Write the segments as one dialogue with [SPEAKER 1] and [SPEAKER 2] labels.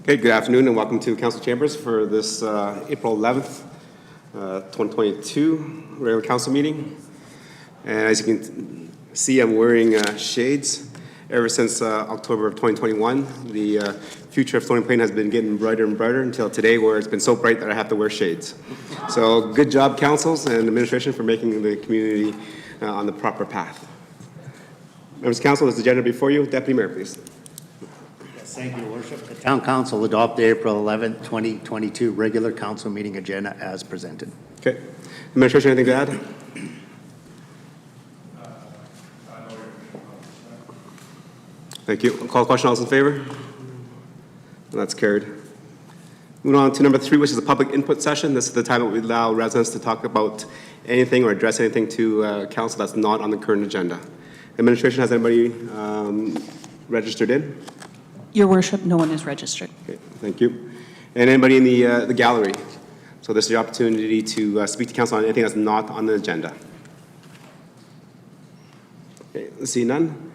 [SPEAKER 1] Okay, good afternoon and welcome to Council Chambers for this April 11th, 2022 regular council meeting. And as you can see, I'm wearing shades. Ever since October of 2021, the future of Stony Plain has been getting brighter and brighter until today, where it's been so bright that I have to wear shades. So good job, councils and administration, for making the community on the proper path. Members of council, this agenda before you. Deputy Mayor, please.
[SPEAKER 2] Thank you, Your Worship. The Town Council adopt the April 11, 2022 regular council meeting agenda as presented.
[SPEAKER 1] Okay. Administration, anything to add? Thank you. I'll call the question. All those in favor? That's carried. Moving on to number 3, which is a public input session. This is the time that we allow residents to talk about anything or address anything to council that's not on the current agenda. Administration, has anybody registered in?
[SPEAKER 3] Your Worship, no one is registered.
[SPEAKER 1] Okay, thank you. And anybody in the gallery? So this is the opportunity to speak to council on anything that's not on the agenda. Okay, let's see none.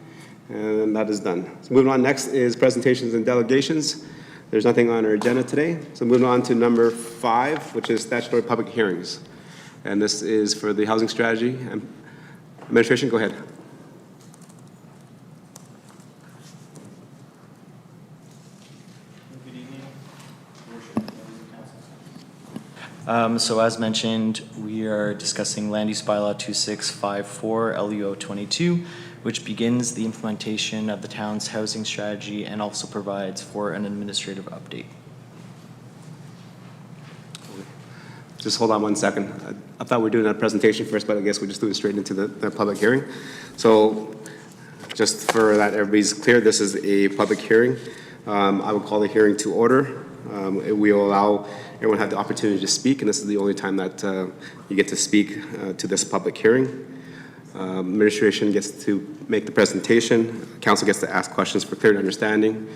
[SPEAKER 1] And that is done. So moving on, next is presentations and delegations. There's nothing on our agenda today. So moving on to number 5, which is statutory public hearings. And this is for the housing strategy. Administration, go ahead.
[SPEAKER 4] So as mentioned, we are discussing Land Use Bylaw 2654 LUO 22, which begins the implementation of the town's housing strategy and also provides for an administrative update.
[SPEAKER 1] Just hold on one second. I thought we were doing a presentation first, but I guess we just do it straight into the public hearing. So just for that everybody's clear, this is a public hearing. I will call the hearing to order. We will allow everyone to have the opportunity to speak, and this is the only time that you get to speak to this public hearing. Administration gets to make the presentation. Council gets to ask questions for clear understanding.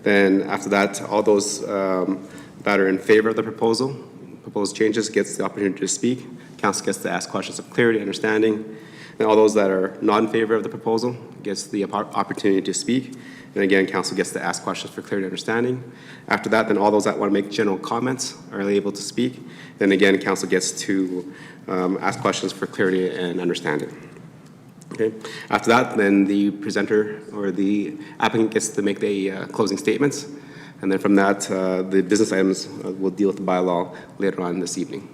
[SPEAKER 1] Then after that, all those that are in favor of the proposed changes gets the opportunity to speak. Council gets to ask questions of clarity, understanding. And all those that are not in favor of the proposal gets the opportunity to speak. And again, council gets to ask questions for clarity and understanding. After that, then all those that want to make general comments are able to speak. Then again, council gets to ask questions for clarity and understanding. Okay. After that, then the presenter or the applicant gets to make the closing statements. And then from that, the business items will deal with the bylaw later on this evening.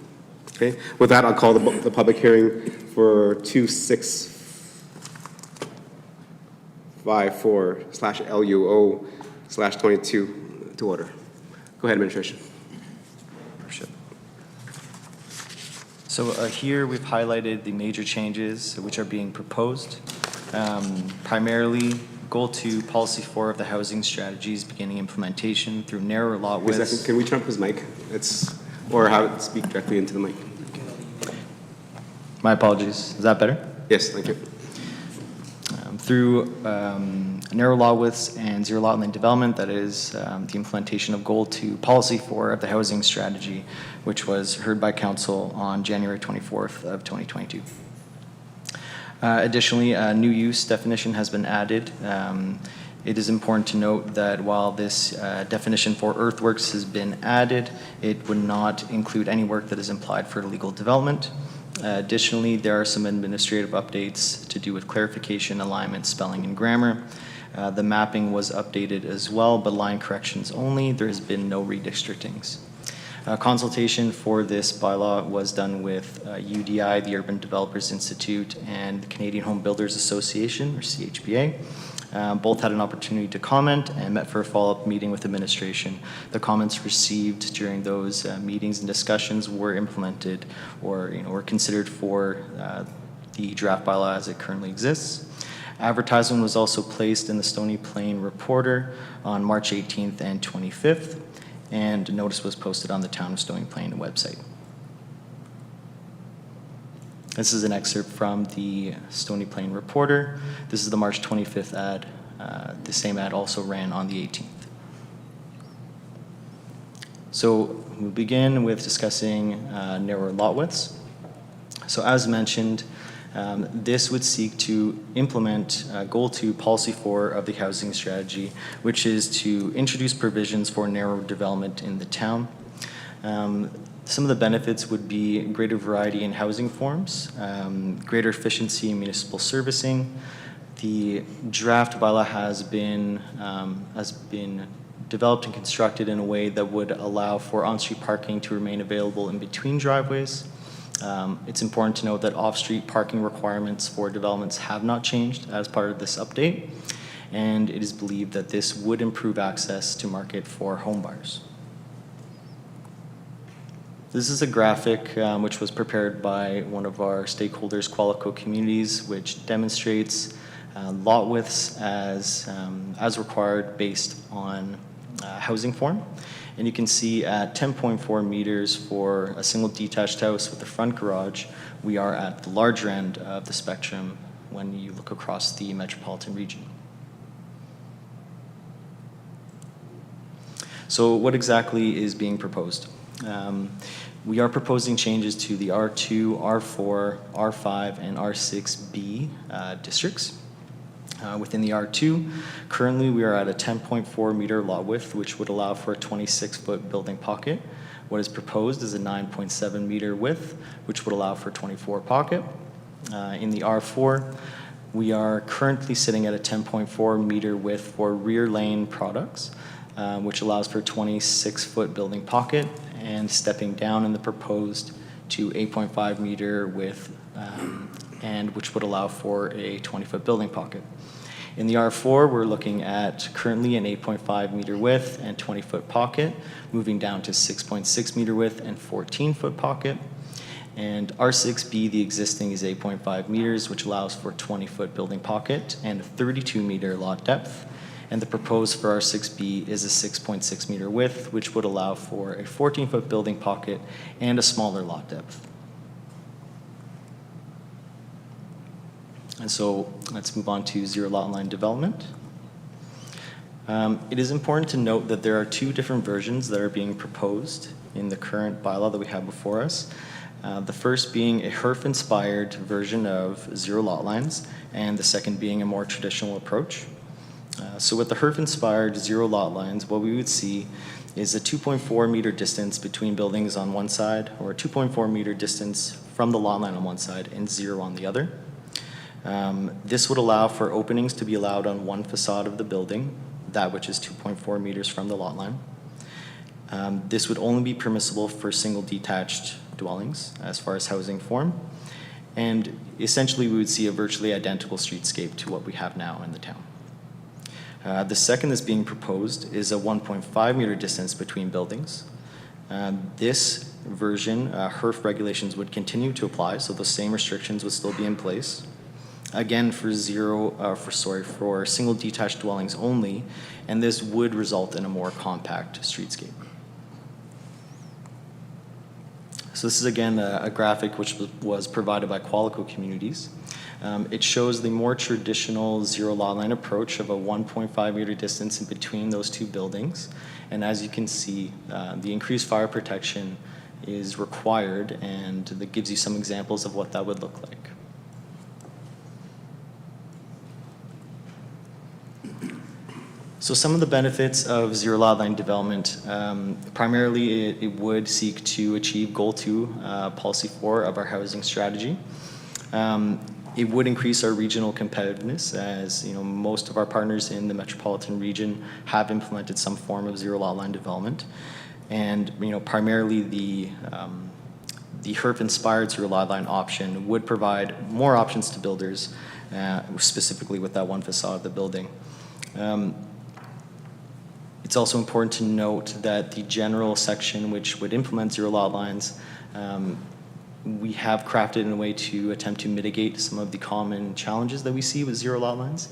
[SPEAKER 1] Okay. With that, I'll call the public hearing for 2654/LUO/22 to order. Go ahead, administration.
[SPEAKER 4] So here we've highlighted the major changes which are being proposed. Primarily, Goal 2, Policy 4 of the housing strategies beginning implementation through narrower lot widths.
[SPEAKER 1] Wait a second, can we turn up his mic? Or have it speak directly into the mic.
[SPEAKER 4] My apologies. Is that better?
[SPEAKER 1] Yes, thank you.
[SPEAKER 4] Through narrow lot widths and zero lot line development, that is the implementation of Goal 2, Policy 4 of the housing strategy, which was heard by council on January 24th of 2022. Additionally, a new use definition has been added. It is important to note that while this definition for earthworks has been added, it would not include any work that is implied for illegal development. Additionally, there are some administrative updates to do with clarification, alignment, spelling, and grammar. The mapping was updated as well, but line corrections only. There has been no redistrictings. Consultation for this bylaw was done with UDI, the Urban Developers Institute, and the Canadian Home Builders Association, or CHBA. Both had an opportunity to comment and met for a follow-up meeting with administration. The comments received during those meetings and discussions were implemented or were considered for the draft bylaw as it currently exists. Advertisement was also placed in the Stony Plain Reporter on March 18th and 25th, and a notice was posted on the Town of Stony Plain website. This is an excerpt from the Stony Plain Reporter. This is the March 25th ad. The same ad also ran on the 18th. So we'll begin with discussing narrower lot widths. So as mentioned, This would seek to implement Goal 2, Policy 4 of the housing strategy, which is to introduce provisions for narrow development in the town. Some of the benefits would be greater variety in housing forms, greater efficiency in municipal servicing. The draft bylaw has been developed and constructed in a way that would allow for on-street parking to remain available in between driveways. It's important to note that off-street parking requirements for developments have not changed as part of this update, and it is believed that this would improve access to market for home buyers. This is a graphic which was prepared by one of our stakeholders, Qualico Communities, which demonstrates lot widths as required based on housing form. And you can see at 10.4 meters for a single detached house with a front garage, we are at the larger end of the spectrum when you look across the metropolitan region. So what exactly is being proposed? We are proposing changes to the R2, R4, R5, and R6B districts. Within the R2, currently we are at a 10.4 meter lot width, which would allow for a 26-foot building pocket. What is proposed is a 9.7 meter width, which would allow for a 24 pocket. In the R4, we are currently sitting at a 10.4 meter width for rear lane products, which allows for a 26-foot building pocket, and stepping down in the proposed to 8.5 meter width, and which would allow for a 20-foot building pocket. In the R4, we're looking at currently an 8.5 meter width and 20-foot pocket, moving down to 6.6 meter width and 14-foot pocket. And R6B, the existing, is 8.5 meters, which allows for a 20-foot building pocket and a 32-meter lot depth. And the proposed for R6B is a 6.6 meter width, which would allow for a 14-foot building pocket and a smaller lot depth. And so let's move on to zero lot line development. It is important to note that there are two different versions that are being proposed in the current bylaw that we have before us. The first being a HERF-inspired version of zero lot lines, and the second being a more traditional approach. So with the HERF-inspired zero lot lines, what we would see is a 2.4 meter distance between buildings on one side, or a 2.4 meter distance from the lot line on one side and zero on the other. This would allow for openings to be allowed on one facade of the building, that which is 2.4 meters from the lot line. This would only be permissible for single detached dwellings as far as housing form. And essentially we would see a virtually identical streetscape to what we have now in the town. The second that's being proposed is a 1.5 meter distance between buildings. This version, HERF regulations would continue to apply, so the same restrictions would still be in place. Again, for single detached dwellings only, and this would result in a more compact streetscape. So this is again a graphic which was provided by Qualico Communities. It shows the more traditional zero lot line approach of a 1.5 meter distance in between those two buildings. And as you can see, the increased fire protection is required, and that gives you some examples of what that would look like. So some of the benefits of zero lot line development, primarily it would seek to achieve Goal 2, Policy 4 of our housing strategy. It would increase our regional competitiveness, as most of our partners in the metropolitan region have implemented some form of zero lot line development, and primarily the HERF-inspired zero lot line option would provide more options to builders, specifically with that one facade of the building. It's also important to note that the general section which would implement zero lot lines, we have crafted in a way to attempt to mitigate some of the common challenges that we see with zero lot lines.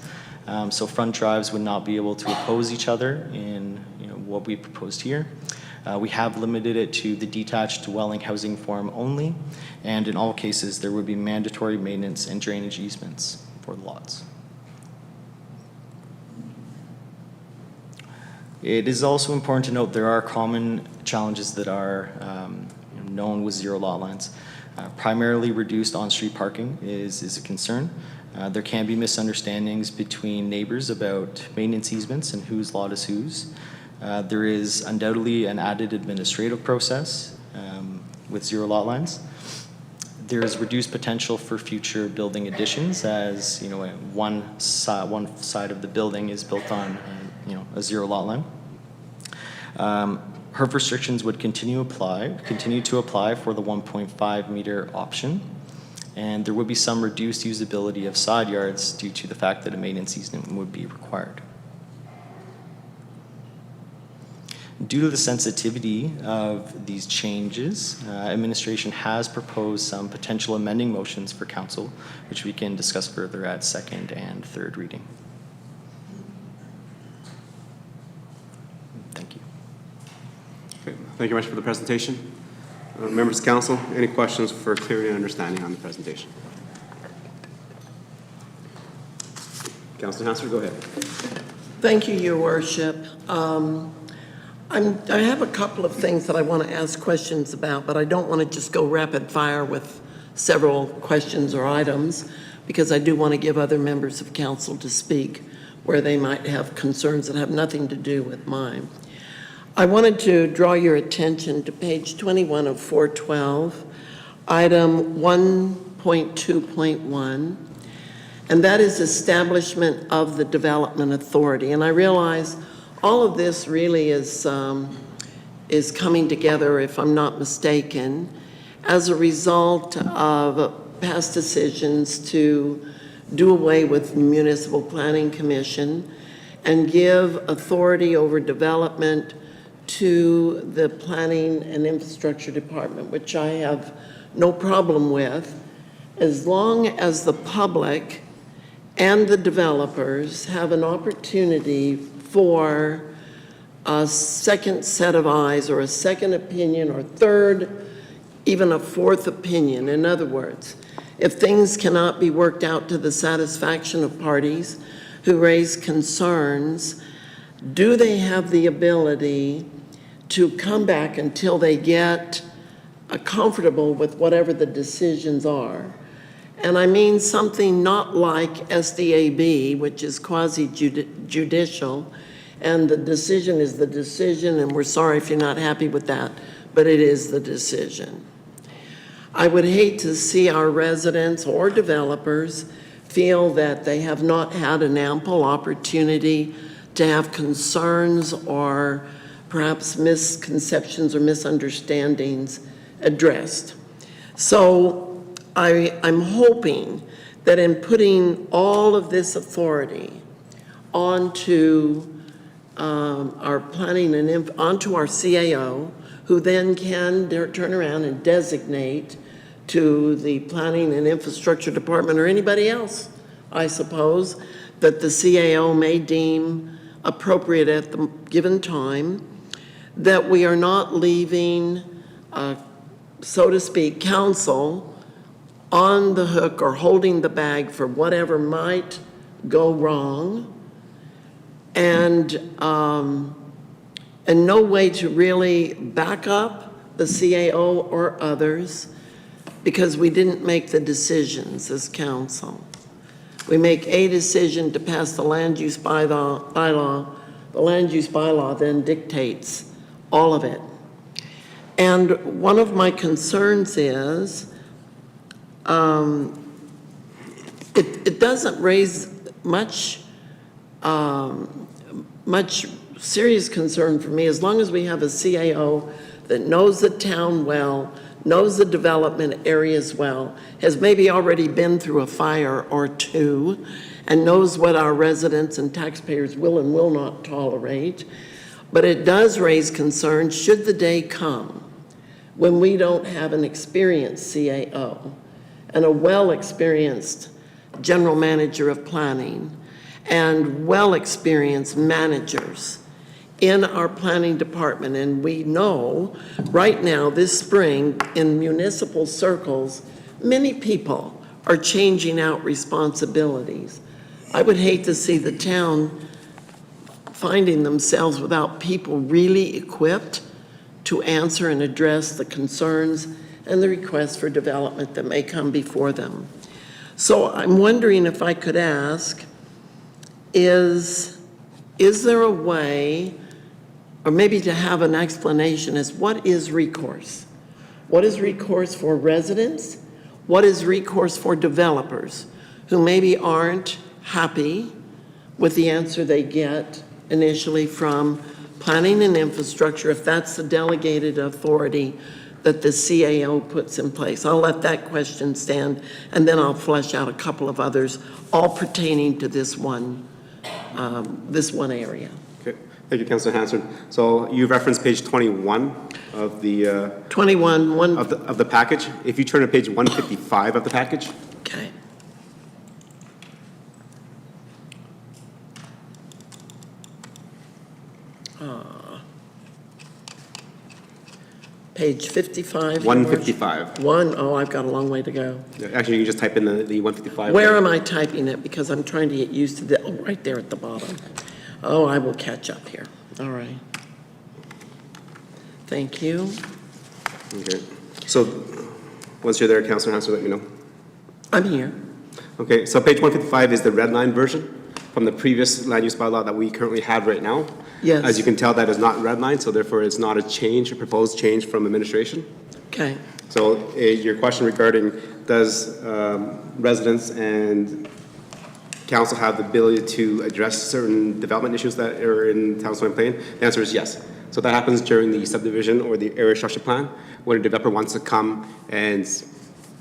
[SPEAKER 4] So front drives would not be able to oppose each other in what we proposed here. We have limited it to the detached dwelling housing form only, and in all cases there would be mandatory maintenance and drainage easements for the lots. It is also important to note there are common challenges that are known with zero lot lines. Primarily reduced on-street parking is a concern. There can be misunderstandings between neighbors about maintenance easements and whose lot is whose. There is undoubtedly an added administrative process with zero lot lines. There is reduced potential for future building additions, as one side of the building is built on a zero lot line. HERF restrictions would continue to apply for the 1.5 meter option, and there would be some reduced usability of side yards due to the fact that a maintenance easement would be required. Due to the sensitivity of these changes, administration has proposed some potential amending motions for council, which we can discuss further at second and third reading. Thank you.
[SPEAKER 1] Okay, thank you very much for the presentation. Members of council, any questions for clarity and understanding on the presentation? Councilor Hansford, go ahead.
[SPEAKER 5] Thank you, Your Worship. I have a couple of things that I want to ask questions about, but I don't want to just go rapid fire with several questions or items, because I do want to give other members of council to speak where they might have concerns that have nothing to do with mine. I wanted to draw your attention to page 21 of 412, item 1.2.1, and that is establishment of the development authority. And I realize all of this really is coming together, if I'm not mistaken, as a result of past decisions to do away with the Municipal Planning Commission and give authority over development to the Planning and Infrastructure Department, which I have no problem with, as long as the public and the developers have an opportunity for a second set of eyes, or a second opinion, or third, even a fourth opinion. In other words, if things cannot be worked out to the satisfaction of parties who raise concerns, do they have the ability to come back until they get comfortable with whatever the decisions are? And I mean something not like SDAB, which is quasi-judicial, and the decision is the decision, and we're sorry if you're not happy with that, but it is the decision. I would hate to see our residents or developers feel that they have not had an ample opportunity to have concerns or perhaps misconceptions or misunderstandings addressed. So I'm hoping that in putting all of this authority onto our planning and onto our CAO, who then can turn around and designate to the Planning and Infrastructure Department, or anybody else, I suppose, that the CAO may deem appropriate at the given time, that we are not leaving, so to speak, council on the hook or holding the bag for whatever might go wrong, and no way to really back up the CAO or others, because we didn't make the decisions as council. We make a decision to pass the land use bylaw. The land use bylaw then dictates all of it. And one of my concerns is it doesn't raise much serious concern for me, as long as we have a CAO that knows the town well, knows the development areas well, has maybe already been through a fire or two, and knows what our residents and taxpayers will and will not tolerate. But it does raise concerns should the day come when we don't have an experienced CAO and a well-experienced general manager of planning and well-experienced managers in our planning department. And we know right now, this spring, in municipal circles, many people are changing out responsibilities. I would hate to see the town finding themselves without people really equipped to answer and address the concerns and the requests for development that may come before them. So I'm wondering if I could ask, is there a way, or maybe to have an explanation as what is recourse? What is recourse for residents? What is recourse for developers who maybe aren't happy with the answer they get initially from planning and infrastructure, if that's the delegated authority that the CAO puts in place? I'll let that question stand, and then I'll flesh out a couple of others, all pertaining to this one area.
[SPEAKER 1] Okay, thank you, Councilor Hansard. So you referenced page 21 of the
[SPEAKER 5] 21, one,
[SPEAKER 1] of the package. If you turn to page 155 of the package,
[SPEAKER 5] okay. Page 55.
[SPEAKER 1] 155.
[SPEAKER 5] I've got a long way to go.
[SPEAKER 1] Actually, you can just type in the 155.
[SPEAKER 5] Where am I typing it? Because I'm trying to get used to the, oh, right there at the bottom. Oh, I will catch up here. All right. Thank you.
[SPEAKER 1] Okay. So once you're there, Councilor Hansard, let me know.
[SPEAKER 5] I'm here.
[SPEAKER 1] Okay, so page 155 is the red line version from the previous land use bylaw that we currently have right now.
[SPEAKER 5] Yes.
[SPEAKER 1] As you can tell, that is not red line, so therefore it's not a change, a proposed change from administration.
[SPEAKER 5] Okay.
[SPEAKER 1] So your question regarding does residents and council have the ability to address certain development issues that are in Town of Stony Plain? The answer is yes. So that happens during the subdivision or the area structure plan, when a developer wants to come and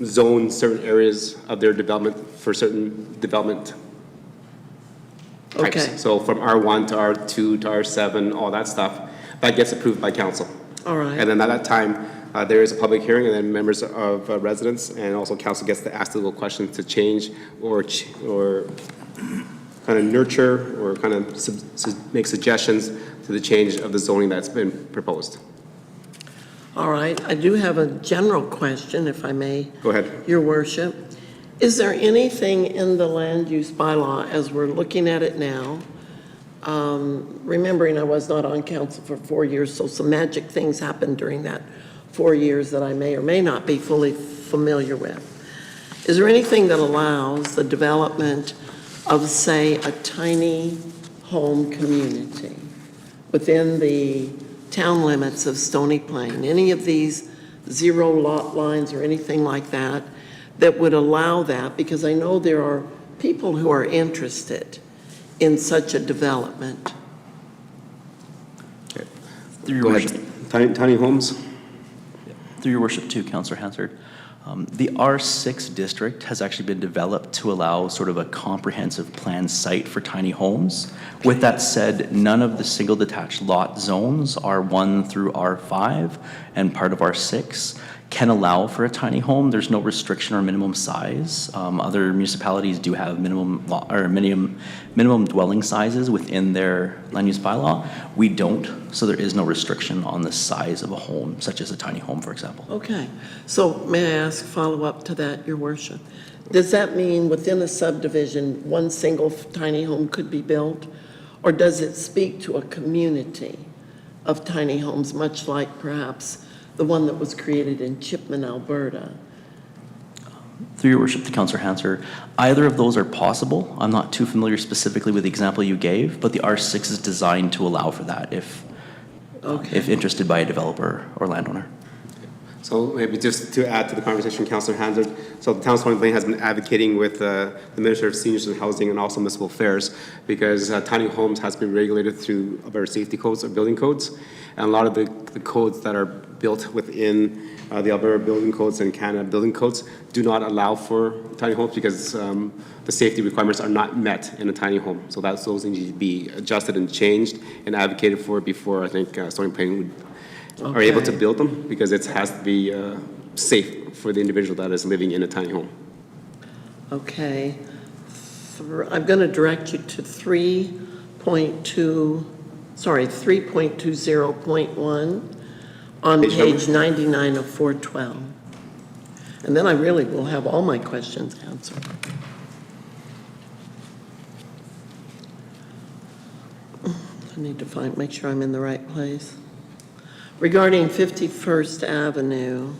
[SPEAKER 1] zone certain areas of their development for certain development types.
[SPEAKER 5] Okay.
[SPEAKER 1] So from R1 to R2 to R7, all that stuff, that gets approved by council.
[SPEAKER 5] All right.
[SPEAKER 1] And then at that time, there is a public hearing, and then members of residents and also council gets to ask the little questions to change or kind of nurture or kind of make suggestions to the change of the zoning that's been proposed.
[SPEAKER 5] All right. I do have a general question, if I may.
[SPEAKER 1] Go ahead.
[SPEAKER 5] Your worship. Is there anything in the land use bylaw, as we're looking at it now, remembering I was not on council for 4 years, so some magic things happened during that 4 years that I may or may not be fully familiar with. Is there anything that allows the development of, say, a tiny home community within the town limits of Stony Plain? Any of these zero lot lines or anything like that that would allow that? Because I know there are people who are interested in such a development.
[SPEAKER 6] Through your
[SPEAKER 1] Go
[SPEAKER 6] worship,
[SPEAKER 1] ahead. Tiny homes?
[SPEAKER 6] through your worship too, Councillor Hansard. The R6 district has actually been developed to allow sort of a comprehensive planned site for tiny homes. With that said, none of the single detached lot zones, R1 through R5 and part of R6, can allow for a tiny home. There's no restriction or minimum size. Other municipalities do have minimum dwelling sizes within their land use bylaw. We don't, so there is no restriction on the size of a home, such as a tiny home, for example.
[SPEAKER 5] Okay. So may I ask follow-up to that, Your Worship? Does that mean within a subdivision, one single tiny home could be built? Or does it speak to a community of tiny homes, much like perhaps the one that was created in Chipman, Alberta?
[SPEAKER 6] Through your worship to Councillor Hansard, either of those are possible. I'm not too familiar specifically with the example you gave, but the R6 is designed to allow for that if interested by a developer or landowner.
[SPEAKER 1] So maybe just to add to the conversation, Councillor Hansard, so the Town of Stony Plain has been advocating with the Minister of Seniors and Housing and also Municipal Affairs, because tiny homes has been regulated through Alberta safety codes or building codes. And a lot of the codes that are built within the Alberta building codes and Canada building codes do not allow for tiny homes because the safety requirements are not met in a tiny home. So those need to be adjusted and changed and advocated for before I think Stony Plain are able to build them, because it has to be safe for the individual that is living in a tiny home.
[SPEAKER 5] Okay. I'm going to direct you to 3.20.1 on page 99 of 412. And then I really will have all my questions answered. I need to make sure I'm in the right place. Regarding 51st Avenue,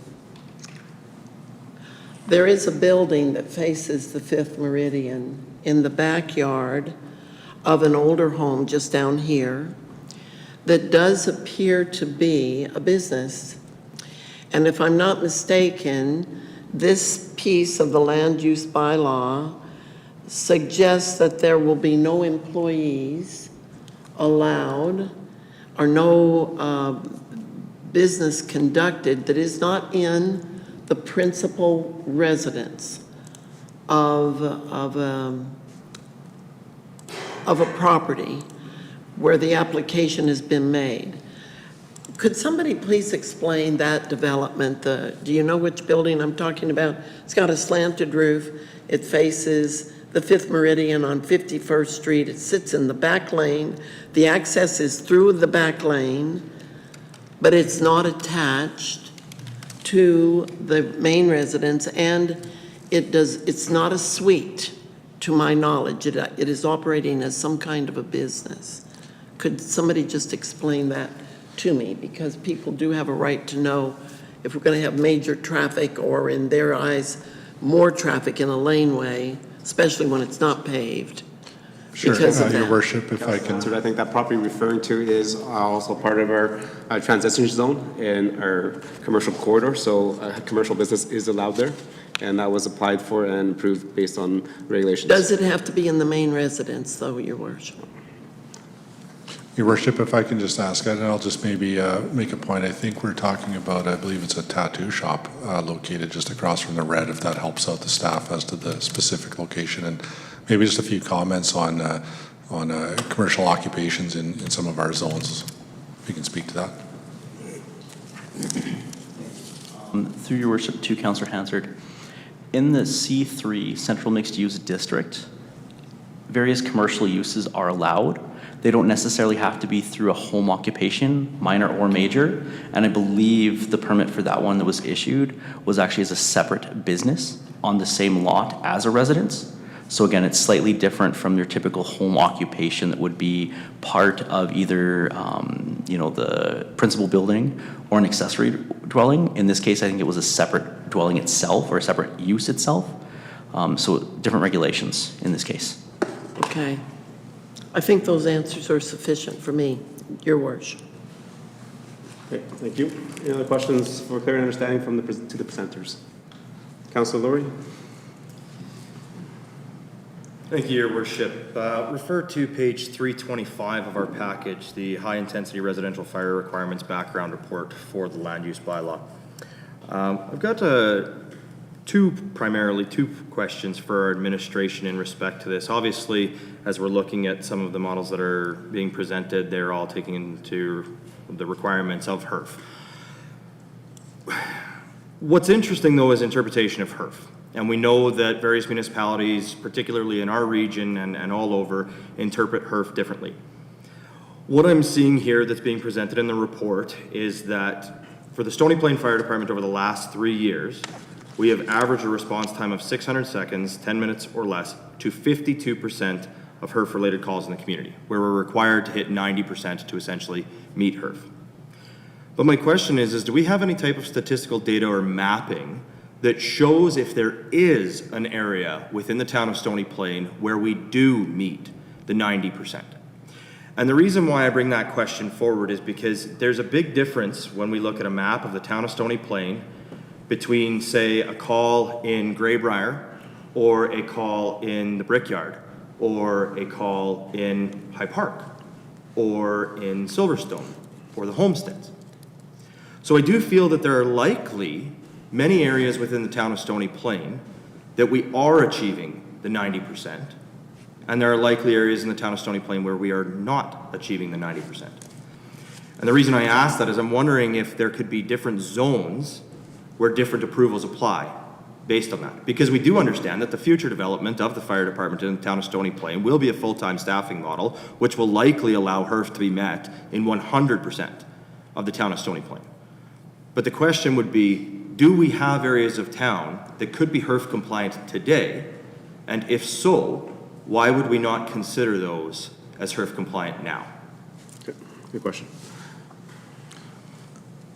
[SPEAKER 5] There is a building that faces the 5th Meridian in the backyard of an older home just down here that does appear to be a business. And if I'm not mistaken, this piece of the land use bylaw suggests that there will be no employees allowed or no business conducted that is not in the principal residence of a property where the application has been made. Could somebody please explain that development? Do you know which building I'm talking about? It's got a slanted roof. It faces the 5th Meridian on 51st Street. It sits in the back lane. The access is through the back lane, but it's not attached to the main residence, and it's not a suite, to my knowledge. It is operating as some kind of a business. Could somebody just explain that to me? Because people do have a right to know if we're going to have major traffic, or in their eyes, more traffic in a laneway, especially when it's not paved.
[SPEAKER 7] Sure,
[SPEAKER 5] Because of
[SPEAKER 7] Your
[SPEAKER 5] that.
[SPEAKER 7] Worship, if I can.
[SPEAKER 1] I think that property referring to is also part of our transition zone in our commercial corridor, so commercial business is allowed there, and that was applied for and approved based on regulations.
[SPEAKER 5] Does it have to be in the main residence, though, Your Worship?
[SPEAKER 7] Your Worship, if I can just ask, and I'll just maybe make a point. I think we're talking about, I believe it's a tattoo shop located just across from the Red, if that helps out the staff as to the specific location. And maybe just a few comments on commercial occupations in some of our zones, if you can speak to that.
[SPEAKER 6] Through your worship to Councillor Hansard, in the C3 Central Mixed Use District, various commercial uses are allowed. They don't necessarily have to be through a home occupation, minor or major, and I believe the permit for that one that was issued was actually as a separate business on the same lot as a residence. So again, it's slightly different from your typical home occupation that would be part of either the principal building or an accessory dwelling. In this case, I think it was a separate dwelling itself or a separate use itself. So different regulations in this case.
[SPEAKER 5] Okay. I think those answers are sufficient for me, Your Worship.
[SPEAKER 1] Okay, thank you. Any other questions for clear understanding from the presenters? Councilor Laurie?
[SPEAKER 8] Thank you, Your Worship. Refer to page 325 of our package, the high-intensity residential fire requirements background report for the land use bylaw. I've got primarily two questions for our administration in respect to this. Obviously, as we're looking at some of the models that are being presented, they're all taking into the requirements of HERF. What's interesting, though, is interpretation of HERF. And we know that various municipalities, particularly in our region and all over, interpret HERF differently. What I'm seeing here that's being presented in the report is that for the Stony Plain Fire Department over the last 3 years, we have averaged a response time of 600 seconds, 10 minutes or less, to 52% of HERF-related calls in the community, where we're required to hit 90% to essentially meet HERF. But my question is do we have any type of statistical data or mapping that shows if there is an area within the town of Stony Plain where we do meet the 90%? And the reason why I bring that question forward is because there's a big difference when we look at a map of the town of Stony Plain between, say, a call in Greybrier or a call in the Brickyard or a call in High Park or in Silverstone or the Homesteads. So I do feel that there are likely many areas within the town of Stony Plain that we are achieving the 90%, and there are likely areas in the town of Stony Plain where we are not achieving the 90%. And the reason I ask that is I'm wondering if there could be different zones where different approvals apply based on that. Because we do understand that the future development of the fire department in the town of Stony Plain will be a full-time staffing model, which will likely allow HERF to be met in 100% of the town of Stony Plain. But the question would be, do we have areas of town that could be HERF compliant today? And if so, why would we not consider those as HERF compliant now?
[SPEAKER 1] Good question.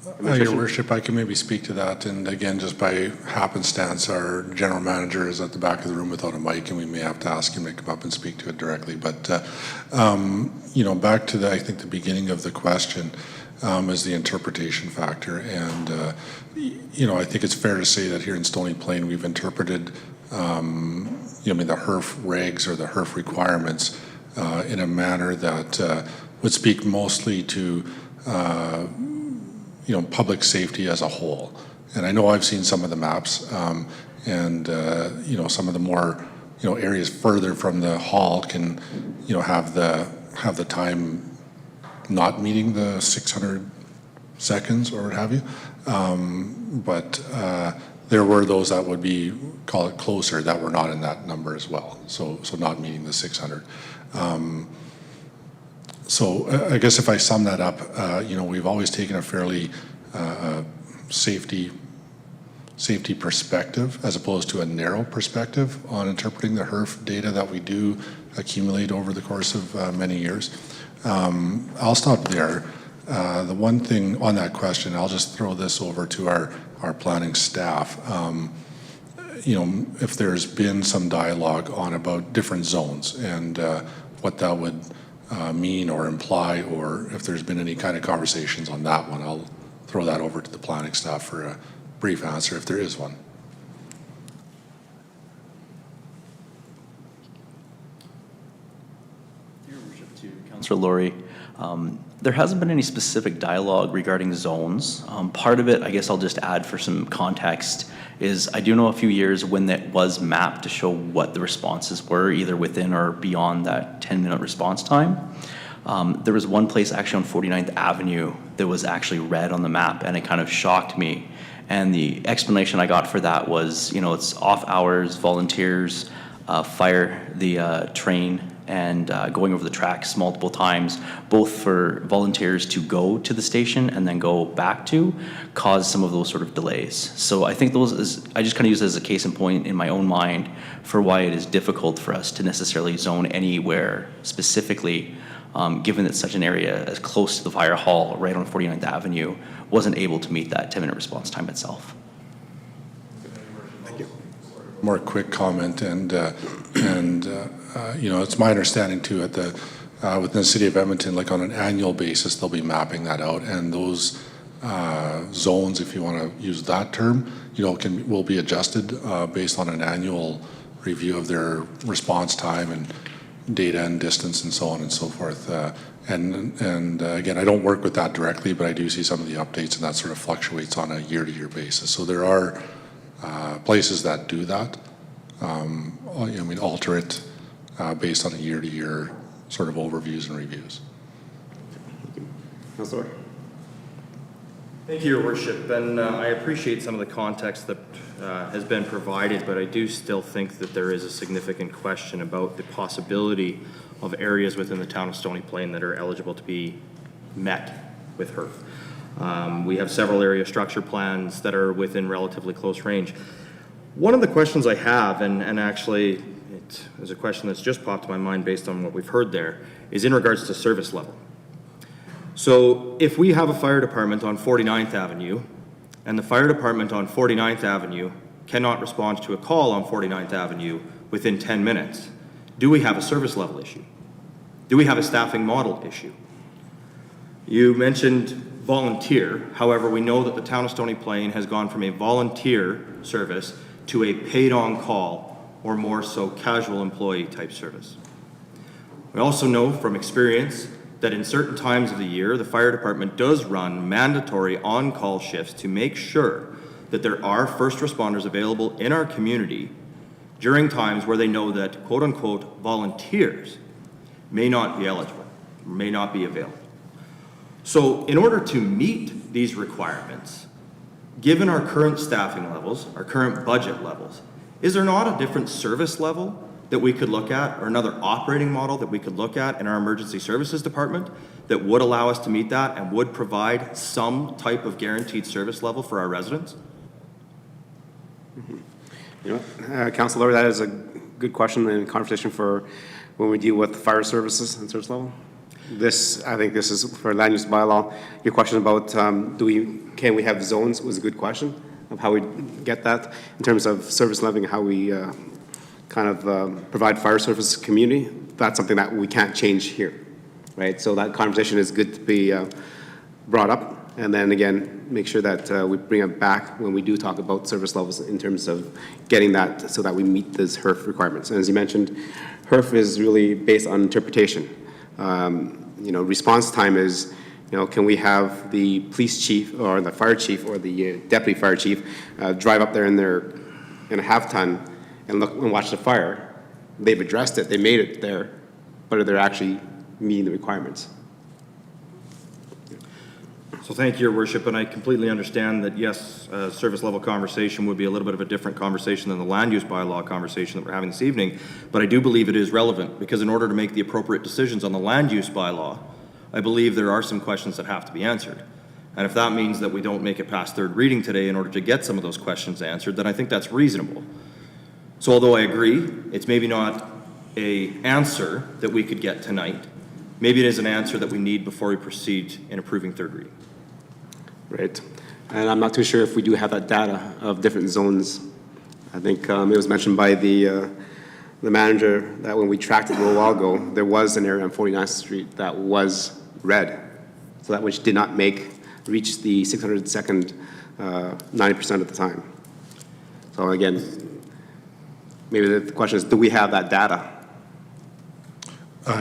[SPEAKER 7] Your
[SPEAKER 1] Administration?
[SPEAKER 7] worship, I can maybe speak to that, and again, just by happenstance, our general manager is at the back of the room without a mic, and we may have to ask him to come up and speak to it directly, but, you know, back to the, I think the beginning of the question, is the interpretation factor, and, you know, I think it's fair to say that here in Stony Plain, we've interpreted, you know, I mean, the HERF regs or the HERF requirements in a manner that would speak mostly to, you know, public safety as a whole. And I know I've seen some of the maps, and, you know, some of the more, you know, areas further from the hall can, you know, have the time not meeting the 600 seconds or what have you. But there were those that would be, call it closer, that were not in that number as well. So not meeting the 600. So I guess if I sum that up, you know, we've always taken a fairly safety perspective as opposed to a narrow perspective on interpreting the HERF data that we do accumulate over the course of many years. I'll stop there. The one thing on that question, I'll just throw this over to our planning staff. You know, if there's been some dialogue on about different zones and what that would mean or imply, or if there's been any kind of conversations on that one, I'll throw that over to the planning staff for a brief answer if there is one.
[SPEAKER 6] Your worship to Councillor Laurie. There hasn't been any specific dialogue regarding zones. Part of it, I guess I'll just add for some context, is I do know a few years when that was mapped to show what the responses were, either within or beyond that 10-minute response time. There was one place actually on 49th Avenue that was actually red on the map, and it kind of shocked me. And the explanation I got for that was, you know, it's off hours, volunteers, fire the train, and going over the tracks multiple times, both for volunteers to go to the station and then go back to, caused some of those sort of delays. So I think I just kind of use it as a case in point in my own mind for why it is difficult for us to necessarily zone anywhere specifically, given that such an area as close to the fire hall, right on 49th Avenue, wasn't able to meet that 10-minute response time itself.
[SPEAKER 7] More quick comment, and you know, it's my understanding too at the within the city of Edmonton, like on an annual basis, they'll be mapping that out, and those zones, if you want to use that term, you know, will be adjusted based on an annual review of their response time and data and distance and so on and so forth. And again, I don't work with that directly, but I do see some of the updates, and that sort of fluctuates on a year-to-year basis. So there are places that do that. I mean, alter it based on a year-to-year sort of overviews and reviews.
[SPEAKER 1] Councillor?
[SPEAKER 8] Thank you, Your Worship, and I appreciate some of the context that has been provided, but I do still think that there is a significant question about the possibility of areas within the town of Stony Plain that are eligible to be met with HERF. We have several area structure plans that are within relatively close range. One of the questions I have, and actually it is a question that's just popped to my mind based on what we've heard there, is in regards to service level. So if we have a fire department on 49th Avenue, and the fire department on 49th Avenue cannot respond to a call on 49th Avenue within 10 minutes, do we have a service level issue? Do we have a staffing model issue? You mentioned volunteer. However, we know that the town of Stony Plain has gone from a volunteer service to a paid on call, or more so casual employee type service. We also know from experience that in certain times of the year, the fire department does run mandatory on-call shifts to make sure that there are first responders available in our community during times where they know that quote-unquote volunteers may not be eligible, may not be available. So in order to meet these requirements, given our current staffing levels, our current budget levels, is there not a different service level that we could look at, or another operating model that we could look at in our emergency services department that would allow us to meet that and would provide some type of guaranteed service level for our residents?
[SPEAKER 1] You know, Councillor, that is a good question and conversation for when we deal with fire services and service level. This, I think this is for land use bylaw. Your question about can we have zones was a good question of how we get that in terms of service leveling, how we kind of provide fire service community. That's something that we can't change here, right? So that conversation is good to be brought up. And then again, make sure that we bring it back when we do talk about service levels in terms of getting that so that we meet those HERF requirements. And as you mentioned, HERF is really based on interpretation. Response time is, can we have the police chief or the fire chief or the deputy fire chief drive up there in a half ton and look and watch the fire? They've addressed it, they made it there, but are they actually meeting the requirements?
[SPEAKER 8] So thank you, Your Worship, and I completely understand that, yes, a service level conversation would be a little bit of a different conversation than the land use bylaw conversation that we're having this evening, but I do believe it is relevant, because in order to make the appropriate decisions on the land use bylaw, I believe there are some questions that have to be answered. And if that means that we don't make it past third reading today in order to get some of those questions answered, then I think that's reasonable. So although I agree, it's maybe not an answer that we could get tonight, maybe it is an answer that we need before we proceed in approving third reading.
[SPEAKER 1] Right. And I'm not too sure if we do have that data of different zones. I think it was mentioned by the manager that when we tracked it a little while ago, there was an area on 49th Street that was red. So that which did not reach the 602nd 90% of the time. So again, maybe the question is, do we have that data?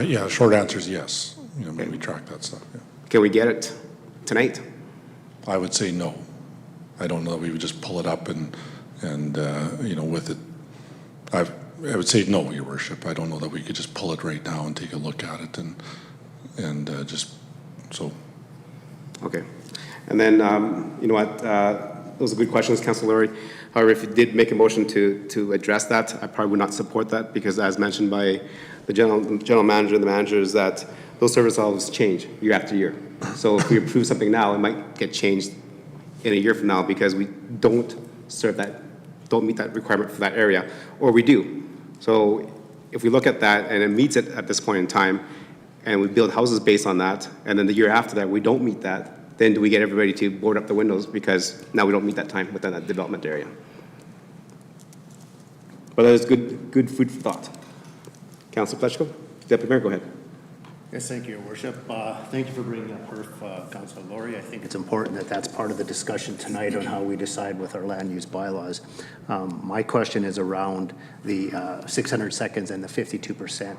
[SPEAKER 7] Yeah, short answer is yes. Maybe track that stuff. Yeah.
[SPEAKER 1] Can we get it tonight?
[SPEAKER 7] I would say no. I don't know that we would just pull it up and with it. I would say no, Your Worship. I don't know that we could just pull it right now and take a look at it and just so.
[SPEAKER 1] Okay. And then, you know what, those are good questions, Councilor Laurie. However, if you did make a motion to address that, I probably would not support that, because as mentioned by the general manager and the managers, that those service levels change year after year. So if we approve something now, it might get changed in a year from now because we don't meet that requirement for that area, or we do. So if we look at that and it meets it at this point in time, and we build houses based on that, and then the year after that we don't meet that, then do we get everybody to board up the windows because now we don't meet that time within that development area? But that is good food for thought. Councilor Plechko, Deputy Mayor, go ahead.
[SPEAKER 2] Yes, thank you, Your Worship. Thank you for bringing up HERF, Councilor Laurie. I think it's important that that's part of the discussion tonight on how we decide with our land use bylaws. My question is around the 600 seconds and the 52%.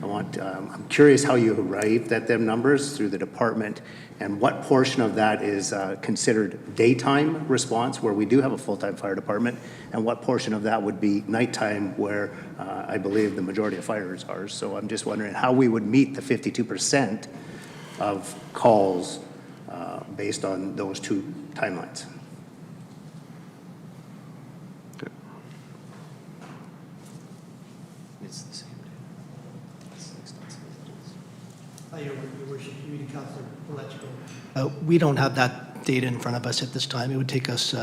[SPEAKER 2] I'm curious how you arrived at them numbers through the department, and what portion of that is considered daytime response, where we do have a full-time fire department, and what portion of that would be nighttime, where I believe the majority of fires are. So I'm just wondering how we would meet the 52% of calls based on those two timelines.
[SPEAKER 4] It's the same.
[SPEAKER 9] Your Worship, Councilor Plechko. We don't have that data in front of us at this time. It would take us,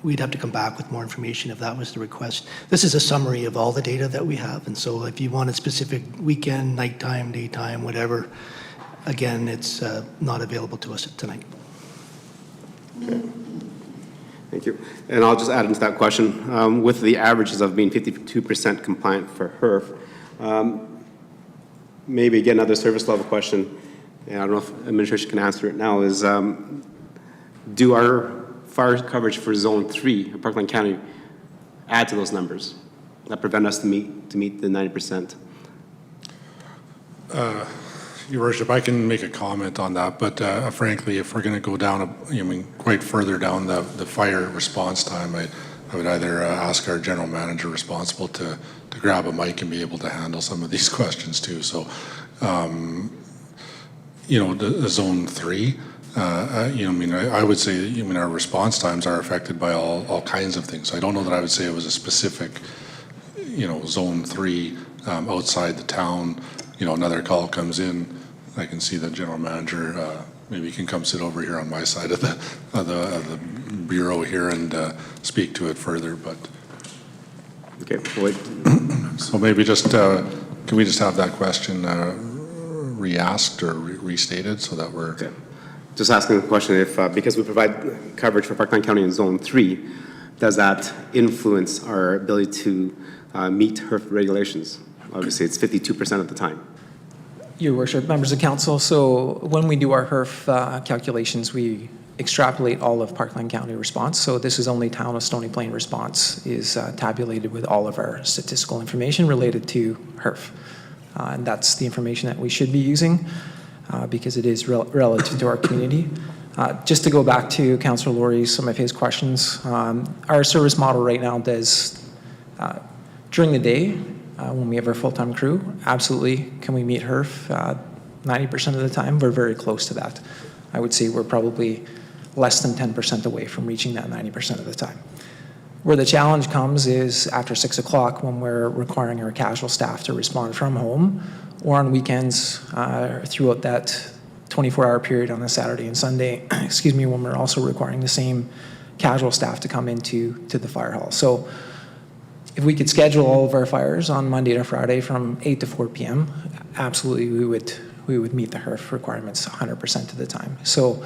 [SPEAKER 9] we'd have to come back with more information if that was the request. This is a summary of all the data that we have, and so if you wanted specific weekend, nighttime, daytime, whatever, again, it's not available to us tonight.
[SPEAKER 1] Okay. Thank you. And I'll just add into that question, with the averages of being 52% compliant for HERF, maybe again another service level question, and I don't know if administration can answer it now, is do our fire coverage for Zone 3 of Parkland County add to those numbers that prevent us to meet the 90%?
[SPEAKER 7] Your Worship, I can make a comment on that, but frankly, if we're going to go down, quite further down the fire response time, I would either ask our general manager responsible to grab a mic and be able to handle some of these questions too. So, the Zone 3, I would say, our response times are affected by all kinds of things. So I don't know that I would say it was a specific, Zone 3 outside the town. Another call comes in. I can see the general manager maybe can come sit over here on my side of the bureau here and speak to it further. But
[SPEAKER 1] okay, wait.
[SPEAKER 7] So maybe just can we just have that question re-asked or restated so that we're,
[SPEAKER 1] Just asking the question if, because we provide coverage for Parkland County in Zone 3, does that influence our ability to meet HERF regulations? Obviously, it's 52% of the time.
[SPEAKER 10] Your Worship, members of council, so when we do our HERF calculations, we extrapolate all of Parkland County response. So this is only town of Stony Plain response is tabulated with all of our statistical information related to HERF. And that's the information that we should be using because it is relative to our community. Just to go back to Councillor Laurie, some of his questions, our service model right now does, during the day, when we have our full-time crew, absolutely, can we meet HERF? 90% of the time, we're very close to that. I would say we're probably less than 10% away from reaching that 90% of the time. Where the challenge comes is after 6 o'clock when we're requiring our casual staff to respond from home or on weekends throughout that 24-hour period on a Saturday and Sunday, excuse me, when we're also requiring the same casual staff to come into the fire hall. So if we could schedule all of our fires on Monday to Friday from 8 to 4 p.m., absolutely we would meet the HERF requirements 100% of the time. So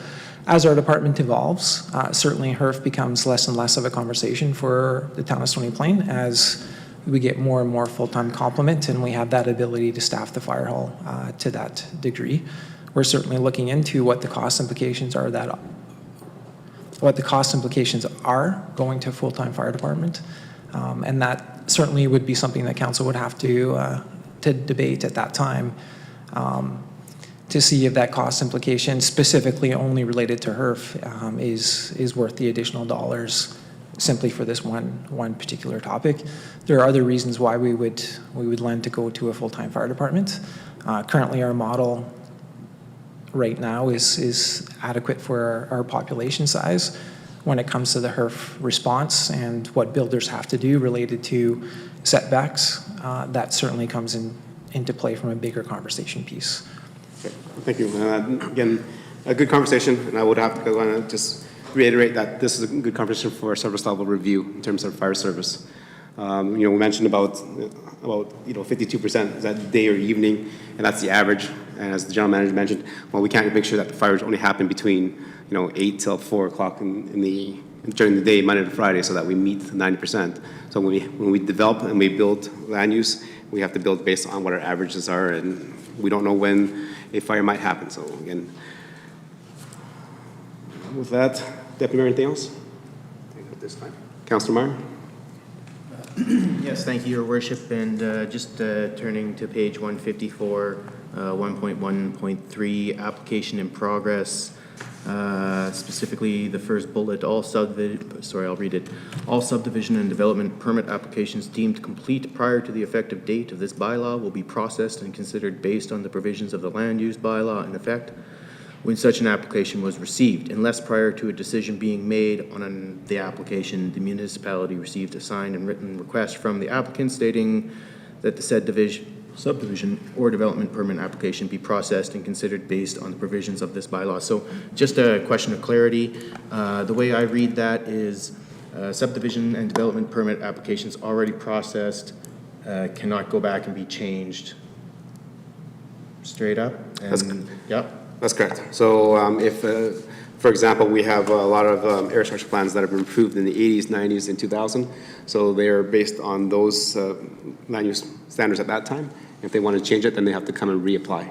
[SPEAKER 10] as our department evolves, certainly HERF becomes less and less of a conversation for the town of Stony Plain as we get more and more full-time complement and we have that ability to staff the fire hall to that degree. We're certainly looking into what the cost implications are going to a full-time fire department. And that certainly would be something that council would have to debate at that time to see if that cost implication specifically only related to HERF is worth the additional dollars simply for this one particular topic. There are other reasons why we would lend to go to a full-time fire department. Currently our model right now is adequate for our population size when it comes to the HERF response and what builders have to do related to setbacks. That certainly comes into play from a bigger conversation piece.
[SPEAKER 1] Okay. Thank you. Again, a good conversation, and I would have to just reiterate that this is a good conversation for a service level review in terms of fire service. We mentioned about 52% is that day or evening, and that's the average. And as the general manager mentioned, well, we can't make sure that the fires only happen between 8 till 4 o'clock during the day, Monday to Friday, so that we meet 90%. So when we develop and we build land use, we have to build based on what our averages are, and we don't know when a fire might happen. So again, with that, Deputy Mayor, anything else? At this time, Councillor Meyer.
[SPEAKER 11] Yes, thank you, Your Worship. And just turning to page 154, 1.1.3, application in progress. Specifically, the first bullet, all subdivision and development permit applications deemed complete prior to the effective date of this bylaw will be processed and considered based on the provisions of the land use bylaw in effect when such an application was received, unless prior to a decision being made on the application, the municipality received a signed and written request from the applicant stating that the said subdivision or development permit application be processed and considered based on the provisions of this bylaw. So just a question of clarity. The way I read that is subdivision and development permit applications already processed cannot go back and be changed straight up. And,
[SPEAKER 1] That's correct. So if, for example, we have a lot of area structure plans that have been approved in the 80s, 90s, and 2000. So they are based on those land use standards at that time. If they want to change it, then they have to come and reapply.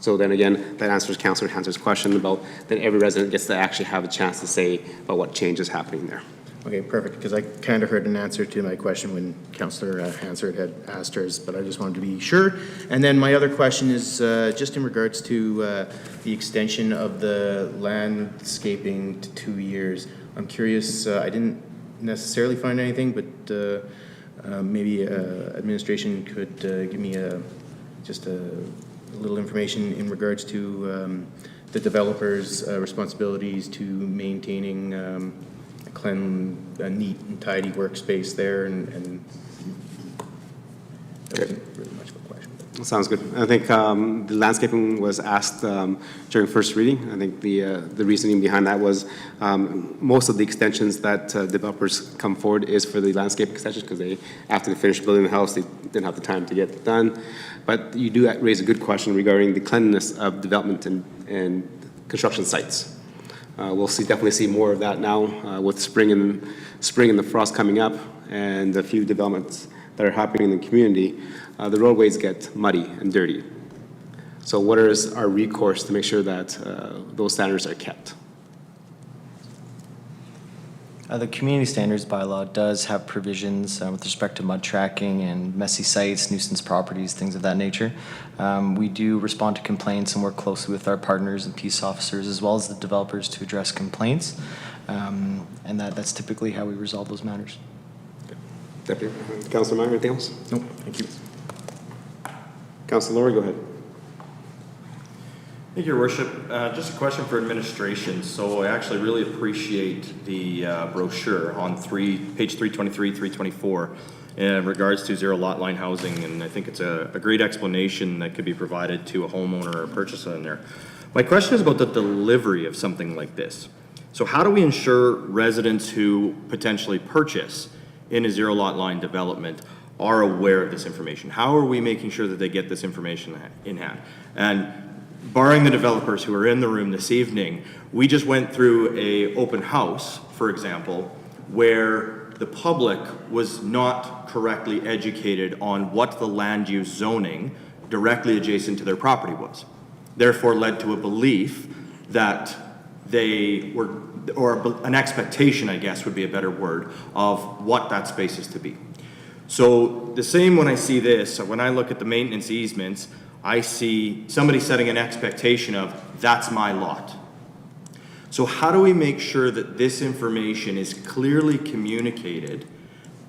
[SPEAKER 1] So then again, that answers Councillor Hanser's question about then every resident gets to actually have a chance to say about what change is happening there.
[SPEAKER 11] Okay, perfect, because I kind of heard an answer to my question when Councillor Hansard had asked hers, but I just wanted to be sure. And then my other question is just in regards to the extension of the landscaping to 2 years. I'm curious, I didn't necessarily find anything, but maybe administration could give me just a little information in regards to the developer's responsibilities to maintaining a neat and tidy workspace there, and that wasn't really much of a question.
[SPEAKER 1] Sounds good. I think the landscaping was asked during first reading. I think the reasoning behind that was most of the extensions that developers come forward is for the landscape extensions because after they finished building the house, they didn't have the time to get it done. But you do raise a good question regarding the cleanliness of development and construction sites. We'll definitely see more of that now with spring and the frost coming up and a few developments that are happening in the community. The roadways get muddy and dirty. So what is our recourse to make sure that those standards are kept?
[SPEAKER 4] The community standards bylaw does have provisions with respect to mud tracking and messy sites, nuisance properties, things of that nature. We do respond to complaints and work closely with our partners and peace officers as well as the developers to address complaints. And that's typically how we resolve those matters.
[SPEAKER 1] Deputy Councilor Meyer, anything else?
[SPEAKER 11] No, thank you.
[SPEAKER 1] Councilor Laurie, go ahead.
[SPEAKER 8] Thank you, Your Worship. Just a question for administration. So I actually really appreciate the brochure on page 323, 324 in regards to zero lot line housing, and I think it's a great explanation that could be provided to a homeowner or a purchaser in there. My question is about the delivery of something like this. So how do we ensure residents who potentially purchase in a zero lot line development are aware of this information? How are we making sure that they get this information in hand? And barring the developers who are in the room this evening, we just went through a open house, for example, where the public was not correctly educated on what the land use zoning directly adjacent to their property was. Therefore led to a belief that they were, or an expectation, I guess would be a better word, of what that space is to be. So the same when I see this, when I look at the maintenance easements, I see somebody setting an expectation of, that's my lot. So how do we make sure that this information is clearly communicated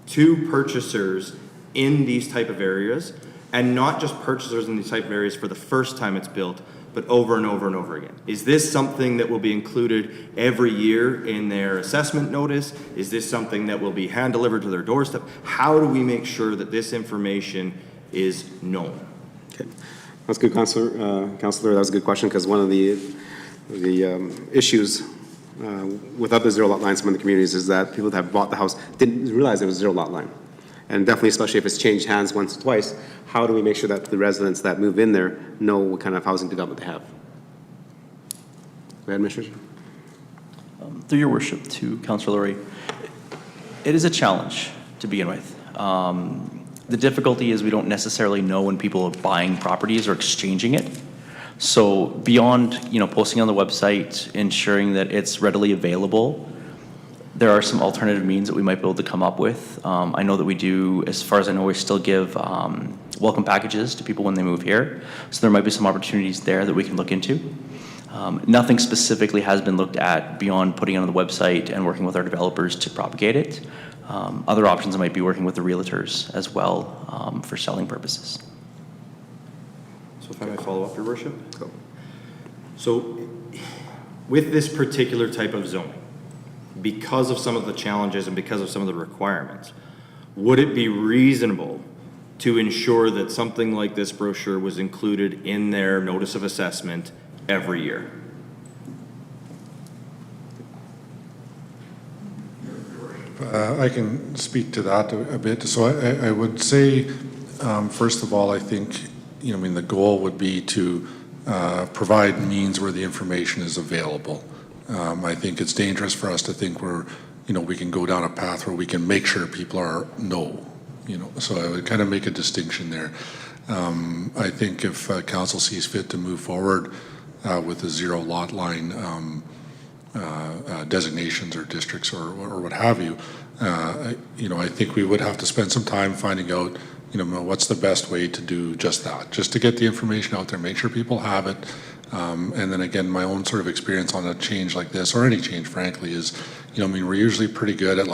[SPEAKER 8] to purchasers in these type of areas, and not just purchasers in these type of areas for the first time it's built, but over and over and over again? Is this something that will be included every year in their assessment notice? Is this something that will be hand delivered to their doorstep? How do we make sure that this information is known?
[SPEAKER 1] Okay. That's good, Councillor. That was a good question, because one of the issues with other zero lot lines from the communities is that people that have bought the house didn't realize it was a zero lot line. And definitely, especially if it's changed hands once or twice, how do we make sure that the residents that move in there know what kind of housing development they have? Go ahead, Administration.
[SPEAKER 6] Through your worship to Councillor Laurie, it is a challenge to begin with. The difficulty is we don't necessarily know when people are buying properties or exchanging it. So beyond, posting on the website, ensuring that it's readily available, there are some alternative means that we might be able to come up with. I know that we do, as far as I know, we still give welcome packages to people when they move here. So there might be some opportunities there that we can look into. Nothing specifically has been looked at beyond putting it on the website and working with our developers to propagate it. Other options might be working with the realtors as well for selling purposes.
[SPEAKER 8] So if I may follow up, Your Worship? Go. So with this particular type of zoning, because of some of the challenges and because of some of the requirements, would it be reasonable to ensure that something like this brochure was included in their notice of assessment every year?
[SPEAKER 7] I can speak to that a bit. So I would say, first of all, I think, the goal would be to provide means where the information is available. I think it's dangerous for us to think we can go down a path where we can make sure people know. So I would kind of make a distinction there. I think if council sees fit to move forward with the zero lot line designations or districts or what have you, I think we would have to spend some time finding out, what's the best way to do just that, just to get the information out there, make sure people have it. And then again, my own sort of experience on a change like this, or any change, frankly, is, we're usually pretty good at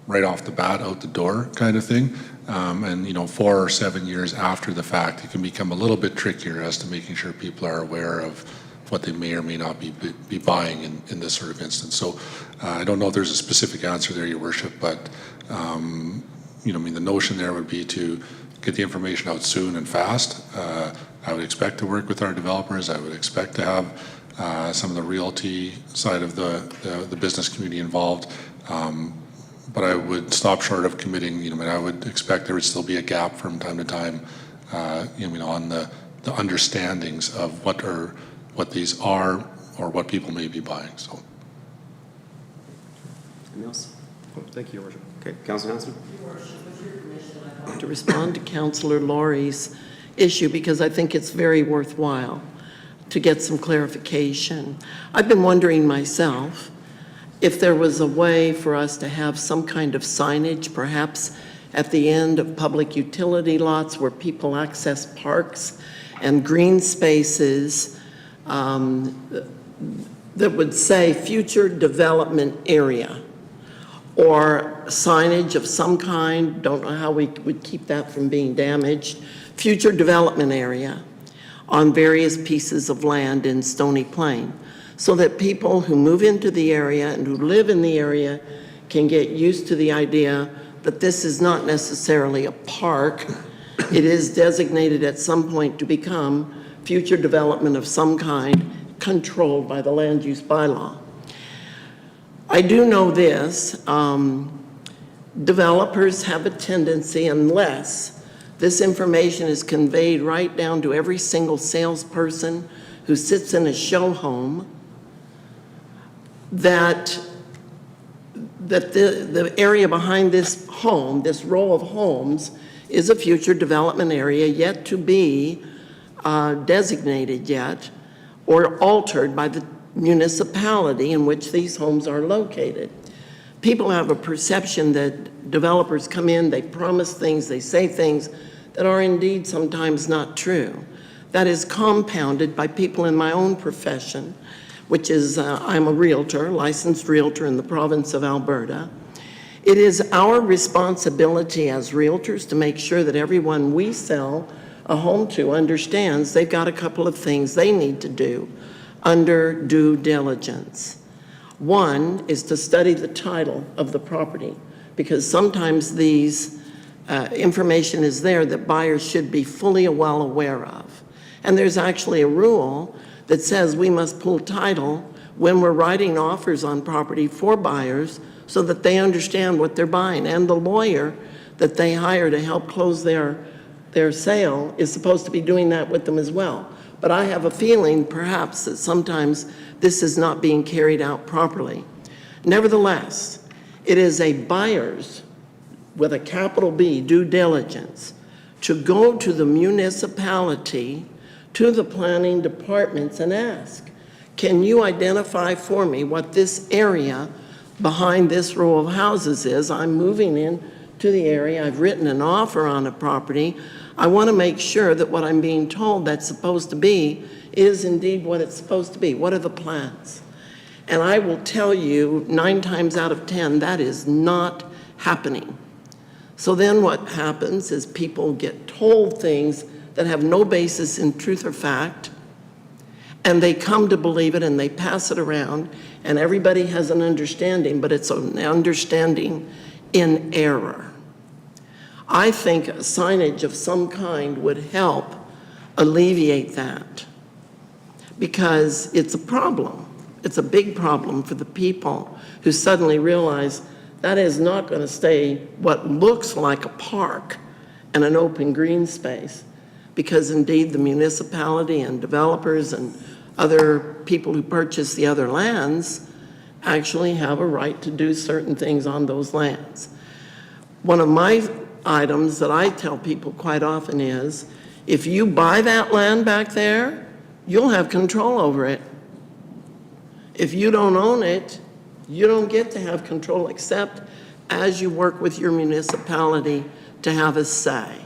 [SPEAKER 7] right off the bat, out the door kind of thing. And 4 or 7 years after the fact, it can become a little bit trickier as to making sure people are aware of what they may or may not be buying in this sort of instance. So I don't know if there's a specific answer there, Your Worship, but the notion there would be to get the information out soon and fast. I would expect to work with our developers. I would expect to have some of the realty side of the business community involved. but I would stop short of committing, and I would expect there would still be a gap from time to time, on the understandings of what these are or what people may be buying, so.
[SPEAKER 1] Anything else?
[SPEAKER 8] Oh, thank you, Your Worship.
[SPEAKER 1] Okay, Councillor Hanson?
[SPEAKER 5] To respond to Councillor Laurie's issue, because I think it's very worthwhile to get some clarification. I've been wondering myself if there was a way for us to have some kind of signage, perhaps at the end of public utility lots where people access parks and green spaces, that would say future development area, or signage of some kind, don't know how we would keep that from being damaged, future development area on various pieces of land in Stony Plain, so that people who move into the area and who live in the area can get used to the idea that this is not necessarily a park. It is designated at some point to become future development of some kind, controlled by the land use bylaw. I do know this, developers have a tendency, unless this information is conveyed right down to every single salesperson who sits in a show home, that the area behind this home, this row of homes, is a future development area yet to be designated yet, or altered by the municipality in which these homes are located. People have a perception that developers come in, they promise things, they say things that are indeed sometimes not true. That is compounded by people in my own profession, which is I'm a realtor, licensed realtor in the province of Alberta. It is our responsibility as realtors to make sure that everyone we sell a home to understands they've got a couple of things they need to do under due diligence. One is to study the title of the property, because sometimes these information is there that buyers should be fully well aware of. And there's actually a rule that says we must pull title when we're writing offers on property for buyers so that they understand what they're buying. And the lawyer that they hire to help close their sale is supposed to be doing that with them as well. But I have a feeling perhaps that sometimes this is not being carried out properly. Nevertheless, it is a buyer's, with a capital B, due diligence, to go to the municipality, to the planning departments and ask, can you identify for me what this area behind this row of houses is? I'm moving in to the area, I've written an offer on a property. I want to make sure that what I'm being told that's supposed to be is indeed what it's supposed to be. What are the plans? And I will tell you 9 times out of 10, that is not happening. So then what happens is people get told things that have no basis in truth or fact, and they come to believe it and they pass it around, and everybody has an understanding, but it's an understanding in error. I think a signage of some kind would help alleviate that, because it's a problem. It's a big problem for the people who suddenly realize that is not going to stay what looks like a park and an open green space, because indeed the municipality and developers and other people who purchase the other lands actually have a right to do certain things on those lands. One of my items that I tell people quite often is, if you buy that land back there, you'll have control over it. If you don't own it, you don't get to have control except as you work with your municipality to have a say.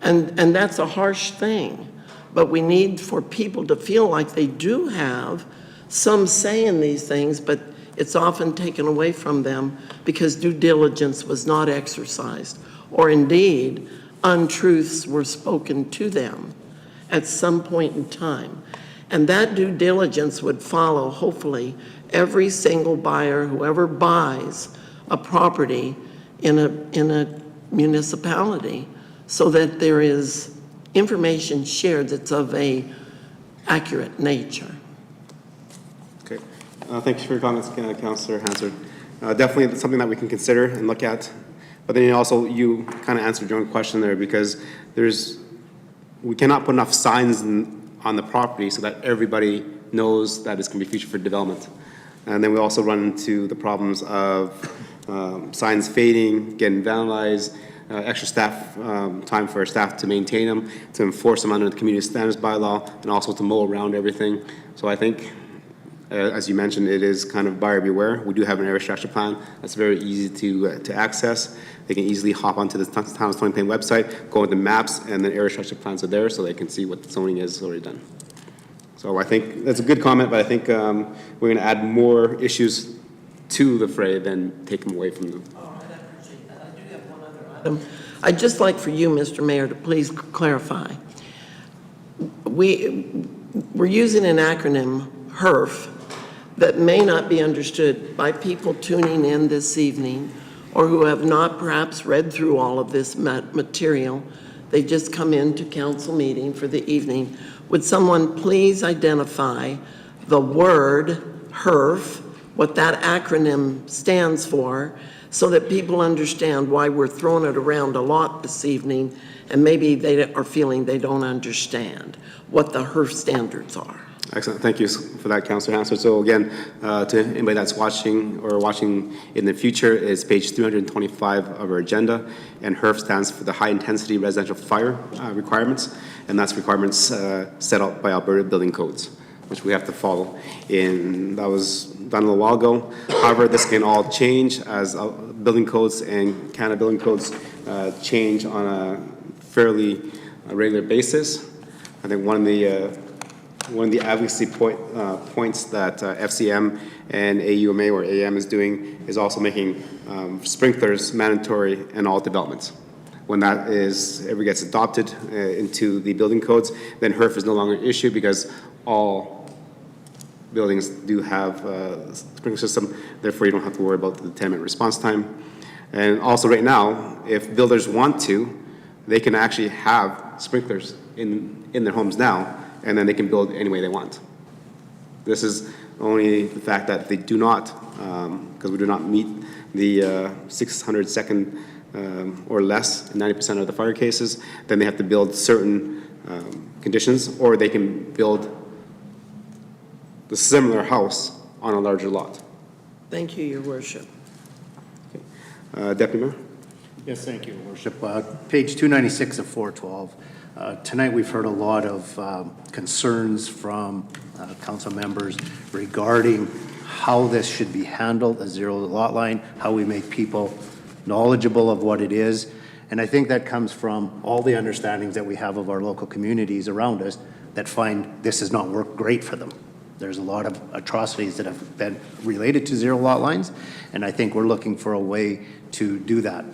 [SPEAKER 5] And that's a harsh thing, but we need for people to feel like they do have some say in these things, but it's often taken away from them because due diligence was not exercised, or indeed untruths were spoken to them at some point in time. And that due diligence would follow, hopefully, every single buyer, whoever buys a property in a municipality, so that there is information shared that's of a accurate nature.
[SPEAKER 1] Okay. Thank you for your comments, Councillor Hansard. definitely something that we can consider and look at. But then also, you kind of answered your own question there, because we cannot put enough signs on the property so that everybody knows that it's going to be featured for development. And then we also run into the problems of signs fading, getting vandalized, extra staff, time for staff to maintain them, to enforce them under the community standards bylaw, and also to mow around everything. So I think, as you mentioned, it is kind of buyer beware. We do have an area structure plan that's very easy to access. They can easily hop onto the Town of Stony Plain website, go into maps, and then area structure plans are there, so they can see what the zoning is already done. So I think that's a good comment, but I think we're going to add more issues to the fray than take them away from them.
[SPEAKER 5] I appreciate that. I do have one other item. I'd just like for you, Mr. Mayor, to please clarify. We're using an acronym, HERF, that may not be understood by people tuning in this evening or who have not perhaps read through all of this material. They just come into council meeting for the evening. Would someone please identify the word HERF, what that acronym stands for, so that people understand why we're throwing it around a lot this evening, and maybe they are feeling they don't understand what the HERF standards are.
[SPEAKER 1] Excellent. Thank you for that, Councillor Hansard. So again, to anybody that's watching or watching in the future, is page 325 of our agenda, and HERF stands for the High Intensity Residential Fire Requirements, and that's requirements set out by Alberta Building Codes, which we have to follow. That was done a little while ago. However, this can all change as building codes and Canada Building Codes change on a fairly regular basis. I think one of the advocacy points that FCM and AUMA or AM is doing is also making sprinklers mandatory in all developments. When that ever gets adopted into the building codes, then HERF is no longer an issue, because all buildings do have a sprinkler system. Therefore, you don't have to worry about the 10-minute response time. And also right now, if builders want to, they can actually have sprinklers in their homes now, and then they can build any way they want. This is only the fact that they do not, because we do not meet the 600 second or less in 90% of the fire cases, then they have to build certain conditions, or they can build the similar house on a larger lot.
[SPEAKER 5] Thank you, Your Worship.
[SPEAKER 1] Deputy Mayor?
[SPEAKER 2] Yes, thank you, Your Worship. Page 296 of 412. Tonight we've heard a lot of concerns from council members regarding how this should be handled, a zero lot line, how we make people knowledgeable of what it is. And I think that comes from all the understandings that we have of our local communities around us that find this has not worked great for them. There's a lot of atrocities that have been related to zero lot lines, and I think we're looking for a way to do that.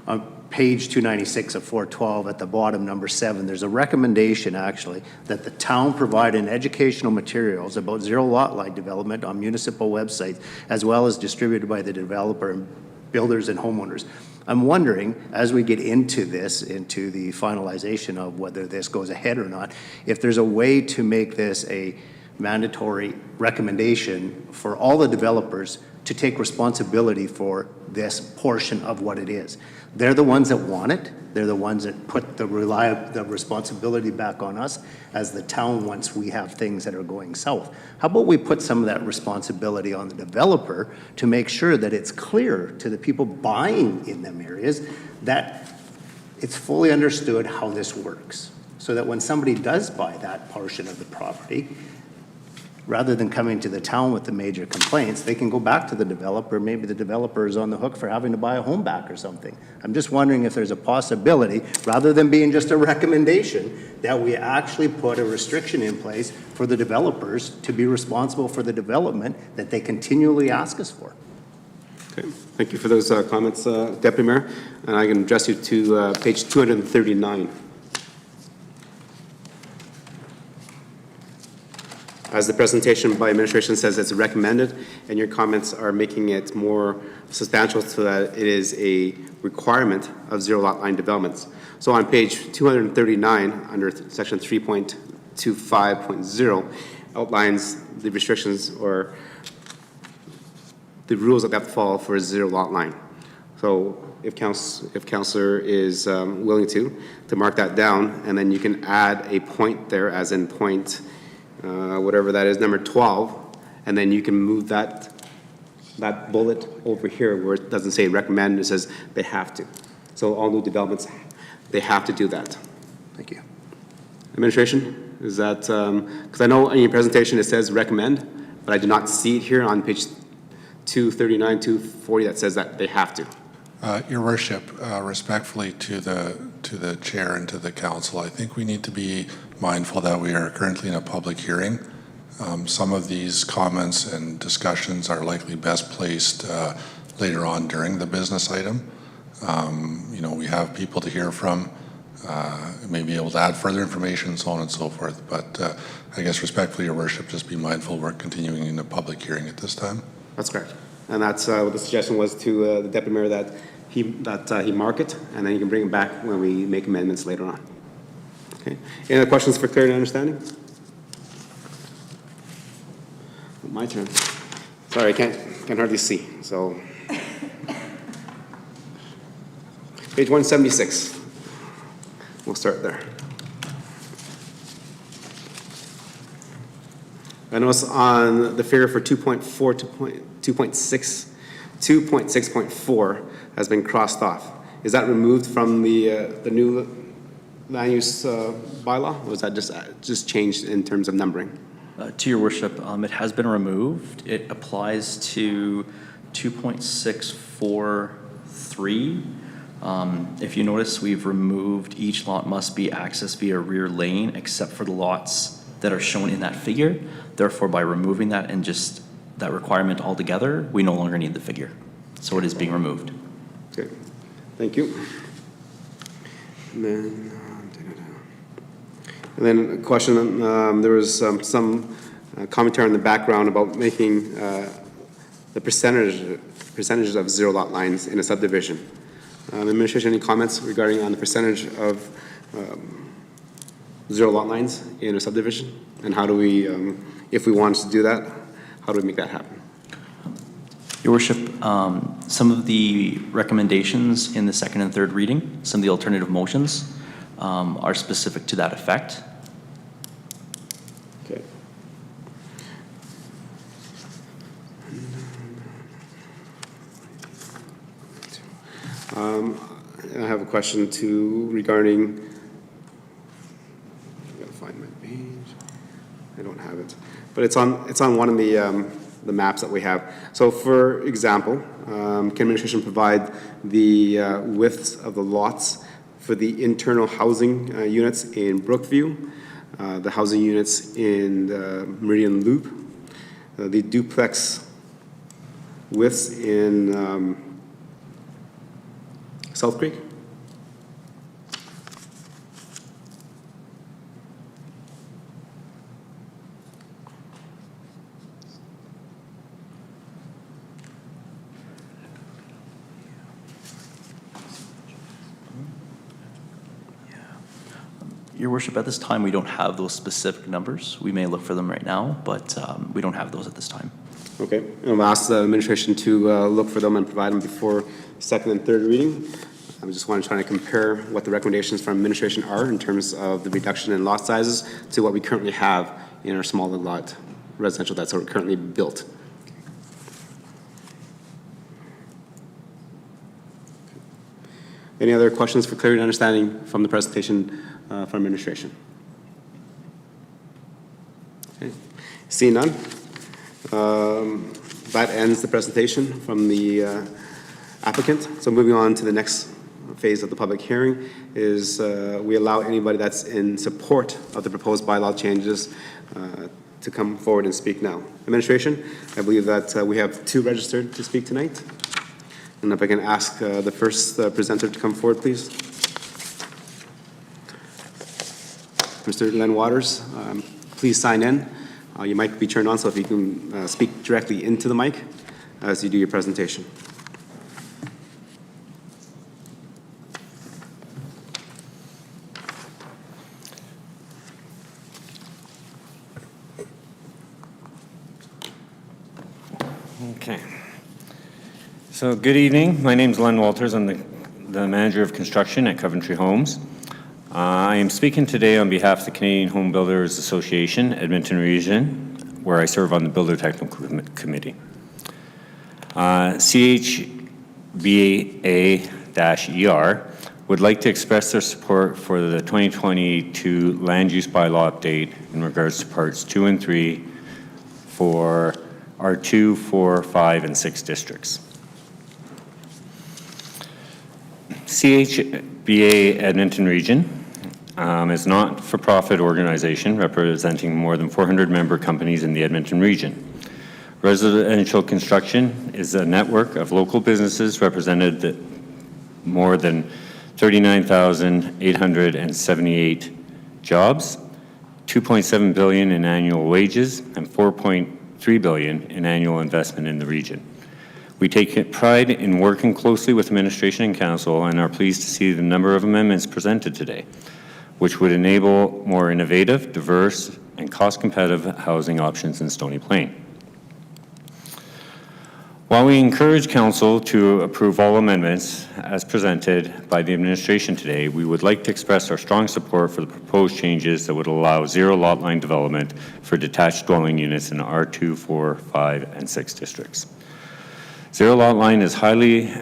[SPEAKER 2] On page 296 of 412 at the bottom, number 7, there's a recommendation actually that the town provide an educational materials about zero lot line development on municipal websites, as well as distributed by the developer and builders and homeowners. I'm wondering, as we get into this, into the finalization of whether this goes ahead or not, if there's a way to make this a mandatory recommendation for all the developers to take responsibility for this portion of what it is. They're the ones that want it. They're the ones that put the responsibility back on us as the town once we have things that are going south. How about we put some of that responsibility on the developer to make sure that it's clear to the people buying in them areas that it's fully understood how this works, so that when somebody does buy that portion of the property, rather than coming to the town with the major complaints, they can go back to the developer. Maybe the developer is on the hook for having to buy a home back or something. I'm just wondering if there's a possibility, rather than being just a recommendation, that we actually put a restriction in place for the developers to be responsible for the development that they continually ask us for.
[SPEAKER 1] Okay, thank you for those comments, Deputy Mayor. And I can address you to page 239. As the presentation by administration says, it's recommended, and your comments are making it more substantial so that it is a requirement of zero lot line developments. So on page 239, under section 3.25.0, outlines the restrictions or the rules that they have to follow for a zero lot line. So if councillor is willing to mark that down, and then you can add a point there, as in point, whatever that is, number 12, and then you can move that bullet over here where it doesn't say recommend, it says they have to. So all new developments, they have to do that. Thank you. Administration, is that, because I know in your presentation it says recommend, but I do not see it here on page 239, 240 that says that they have to.
[SPEAKER 7] Your Worship, respectfully to the chair and to the council, I think we need to be mindful that we are currently in a public hearing. Some of these comments and discussions are likely best placed later on during the business item. You know, we have people to hear from, may be able to add further information, so on and so forth. But I guess respectfully, Your Worship, just be mindful we're continuing in a public hearing at this time.
[SPEAKER 1] That's correct. And that's what the suggestion was to the Deputy Mayor, that he mark it, and then you can bring it back when we make amendments later on. Okay. Any other questions for clarity and understanding? My turn. Sorry, I can't hardly see. So, page 176. We'll start there. I notice on the figure for 2.4, 2.6, 2.6.4 has been crossed off. Is that removed from the new land use bylaw, or was that just changed in terms of numbering?
[SPEAKER 6] To Your Worship, it has been removed. It applies to 2.643. If you notice, we've removed each lot must be accessed via rear lane except for the lots that are shown in that figure. Therefore, by removing that and just that requirement altogether, we no longer need the figure. So it is being removed.
[SPEAKER 1] Okay, thank you. And then a question, there was some commentary in the background about making the percentages of zero lot lines in a subdivision. Administration, any comments regarding on the percentage of zero lot lines in a subdivision? And how do we, if we wanted to do that, how do we make that happen?
[SPEAKER 6] Your Worship, some of the recommendations in the second and third reading, some of the alternative motions, are specific to that effect.
[SPEAKER 1] Okay. I have a question too regarding, I gotta find my page. I don't have it, but it's on one of the maps that we have. So for example, can administration provide the widths of the lots for the internal housing units in Brookview, the housing units in the Meridian Loop, the duplex widths in South Creek?
[SPEAKER 6] Your Worship, at this time, we don't have those specific numbers. We may look for them right now, but we don't have those at this time.
[SPEAKER 1] Okay, and I'll ask the administration to look for them and provide them before second and third reading. I just want to try to compare what the recommendations from administration are in terms of the reduction in lot sizes to what we currently have in our smaller lot residential that's currently built. Any other questions for clarity and understanding from the presentation from administration? Okay. Seeing none, that ends the presentation from the applicant. So moving on to the next phase of the public hearing is we allow anybody that's in support of the proposed bylaw changes to come forward and speak now. Administration, I believe that we have 2 registered to speak tonight. And if I can ask the first presenter to come forward, please. Mr. Len Waters, please sign in. Your mic will be turned on, so if you can speak directly into the mic as you do your presentation.
[SPEAKER 12] Okay. So good evening. My name's Len Walters. I'm the manager of construction at Coventry Homes. I am speaking today on behalf of the Canadian Home Builders Association, Edmonton Region, where I serve on the Builder Technical Committee. CHBA-ER would like to express their support for the 2022 Land Use Bylaw update in regards to Parts 2 and 3 for our 2, 4, 5, and 6 districts. CHBA Edmonton Region is a not-for-profit organization representing more than 400 member companies in the Edmonton region. Residential construction is a network of local businesses represented that more than 39,878 jobs, 2.7 billion in annual wages, and 4.3 billion in annual investment in the region. We take pride in working closely with administration and council and are pleased to see the number of amendments presented today, which would enable more innovative, diverse, and cost-competitive housing options in Stony Plain. While we encourage council to approve all amendments as presented by the administration today, we would like to express our strong support for the proposed changes that would allow zero lot line development for detached dwelling units in R2, 4, 5, and 6 districts. Zero lot line is highly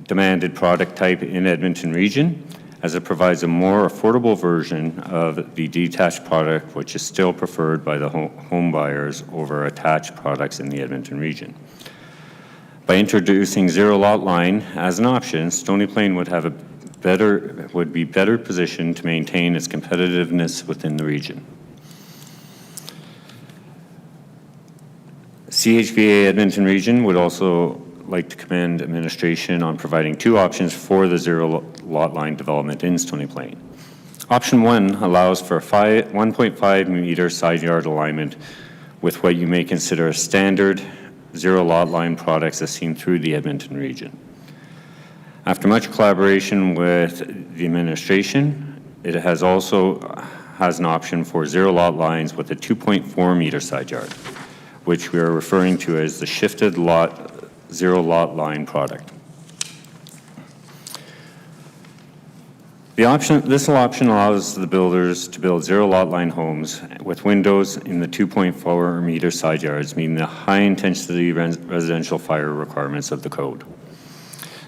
[SPEAKER 12] demanded product type in Edmonton region, as it provides a more affordable version of the detached product, which is still preferred by the home buyers over attached products in the Edmonton region. By introducing zero lot line as an option, Stony Plain would be better positioned to maintain its competitiveness within the region. CHBA Edmonton region would also like to commend administration on providing two options for the zero lot line development in Stony Plain. Option 1 allows for a 1.5 meter side yard alignment with what you may consider a standard zero lot line products as seen through the Edmonton region. After much collaboration with the administration, it has an option for zero lot lines with a 2.4 meter side yard, which we are referring to as the shifted zero lot line product. This option allows the builders to build zero lot line homes with windows in the 2.4 meter side yards, meeting the high intensity residential fire requirements of the code.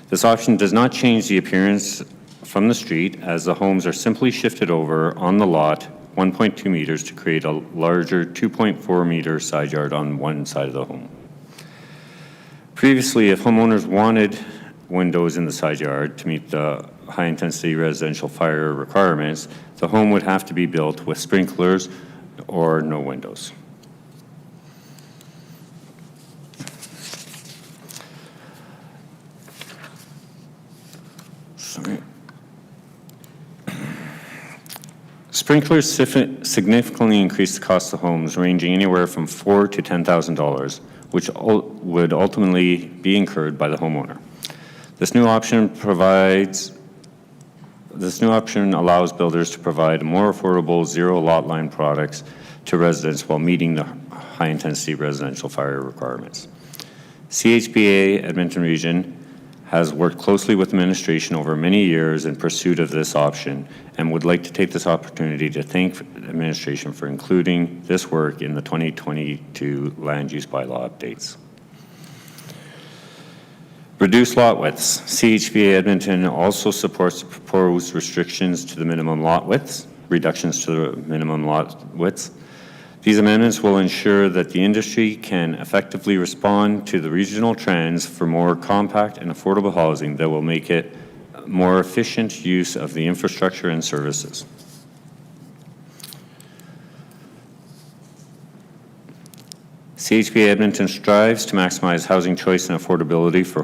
[SPEAKER 12] This option does not change the appearance from the street, as the homes are simply shifted over on the lot 1.2 meters to create a larger 2.4 meter side yard on one side of the home. Previously, if homeowners wanted windows in the side yard to meet the high-intensity residential fire requirements, the home would have to be built with sprinklers or no windows. Sorry. Sprinklers significantly increase the cost of homes, ranging anywhere from $4,000 to $10,000, which would ultimately be incurred by the homeowner. This new option allows builders to provide more affordable zero lot line products to residents while meeting the high-intensity residential fire requirements. CHBA Edmonton Region has worked closely with administration over many years in pursuit of this option and would like to take this opportunity to thank administration for including this work in the 2022 Land Use Bylaw updates. Reduced lot widths. CHBA Edmonton also supports the proposed restrictions to the minimum lot widths, reductions to the minimum lot widths. These amendments will ensure that the industry can effectively respond to the regional trends for more compact and affordable housing that will make it more efficient use of the infrastructure and services. CHBA Edmonton strives to maximize housing choice and affordability for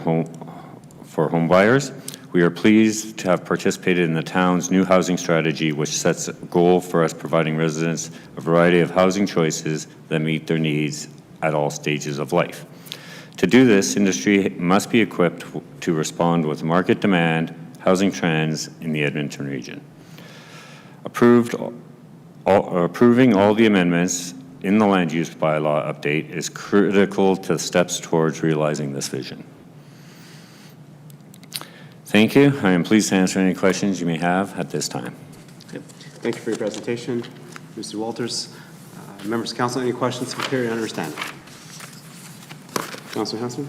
[SPEAKER 12] home buyers. We are pleased to have participated in the town's new housing strategy, which sets a goal for us providing residents a variety of housing choices that meet their needs at all stages of life. To do this, industry must be equipped to respond with market demand, housing trends in the Edmonton region. Approving all the amendments in the land use bylaw update is critical to steps towards realizing this vision. Thank you. I am pleased to answer any questions you may have at this time.
[SPEAKER 1] Okay. Thank you for your presentation, Mr. Walters. Members of council, any questions for clear understanding? Councilor Hanson?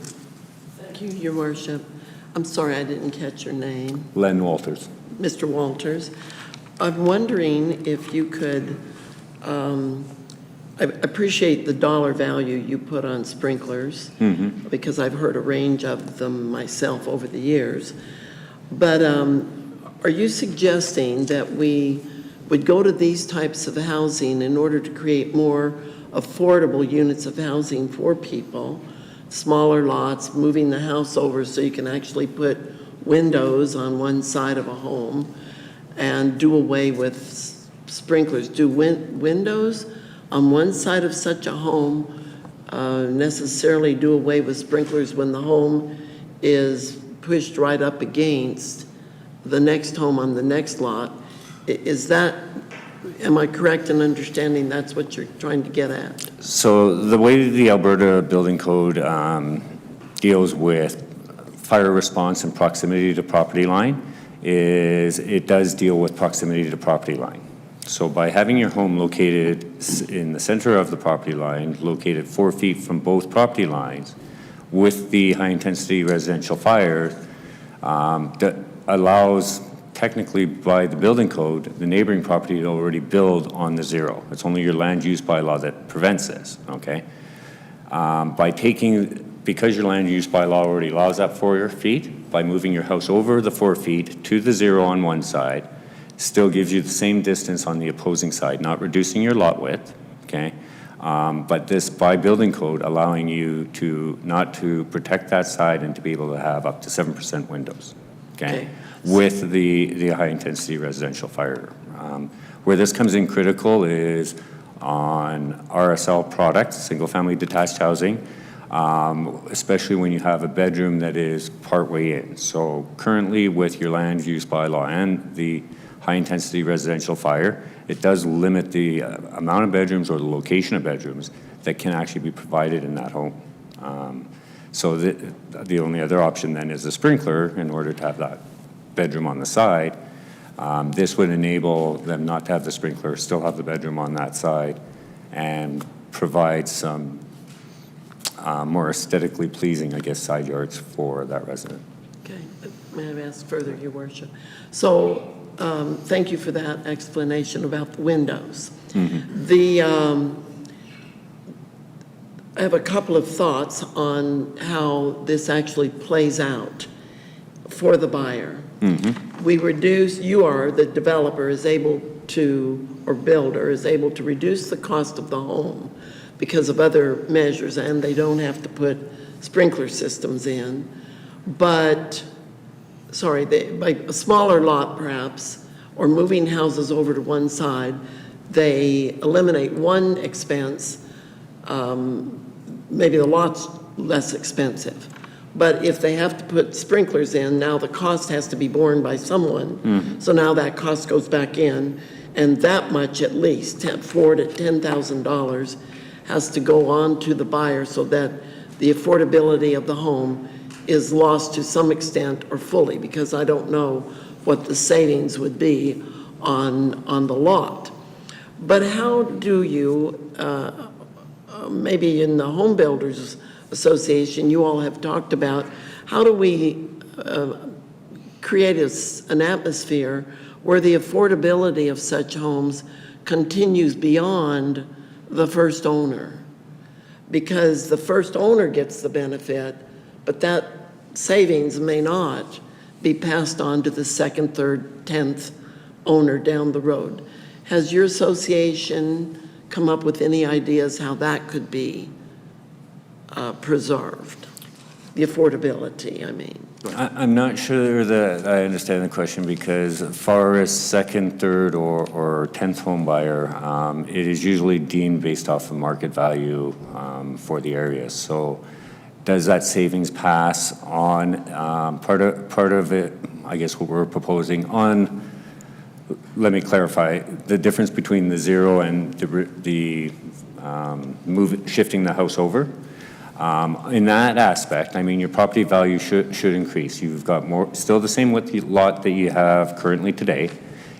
[SPEAKER 5] Thank you, Your Worship. I'm sorry I didn't catch your name.
[SPEAKER 12] Len Walters.
[SPEAKER 5] Mr. Walters, I'm wondering if you could, I appreciate the dollar value you put on sprinklers, because I've heard a range of them myself over the years. But are you suggesting that we would go to these types of housing in order to create more affordable units of housing for people, smaller lots, moving the house over so you can actually put windows on one side of a home and do away with sprinklers? Do windows on one side of such a home necessarily do away with sprinklers when the home is pushed right up against the next home on the next lot? Is that, am I correct in understanding that's what you're trying to get at?
[SPEAKER 12] So the way the Alberta Building Code deals with fire response and proximity to property line is it does deal with proximity to property line. So by having your home located in the center of the property line, located 4 feet from both property lines, with the high-intensity residential fire, that allows, technically by the building code, the neighboring property to already build on the zero. It's only your land use bylaw that prevents this, okay? Because your land use bylaw already allows that 4 feet, by moving your house over the 4 feet to the zero on one side, still gives you the same distance on the opposing side, not reducing your lot width, okay? But this, by building code, allowing you to not to protect that side and to be able to have up to 7% windows, okay? With the high-intensity residential fire. Where this comes in critical is on RSL products, single-family detached housing, especially when you have a bedroom that is partway in. So currently with your land use bylaw and the high-intensity residential fire, it does limit the amount of bedrooms or the location of bedrooms that can actually be provided in that home. So the only other option then is a sprinkler in order to have that bedroom on the side. This would enable them not to have the sprinkler, still have the bedroom on that side, and provide some more aesthetically pleasing, I guess, side yards for that resident.
[SPEAKER 5] Okay, may I ask further, Your Worship? So thank you for that explanation about the windows. I have a couple of thoughts on how this actually plays out for the buyer. We reduce, the developer is able to, or builder is able to reduce the cost of the home because of other measures, and they don't have to put sprinkler systems in. But, by a smaller lot perhaps, or moving houses over to one side, they eliminate one expense. Maybe the lot's less expensive. But if they have to put sprinklers in, now the cost has to be borne by someone. So now that cost goes back in, and that much at least, $4,000 to $10,000, has to go on to the buyer so that the affordability of the home is lost to some extent or fully, because I don't know what the savings would be on the lot. But how do you, maybe in the Home Builders Association, you all have talked about, how do we create an atmosphere where the affordability of such homes continues beyond the first owner? Because the first owner gets the benefit, but that savings may not be passed on to the second, third, 10th owner down the road. Has your association come up with any ideas how that could be preserved? The affordability, I mean.
[SPEAKER 12] I'm not sure that I understand the question, because as far as second, third, or 10th home buyer, it is usually deemed based off of market value for the area. So does that savings pass on? Part of it, I guess what we're proposing on, let me clarify, the difference between the zero and shifting the house over. In that aspect, I mean, your property value should increase. You've got more, still the same with the lot that you have currently today.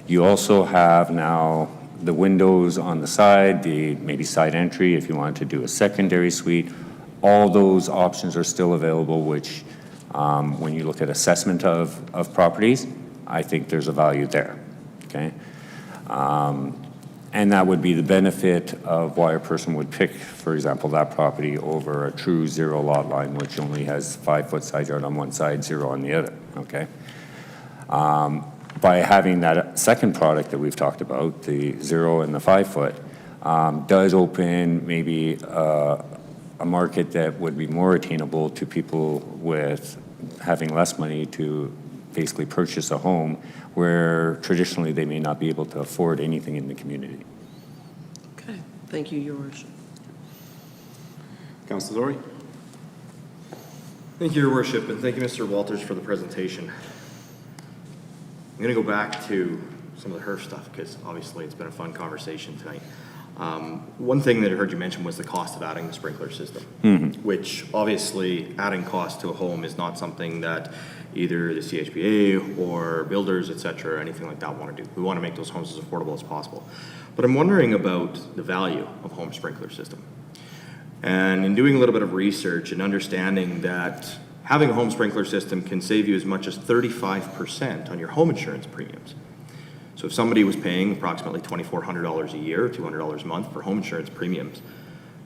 [SPEAKER 12] You also have now the windows on the side, the maybe side entry if you wanted to do a secondary suite. All those options are still available, which when you look at assessment of properties, I think there's a value there, okay? And that would be the benefit of why a person would pick, for example, that property over a true zero lot line, which only has 5-foot side yard on one side, 0 on the other, okay? By having that second product that we've talked about, the 0 and the 5-foot, does open maybe a market that would be more attainable to people with having less money to basically purchase a home where traditionally they may not be able to afford anything in the community.
[SPEAKER 5] Okay, thank you, Your Worship.
[SPEAKER 1] Councilor Lori?
[SPEAKER 8] Thank you, Your Worship, and thank you, Mr. Walters, for the presentation. I'm going to go back to some of the HERF stuff because obviously it's been a fun conversation tonight. One thing that I heard you mention was the cost of adding the sprinkler system, which obviously adding cost to a home is not something that either the CHPA or builders, et cetera, or anything like that want to do. We want to make those homes as affordable as possible. But I'm wondering about the value of a home sprinkler system. And in doing a little bit of research and understanding that having a home sprinkler system can save you as much as 35% on your home insurance premiums. So if somebody was paying approximately $2,400 a year, $200 a month for home insurance premiums,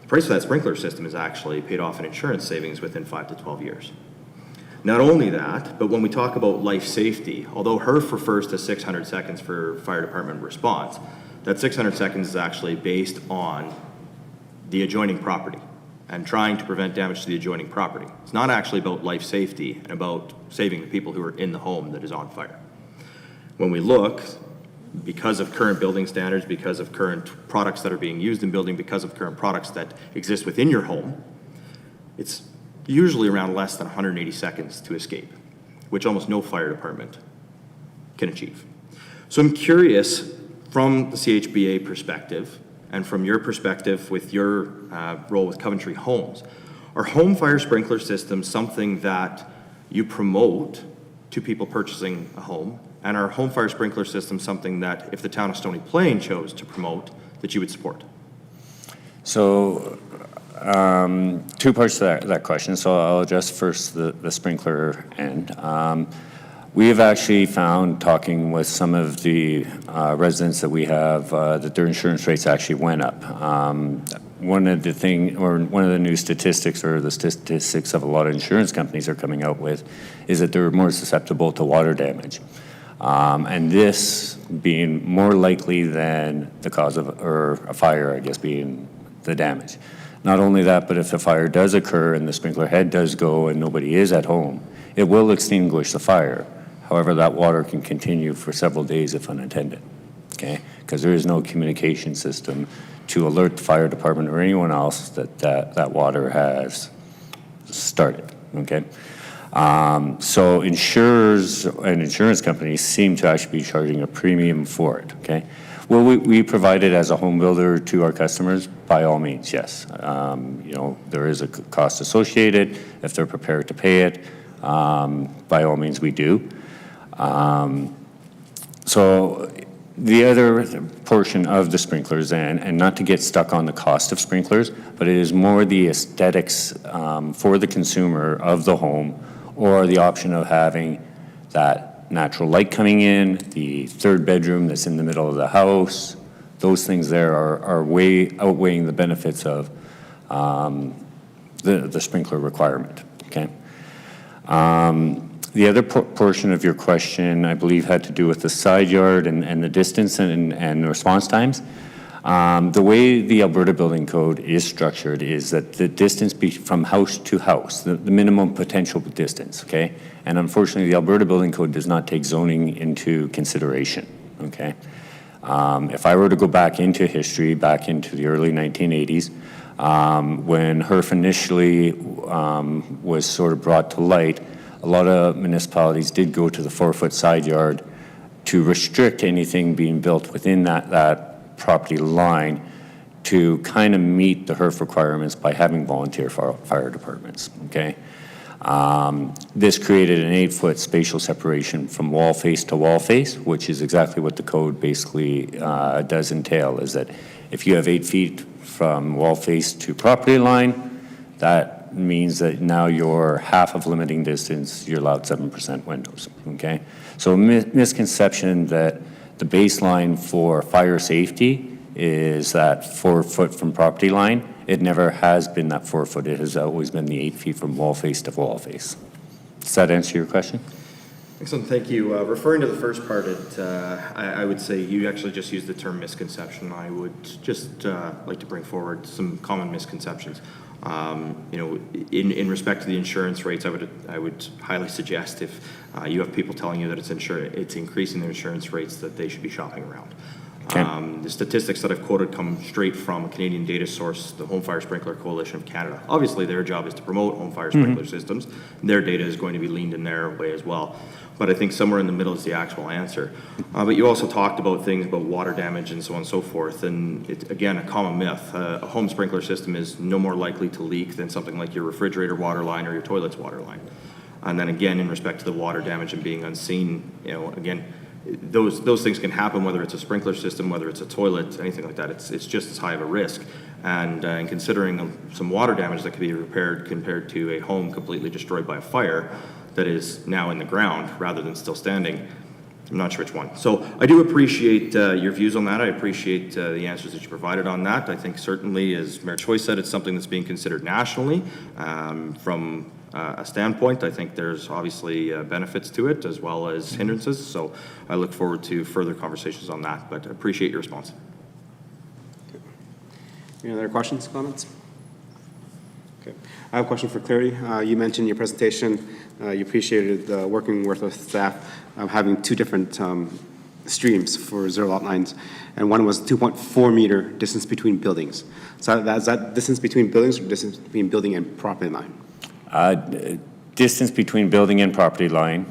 [SPEAKER 8] the price of that sprinkler system is actually paid off in insurance savings within 5 to 12 years. Not only that, but when we talk about life safety, although HERF refers to 600 seconds for fire department response, that 600 seconds is actually based on the adjoining property and trying to prevent damage to the adjoining property. It's not actually about life safety and about saving the people who are in the home that is on fire. When we look, because of current building standards, because of current products that are being used in building, because of current products that exist within your home, it's usually around less than 180 seconds to escape, which almost no fire department can achieve. So I'm curious, from the CHBA perspective, and from your perspective with your role with Coventry Homes, are home fire sprinkler systems something that you promote to people purchasing a home? And are home fire sprinkler systems something that, if the town of Stony Plain chose to promote, that you would support?
[SPEAKER 12] So, two parts to that question. So I'll address first the sprinkler end. We have actually found, talking with some of the residents that we have, that their insurance rates actually went up. One of the new statistics, or the statistics of a lot of insurance companies are coming out with, is that they're more susceptible to water damage. And this being more likely than the cause of, or a fire, I guess, being the damage. Not only that, but if a fire does occur and the sprinkler head does go and nobody is at home, it will extinguish the fire. However, that water can continue for several days if unattended, okay? Because there is no communication system to alert the fire department or anyone else that water has started, okay? So insurers and insurance companies seem to actually be charging a premium for it, okay? Will we provide it as a home builder to our customers? By all means, yes. You know, there is a cost associated. If they're prepared to pay it, by all means we do. So the other portion of the sprinklers, and not to get stuck on the cost of sprinklers, but it is more the aesthetics for the consumer of the home, or the option of having that natural light coming in, the third bedroom that's in the middle of the house. Those things there are way outweighing the benefits of the sprinkler requirement, okay? The other portion of your question, I believe, had to do with the side yard and the distance and response times. The way the Alberta Building Code is structured is that the distance from house to house, the minimum potential distance, okay? And unfortunately, the Alberta Building Code does not take zoning into consideration, okay? If I were to go back into history, back into the early 1980s, when HERF initially was sort of brought to light, a lot of municipalities did go to the 4-foot side yard to restrict anything being built within that property line to kind of meet the HERF requirements by having volunteer fire departments, okay? This created an 8-foot spatial separation from wall face to wall face, which is exactly what the code basically does entail, is that if you have 8 feet from wall face to property line, that means that now you're half of limiting distance, you're allowed 7% windows, okay? So a misconception that the baseline for fire safety is that 4 foot from property line. It never has been that 4 foot. It has always been the 8 feet from wall face to wall face. Does that answer your question?
[SPEAKER 8] Excellent, thank you. Referring to the first part, I would say you actually just used the term misconception. I would just like to bring forward some common misconceptions. You know, in respect to the insurance rates, I would highly suggest if you have people telling you that it's increasing their insurance rates, that they should be shopping around.
[SPEAKER 12] Okay.
[SPEAKER 8] The statistics that I've quoted come straight from a Canadian data source, the Home Fire Sprinkler Coalition of Canada. Obviously, their job is to promote home fire sprinkler systems. Their data is going to be leaned in their way as well. But I think somewhere in the middle is the actual answer. But you also talked about things about water damage and so on and so forth. And it's, again, a common myth. A home sprinkler system is no more likely to leak than something like your refrigerator water line or your toilet's water line. And then again, in respect to the water damage and being unseen, you know, again, those things can happen, whether it's a sprinkler system, whether it's a toilet, anything like that. It's just as high of a risk. And considering some water damage that could be repaired compared to a home completely destroyed by a fire that is now in the ground rather than still standing, I'm not sure which one. So I do appreciate your views on that. I appreciate the answers that you provided on that. I think certainly, as Mayor Choi said, it's something that's being considered nationally from a standpoint. I think there's obviously benefits to it as well as hindrances. So I look forward to further conversations on that, but I appreciate your response.
[SPEAKER 1] Any other questions, comments? Okay. I have a question for clarity. You mentioned in your presentation you appreciated working with staff having 2 different streams for zero lot lines, and one was 2.4 meter distance between buildings. So is that distance between buildings or distance between building and property line?
[SPEAKER 12] Distance between building and property line,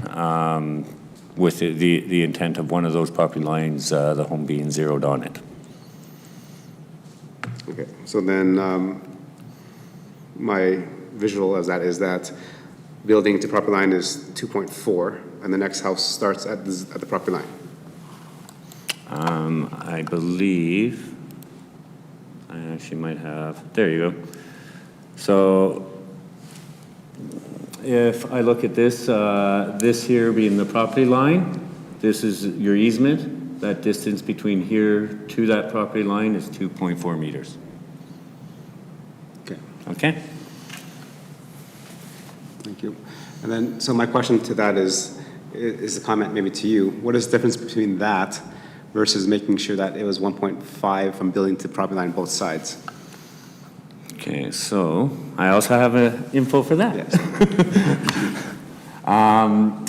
[SPEAKER 12] with the intent of one of those property lines, the home being zeroed on it.
[SPEAKER 1] Okay, so then my visual of that is that building to property line is 2.4, and the next house starts at the property line.
[SPEAKER 12] I believe, I actually might have, there you go. So if I look at this, this here being the property line, this is your easement. That distance between here to that property line is 2.4 meters.
[SPEAKER 1] Okay.
[SPEAKER 12] Okay?
[SPEAKER 1] Thank you. And then, so my question to that is a comment maybe to you. What is the difference between that versus making sure that it was 1.5 from building to property line both sides?
[SPEAKER 12] Okay, so I also have info for that.
[SPEAKER 1] Yes.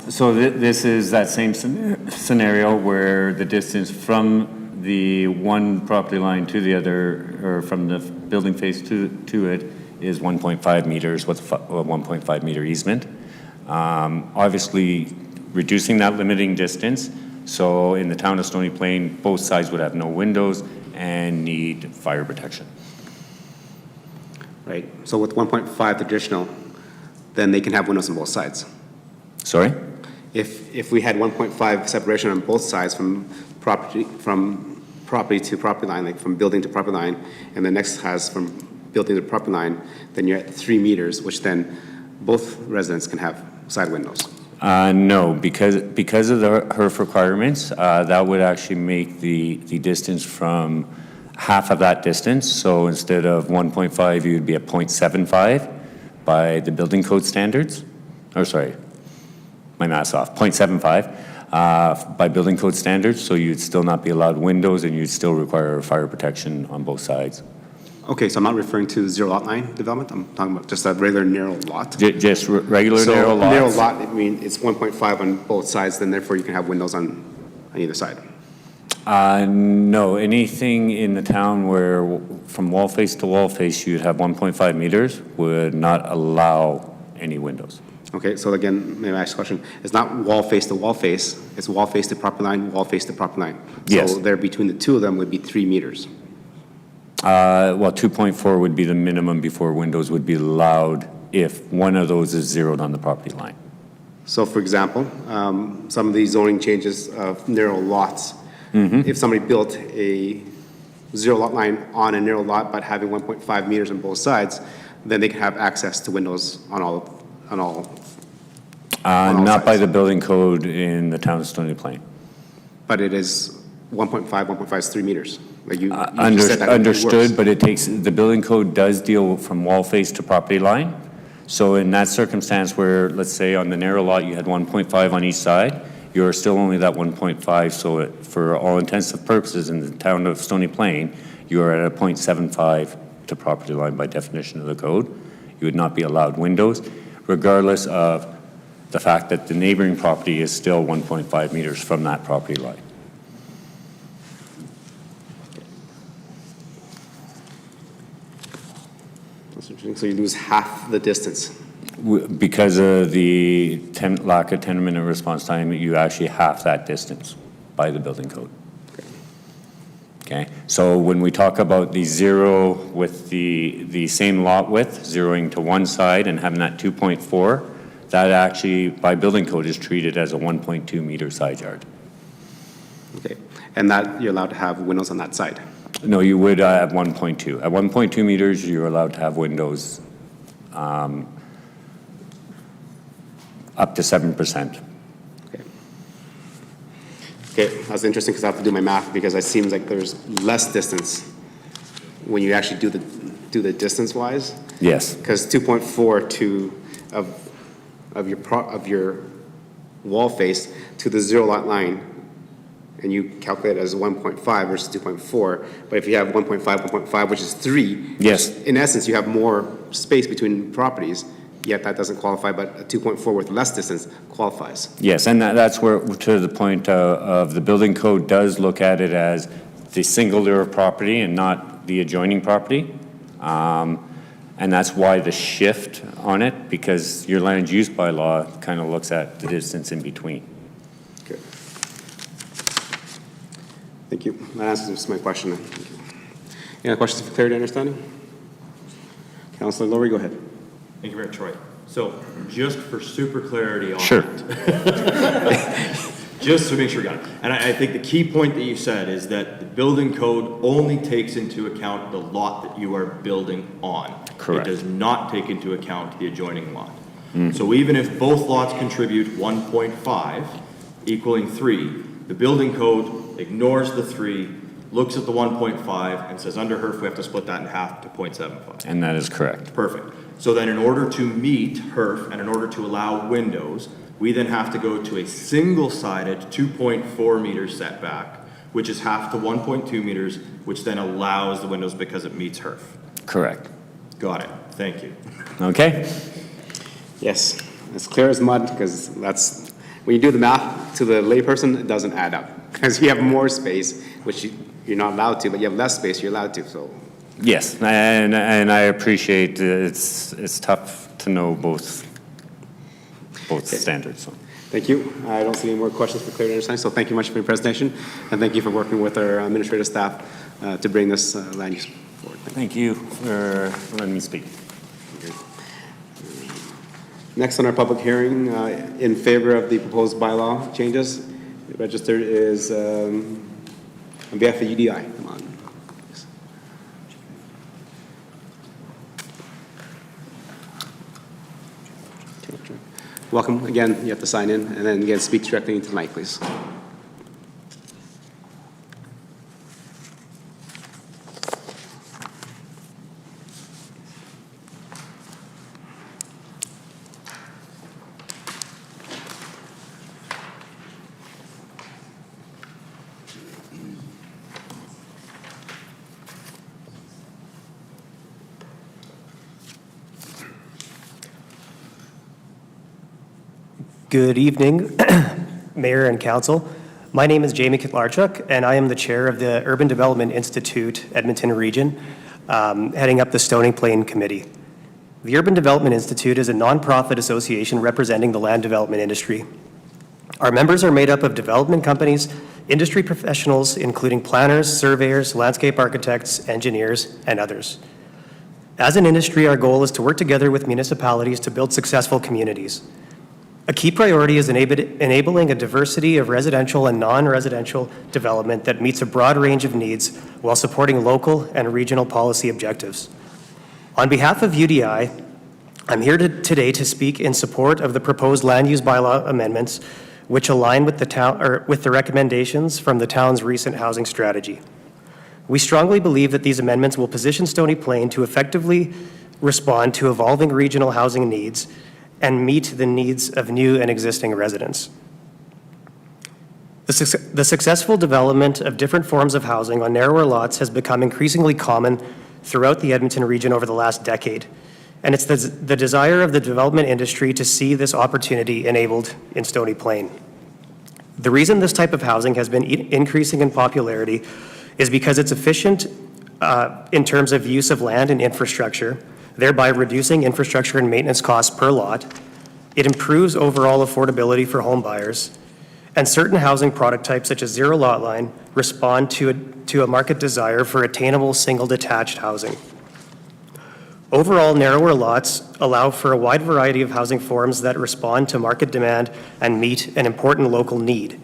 [SPEAKER 12] So this is that same scenario where the distance from the one property line to the other, or from the building face to it, is 1.5 meters with a 1.5 meter easement. Obviously, reducing that limiting distance. So in the town of Stony Plain, both sides would have no windows and need fire protection.
[SPEAKER 1] Right. So with 1.5 traditional, then they can have windows on both sides.
[SPEAKER 12] Sorry?
[SPEAKER 1] If we had 1.5 separation on both sides from property to property line, like from building to property line, and the next has from building to property line, then you're at 3 meters, which then both residents can have side windows.
[SPEAKER 12] No, because of the HERF requirements, that would actually make the distance from half of that distance. So instead of 1.5, you would be at 0.75 by the building code standards. Or sorry, my math's off, 0.75 by building code standards. So you'd still not be allowed windows and you'd still require fire protection on both sides.
[SPEAKER 1] Okay, so I'm not referring to zero lot line development. I'm talking about just a regular narrow lot.
[SPEAKER 12] Just regular
[SPEAKER 1] So
[SPEAKER 12] narrow lots?
[SPEAKER 1] narrow lot, I mean, it's 1.5 on both sides, then therefore you can have windows on either side.
[SPEAKER 12] No, anything in the town where from wall face to wall face you'd have 1.5 meters would not allow any windows.
[SPEAKER 1] Okay, so again, maybe I ask a question. It's not wall face to wall face, it's wall face to property line, wall face to property line.
[SPEAKER 12] Yes.
[SPEAKER 1] So there between the two of them would be 3 meters.
[SPEAKER 12] Well, 2.4 would be the minimum before windows would be allowed if one of those is zeroed on the property line.
[SPEAKER 1] So for example, some of these zoning changes of narrow lots, if somebody built a zero lot line on a narrow lot but having 1.5 meters on both sides, then they can have access to windows on all
[SPEAKER 12] Not by
[SPEAKER 1] sides.
[SPEAKER 12] the building code in the town of Stony Plain.
[SPEAKER 1] But it is 1.5 is 3 meters. Like you just said that it works.
[SPEAKER 12] Understood, but it takes, the building code does deal from wall face to property line. So in that circumstance where, let's say on the narrow lot, you had 1.5 on each side, you're still only that 1.5, so for all intents and purposes in the town of Stony Plain, you are at a 0.75 to property line by definition of the code. You would not be allowed windows, regardless of the fact that the neighboring property is still 1.5 meters from that property line.
[SPEAKER 1] That's interesting. So you lose half the distance.
[SPEAKER 12] Because of the lack of 10-minute response time, you actually half that distance by the building code. Okay, so when we talk about the zero with the same lot width, zeroing to one side and having that 2.4, that actually, by building code, is treated as a 1.2 meter side yard.
[SPEAKER 1] Okay, and that you're allowed to have windows on that side.
[SPEAKER 12] No, you would at 1.2. At 1.2 meters, you're allowed to have windows up to 7%.
[SPEAKER 1] Okay, that's interesting because I have to do my math because it seems like there's less distance when you actually do the distance wise.
[SPEAKER 12] Yes.
[SPEAKER 1] Because 2.4 of your wall face to the zero lot line, and you calculate it as 1.5 versus 2.4. But if you have 1.5, 1.5, which is 3,
[SPEAKER 12] yes,
[SPEAKER 1] in essence, you have more space between properties. Yet that doesn't qualify, but a 2.4 with less distance qualifies.
[SPEAKER 12] Yes, and that's where, to the point of the building code does look at it as the singular property and not the adjoining property. And that's why the shift on it, because your land use bylaw kind of looks at the distance in between.
[SPEAKER 1] Okay. Thank you. That answers my question. Any other questions for clarity and understanding? Councilor Lowry, go ahead.
[SPEAKER 8] Thank you, Mayor Troy. So just for super clarity on
[SPEAKER 12] Sure.
[SPEAKER 8] that, just to make sure we got it. And I think the key point that you said is that the building code only takes into account the lot that you are building on.
[SPEAKER 12] Correct.
[SPEAKER 8] It does not take into account the adjoining lot. So even if both lots contribute 1.5 equaling 3, the building code ignores the 3, looks at the 1.5 and says under HERF we have to split that in half to 0.75.
[SPEAKER 12] And that is correct.
[SPEAKER 8] Perfect. So then in order to meet HERF and in order to allow windows, we then have to go to a single-sided 2.4 meter setback, which is half to 1.2 meters, which then allows the windows because it meets HERF.
[SPEAKER 12] Correct.
[SPEAKER 8] Got it. Thank you.
[SPEAKER 12] Okay.
[SPEAKER 1] Yes, it's clear as mud because that's, when you do the math to the layperson, it doesn't add up. Because you have more space, which you're not allowed to, but you have less space, you're allowed to, so.
[SPEAKER 12] Yes, and I appreciate it's tough to know both standards. So.
[SPEAKER 1] Thank you. I don't see any more questions for clarity and understanding, so thank you much for your presentation, and thank you for working with our administrative staff to bring this land use forward.
[SPEAKER 12] Thank you for letting me speak.
[SPEAKER 1] Next on our public hearing, in favor of the proposed bylaw changes, registered is on behalf of UDI. Come on. Welcome again. You have to sign in and then again speak directly into the mic, please.
[SPEAKER 13] Good evening, Mayor and Council. My name is Jamie Kitlarchuk, and I am the chair of the Urban Development Institute, Edmonton Region, heading up the Stony Plain Committee. The Urban Development Institute is a nonprofit association representing the land development industry. Our members are made up of development companies, industry professionals, including planners, surveyors, landscape architects, engineers, and others. As an industry, our goal is to work together with municipalities to build successful communities. A key priority is enabling a diversity of residential and non-residential development that meets a broad range of needs while supporting local and regional policy objectives. On behalf of UDI, I'm here today to speak in support of the proposed land use bylaw amendments, which align with the recommendations from the town's recent housing strategy. We strongly believe that these amendments will position Stony Plain to effectively respond to evolving regional housing needs and meet the needs of new and existing residents. The successful development of different forms of housing on narrower lots has become increasingly common throughout the Edmonton region over the last decade, and it's the desire of the development industry to see this opportunity enabled in Stony Plain. The reason this type of housing has been increasing in popularity is because it's efficient in terms of use of land and infrastructure, thereby reducing infrastructure and maintenance costs per lot. It improves overall affordability for home buyers, and certain housing product types such as zero lot line respond to a market desire for attainable single detached housing. Overall, narrower lots allow for a wide variety of housing forms that respond to market demand and meet an important local need.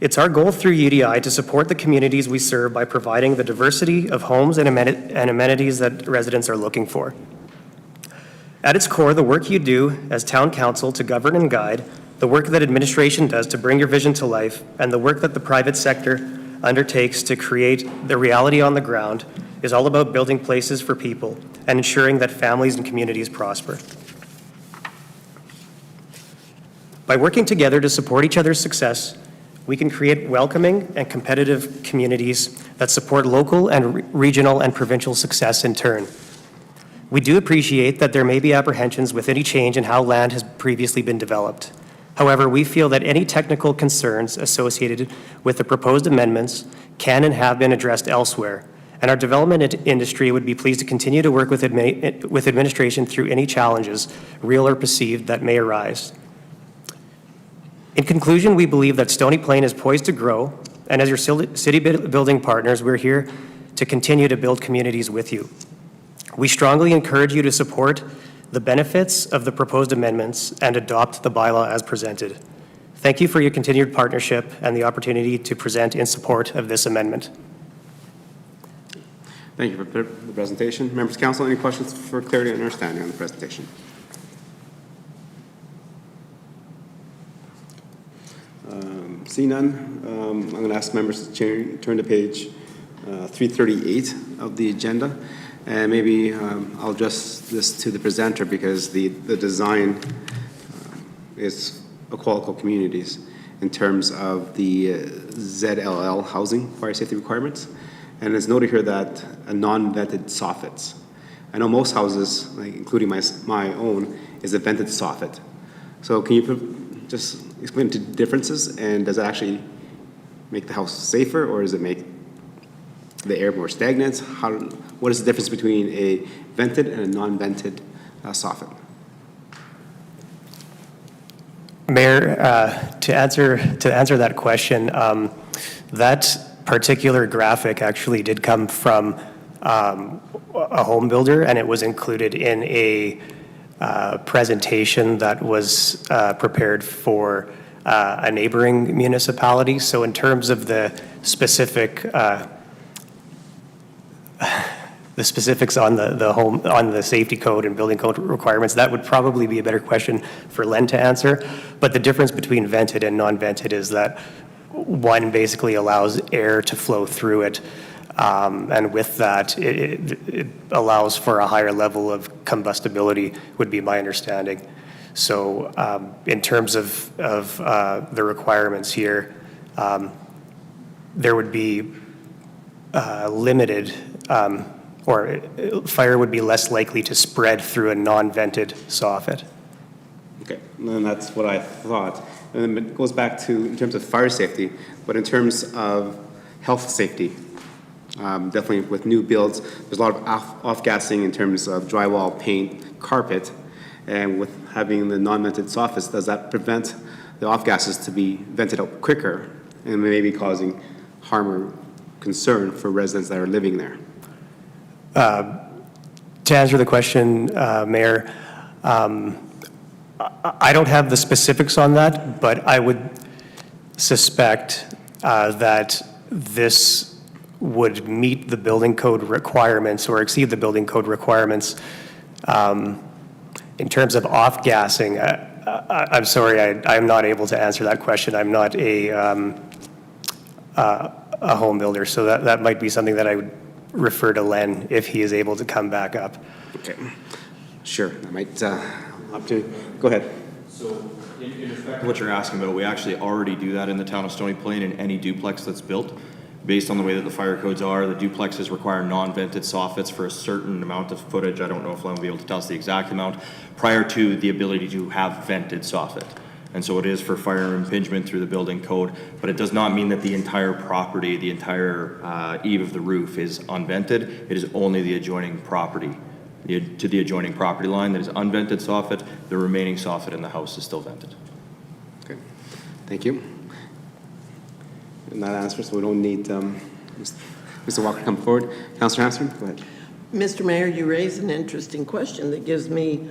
[SPEAKER 13] It's our goal through UDI to support the communities we serve by providing the diversity of homes and amenities that residents are looking for. At its core, the work you do as town council to govern and guide, the work that administration does to bring your vision to life, and the work that the private sector undertakes to create the reality on the ground is all about building places for people and ensuring that families and communities prosper. By working together to support each other's success, we can create welcoming and competitive communities that support local and regional and provincial success in turn. We do appreciate that there may be apprehensions with any change in how land has previously been developed. However, we feel that any technical concerns associated with the proposed amendments can and have been addressed elsewhere, and our development industry would be pleased to continue to work with administration through any challenges, real or perceived, that may arise. In conclusion, we believe that Stony Plain is poised to grow, and as your city building partners, we're here to continue to build communities with you. We strongly encourage you to support the benefits of the proposed amendments and adopt the bylaw as presented. Thank you for your continued partnership and the opportunity to present in support of this amendment.
[SPEAKER 1] Thank you for the presentation. Members of council, any questions for clarity and understanding on the presentation? See none, I'm going to ask members to turn to page 338 of the agenda, and maybe I'll address this to the presenter because the design is equal communities in terms of the ZLL housing fire safety requirements, and it's noted here that a non-vented soffits. I know most houses, like including my own, is a vented soffit. So can you just explain the differences, and does it actually make the house safer, or does it make the air more stagnant? What is the difference between a vented and a non-vented soffit?
[SPEAKER 13] Mayor, to answer that question, that particular graphic actually did come from a home builder, and it was included in a presentation that was prepared for a neighboring municipality. So in terms of the specifics on the safety code and building code requirements, that would probably be a better question for Len to answer. But the difference between vented and non-vented is that one basically allows air to flow through it, and with that, it allows for a higher level of combustibility, would be my understanding. So in terms of the requirements here, there would be limited, or fire would be less likely to spread through a non-vented soffit.
[SPEAKER 1] Okay, and that's what I thought. And it goes back to, in terms of fire safety, but in terms of health safety, definitely with new builds, there's a lot of off-gassing in terms of drywall, paint, carpet, and with having the non-vented soffits, does that prevent the off-gases to be vented out quicker and may be causing harm or concern for residents that are living there.
[SPEAKER 13] To answer the question, Mayor, I don't have the specifics on that, but I would suspect that this would meet the building code requirements or exceed the building code requirements. In terms of off-gassing, I'm sorry, I'm not able to answer that question. I'm not a home builder, so that might be something that I would refer to Len if he is able to come back up.
[SPEAKER 1] Okay, sure, I might have to, go ahead.
[SPEAKER 8] So in respect to what you're asking about, we actually already do that in the town of Stony Plain in any duplex that's built. Based on the way that the fire codes are, the duplexes require non-vented soffits for a certain amount of footage. I don't know if Len will be able to tell us the exact amount, prior to the ability to have vented soffit. And so it is for fire impingement through the building code, but it does not mean that the entire property, the entire eave of the roof is unvented. It is only the adjoining property, to the adjoining property line that is unvented soffit. The remaining soffit in the house is still vented.
[SPEAKER 1] Okay, thank you. And that answer, so we don't need Mr. Walker to come forward. Councillor Hamstrom, go ahead.
[SPEAKER 5] Mr. Mayor, you raise an interesting question that gives me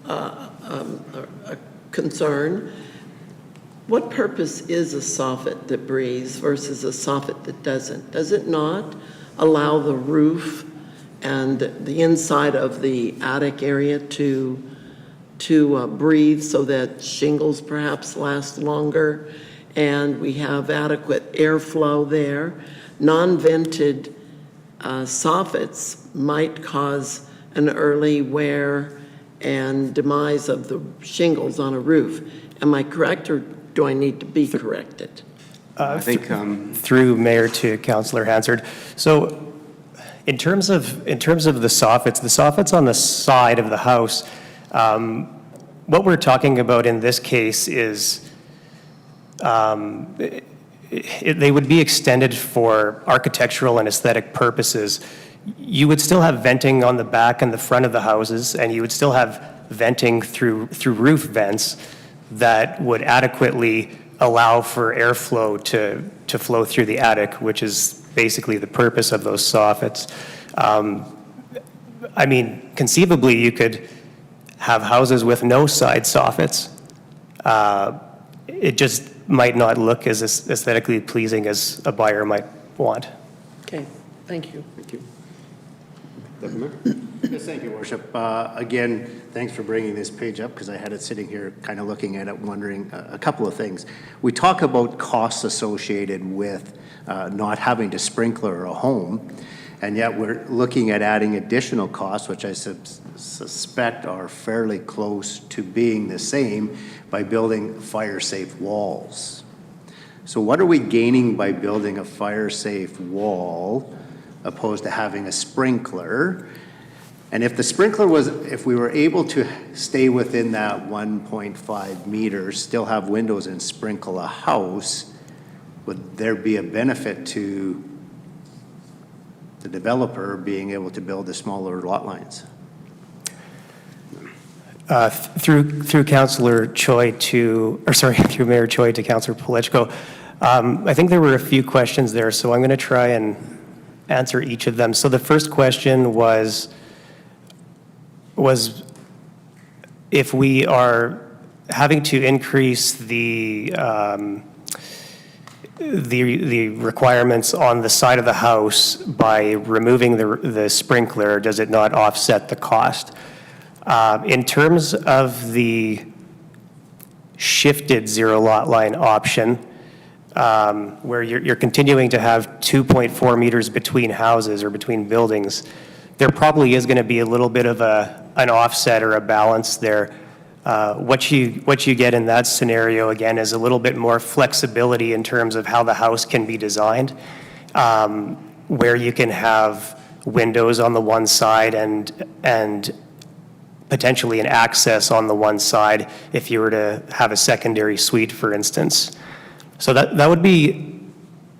[SPEAKER 5] a concern. What purpose is a soffit that breathes versus a soffit that doesn't? Does it not allow the roof and the inside of the attic area to breathe so that shingles perhaps last longer and we have adequate airflow there? Non-vented soffits might cause an early wear and demise of the shingles on a roof. Am I correct, or do I need to be corrected?
[SPEAKER 1] I think
[SPEAKER 13] Through Mayor to Councillor Hansard. So in terms of the soffits on the side of the house, what we're talking about in this case is they would be extended for architectural and aesthetic purposes. You would still have venting on the back and the front of the houses, and you would still have venting through roof vents that would adequately allow for airflow to flow through the attic, which is basically the purpose of those soffits. I mean, conceivably, you could have houses with no side soffits. It just might not look as aesthetically pleasing as a buyer might want.
[SPEAKER 5] Okay, thank you.
[SPEAKER 1] thank you.
[SPEAKER 2] Yes, thank you, Worship. Again, thanks for bringing this page up, because I had it sitting here kind of looking at it, wondering a couple of things. We talk about costs associated with not having to sprinkler a home, and yet we're looking at adding additional costs, which I suspect are fairly close to being the same, by building fire-safe walls. So what are we gaining by building a fire-safe wall opposed to having a sprinkler? And if the sprinkler was, if we were able to stay within that 1.5 meters, still have windows and sprinkle a house, would there be a benefit to the developer being able to build the smaller lot lines?
[SPEAKER 13] Through Councillor Choi through Mayor Choi to Councillor Polechko, I think there were a few questions there, so I'm going to try and answer each of them. So the first question was if we are having to increase the requirements on the side of the house by removing the sprinkler, does it not offset the cost? In terms of the shifted zero lot line option, where you're continuing to have 2.4 meters between houses or between buildings, there probably is going to be a little bit of an offset or a balance there. What you get in that scenario, again, is a little bit more flexibility in terms of how the house can be designed, where you can have windows on the one side and potentially an access on the one side if you were to have a secondary suite, for instance. So that would be,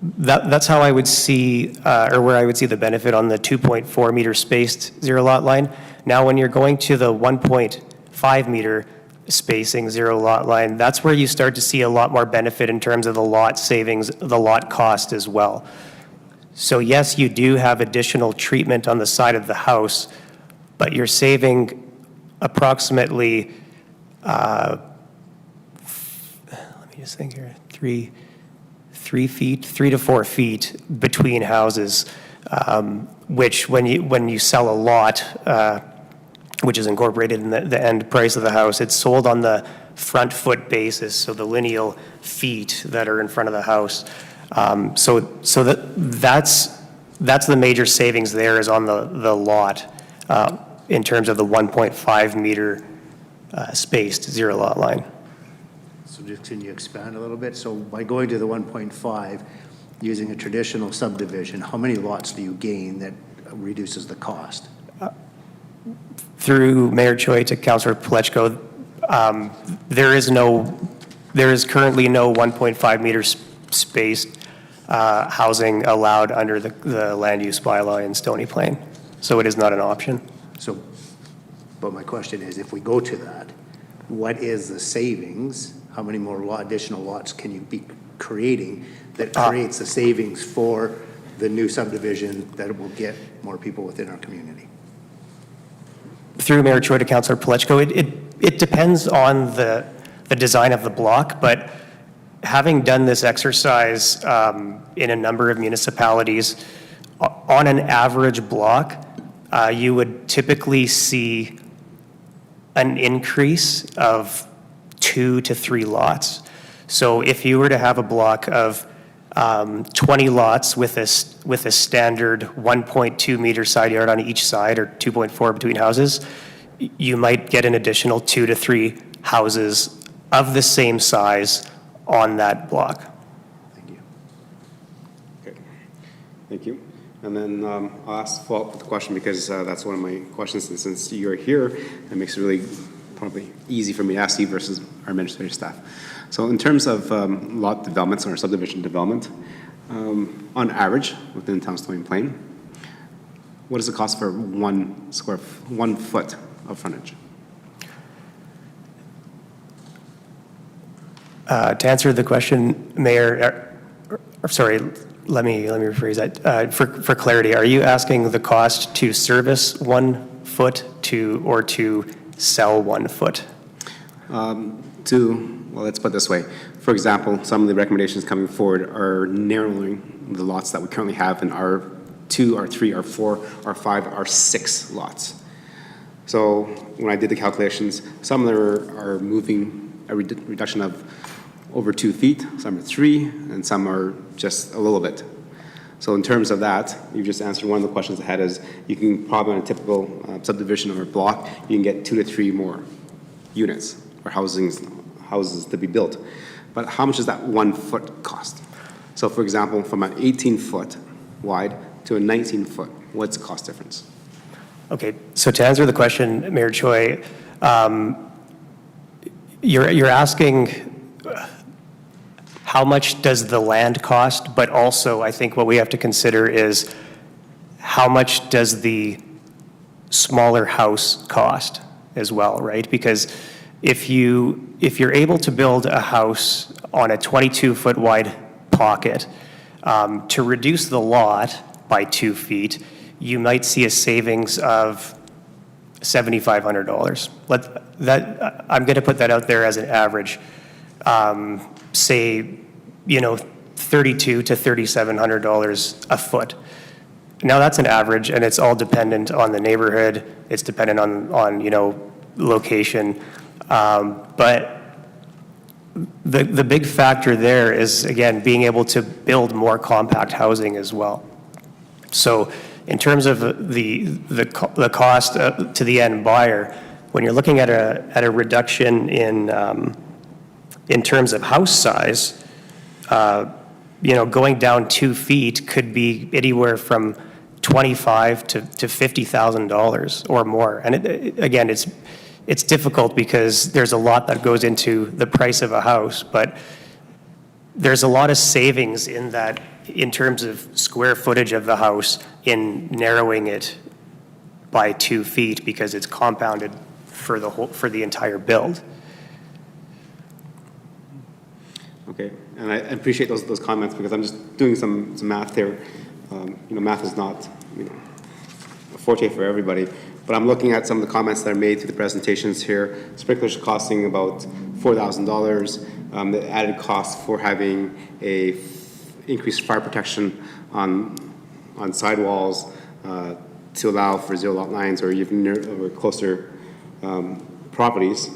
[SPEAKER 13] that's how I would see, or where I would see the benefit on the 2.4 meter spaced zero lot line. Now, when you're going to the 1.5 meter, spacing, zero lot line, that's where you start to see a lot more benefit in terms of the lot savings, the lot cost as well. So yes, you do have additional treatment on the side of the house, but you're saving approximately, let me just think here, 3 to 4 feet between houses, which when you sell a lot, which is incorporated in the end price of the house, it's sold on the front foot basis, so the lineal feet that are in front of the house. That's the major savings there is on the lot in terms of the 1.5 meter spaced zero lot line.
[SPEAKER 2] So just can you expand a little bit? So by going to the 1.5, using a traditional subdivision, how many lots do you gain that reduces the cost?
[SPEAKER 13] Through Mayor Choi to Councillor Plechko, there is currently no 1.5 meter spaced housing allowed under the land use bylaw in Stony Plain. So it is not an option.
[SPEAKER 2] So, but my question is, if we go to that, what is the savings? How many more additional lots can you be creating that creates the savings for the new subdivision that will get more people within our community?
[SPEAKER 13] Through Mayor Choi to Councillor Plechko, it depends on the design of the block, but having done this exercise in a number of municipalities, on an average block, you would typically see an increase of 2 to 3 lots. So if you were to have a block of 20 lots with a standard 1.2 meter side yard on each side, or 2.4 between houses, you might get an additional 2 to 3 houses of the same size on that block.
[SPEAKER 2] Thank you.
[SPEAKER 1] Okay, thank you. And then I'll ask follow up with the question because that's one of my questions. And since you're here, it makes it really probably easy for me to ask you versus our administrative staff. So in terms of lot developments or subdivision development, on average within town Stony Plain, what does it cost for 1 foot of frontage?
[SPEAKER 13] To answer the question, Mayor, sorry, let me rephrase that. For clarity, are you asking the cost to service 1 foot or to sell 1 foot?
[SPEAKER 1] Well, let's put it this way. For example, some of the recommendations coming forward are narrowing the lots that we currently have in R2, R3, R4, R5, R6 lots. So when I did the calculations, some of them are moving a reduction of over 2 feet, some are 3, and some are just a little bit. So in terms of that, you just answered one of the questions I had is you can probably on a typical subdivision or block, you can get 2 to 3 more units or houses to be built. But how much does that 1 foot cost? So for example, from an 18 foot wide to a 19 foot, what's the cost difference?
[SPEAKER 13] Okay, so to answer the question, Mayor Choi, you're asking how much does the land cost, but also I think what we have to consider is how much does the smaller house cost as well, right? Because if you're able to build a house on a 22-foot wide pocket, to reduce the lot by 2 feet, you might see a savings of $7,500. I'm going to put that out there as an average. Say, $3,200 to $3,700 a foot. Now that's an average, and it's all dependent on the neighborhood. It's dependent on location. But the big factor there is, again, being able to build more compact housing as well. So in terms of the cost to the end buyer, when you're looking at a reduction in terms of house size, going down 2 feet could be anywhere from $25,000 to $50,000 or more. And again, it's difficult because there's a lot that goes into the price of a house, but there's a lot of savings in that in terms of square footage of the house in narrowing it by 2 feet because it's compounded for the entire build.
[SPEAKER 1] Okay, and I appreciate those comments because I'm just doing some math here. Math is not, a forte for everybody, but I'm looking at some of the comments that are made through the presentations here. Sprinklers costing about $4,000. The added cost for having increased fire protection on sidewalls to allow for zero lot lines or even or closer properties.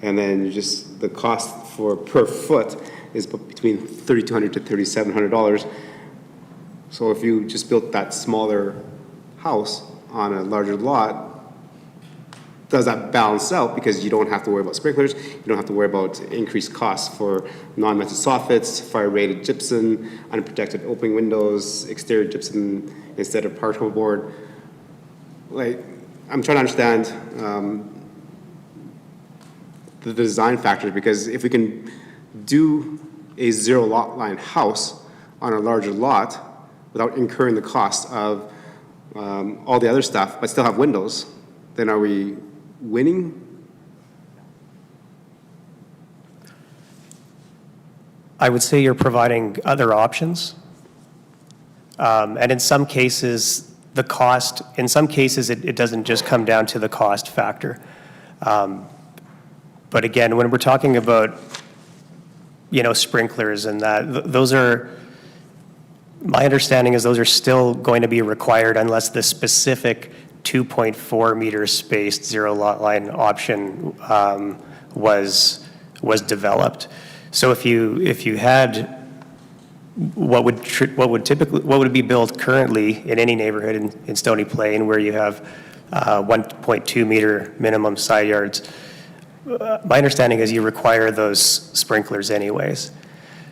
[SPEAKER 1] And then just the cost per foot is between $3,200 to $3,700. So if you just built that smaller house on a larger lot, does that balance out? Because you don't have to worry about sprinklers, you don't have to worry about increased costs for non-metal soffits, fire-rated gypsum, unprotected opening windows, exterior gypsum instead of particle board. Like, I'm trying to understand the design factors, because if we can do a zero lot line house on a larger lot without incurring the cost of all the other stuff, but still have windows, then are we winning?
[SPEAKER 13] I would say you're providing other options. And in some cases, it doesn't just come down to the cost factor. But again, when we're talking about, sprinklers and that, my understanding is those are still going to be required unless the specific 2.4 meter spaced zero lot line option was developed. So if you had what would be built currently in any neighborhood in Stony Plain where you have 1.2 meter minimum side yards, my understanding is you require those sprinklers anyways.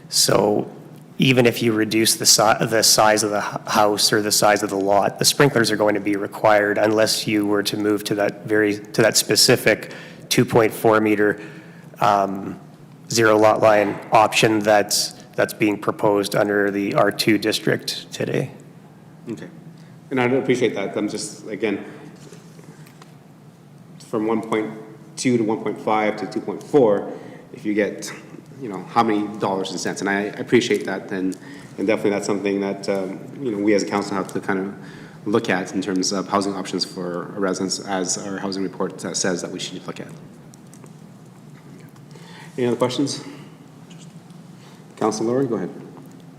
[SPEAKER 13] So even if you reduce the size of the house or the size of the lot, the sprinklers are going to be required unless you were to move to that specific 2.4 meter zero lot line option that's being proposed under the R2 district today.
[SPEAKER 1] Okay, and I appreciate that. I'm just, again, from 1.2 to 1.5 to 2.4, if you get, how many dollars and cents, and I appreciate that, and definitely that's something that, we as a council have to kind of look at in terms of housing options for residents, as our housing report says that we should look at. Any other questions? Councilor Laurie, go ahead.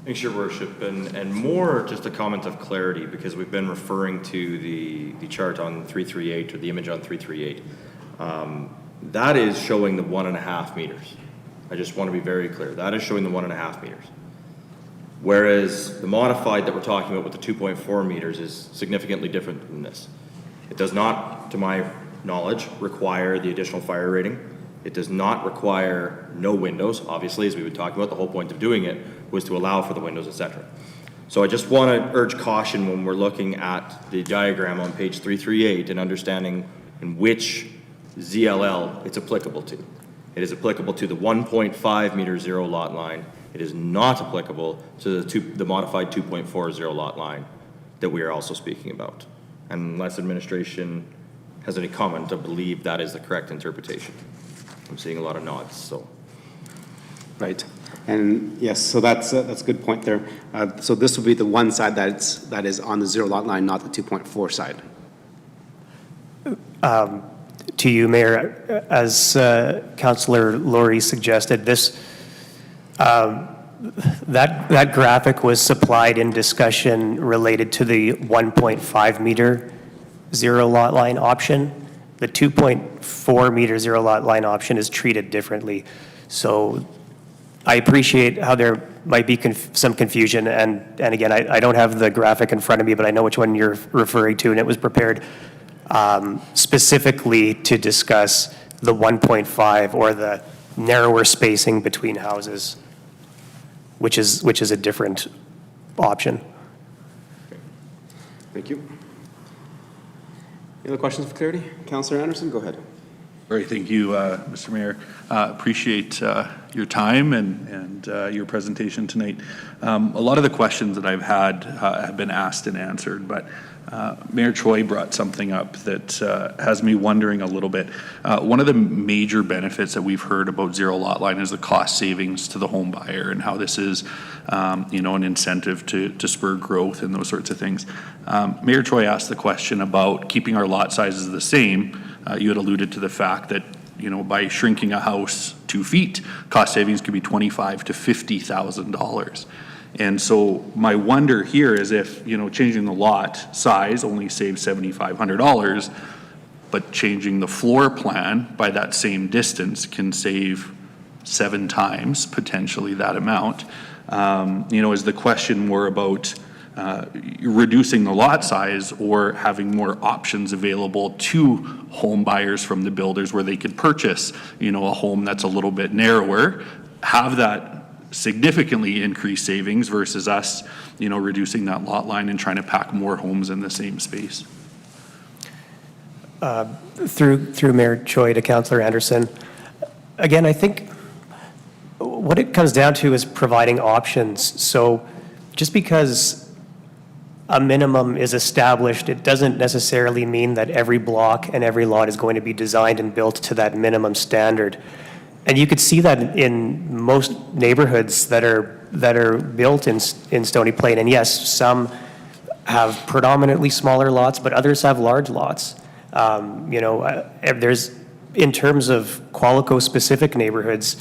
[SPEAKER 8] Thanks, Your Worship, and more just a comment of clarity, because we've been referring to the chart on 338 or the image on 338. That is showing the 1.5 meters. I just want to be very clear. That is showing the 1.5 meters. Whereas the modified that we're talking about with the 2.4 meters is significantly different than this. It does not, to my knowledge, require the additional fire rating. It does not require no windows. Obviously, as we would talk about, the whole point of doing it was to allow for the windows, etc. So I just want to urge caution when we're looking at the diagram on page 338 and understanding in which ZLL it's applicable to. It is applicable to the 1.5 meter zero lot line. It is not applicable to the modified 2.4 zero lot line that we are also speaking about. Unless administration has any comment, I believe that is the correct interpretation. I'm seeing a lot of nods, so.
[SPEAKER 1] Right, and yes, so that's a good point there. So this would be the one side that is on the zero lot line, not the 2.4 side.
[SPEAKER 13] To you, Mayor, as Councillor Laurie suggested, that graphic was supplied in discussion related to the 1.5 meter zero lot line option. The 2.4 meter zero lot line option is treated differently. So I appreciate how there might be some confusion, and again, I don't have the graphic in front of me, but I know which one you're referring to, and it was prepared specifically to discuss the 1.5 or the narrower spacing between houses, which is a different option.
[SPEAKER 1] Thank you. Any other questions for clarity? Councillor Anderson, go ahead.
[SPEAKER 14] Great, thank you, Mr. Mayor. Appreciate your time and your presentation tonight. A lot of the questions that I've had have been asked and answered, but Mayor Choi brought something up that has me wondering a little bit. One of the major benefits that we've heard about zero lot line is the cost savings to the home buyer and how this is, you know, an incentive to spur growth and those sorts of things. Mayor Choi asked the question about keeping our lot sizes the same. You had alluded to the fact that, you know, by shrinking a house 2 feet, cost savings could be $25,000 to $50,000. And so my wonder here is if, you know, changing the lot size only saves $7,500, but changing the floor plan by that same distance can save 7 times potentially that amount. You know, is the question more about reducing the lot size or having more options available to home buyers from the builders where they could purchase, you know, a home that's a little bit narrower, have that significantly increased savings versus us, you know, reducing that lot line and trying to pack more homes in the same space?
[SPEAKER 13] Through Mayor Choi to Councillor Anderson. Again, I think what it comes down to is providing options. So just because a minimum is established, it doesn't necessarily mean that every block and every lot is going to be designed and built to that minimum standard. And you could see that in most neighborhoods that are built in Stony Plain. And yes, some have predominantly smaller lots, but others have large lots. You know, there's, in terms of Qualico-specific neighborhoods,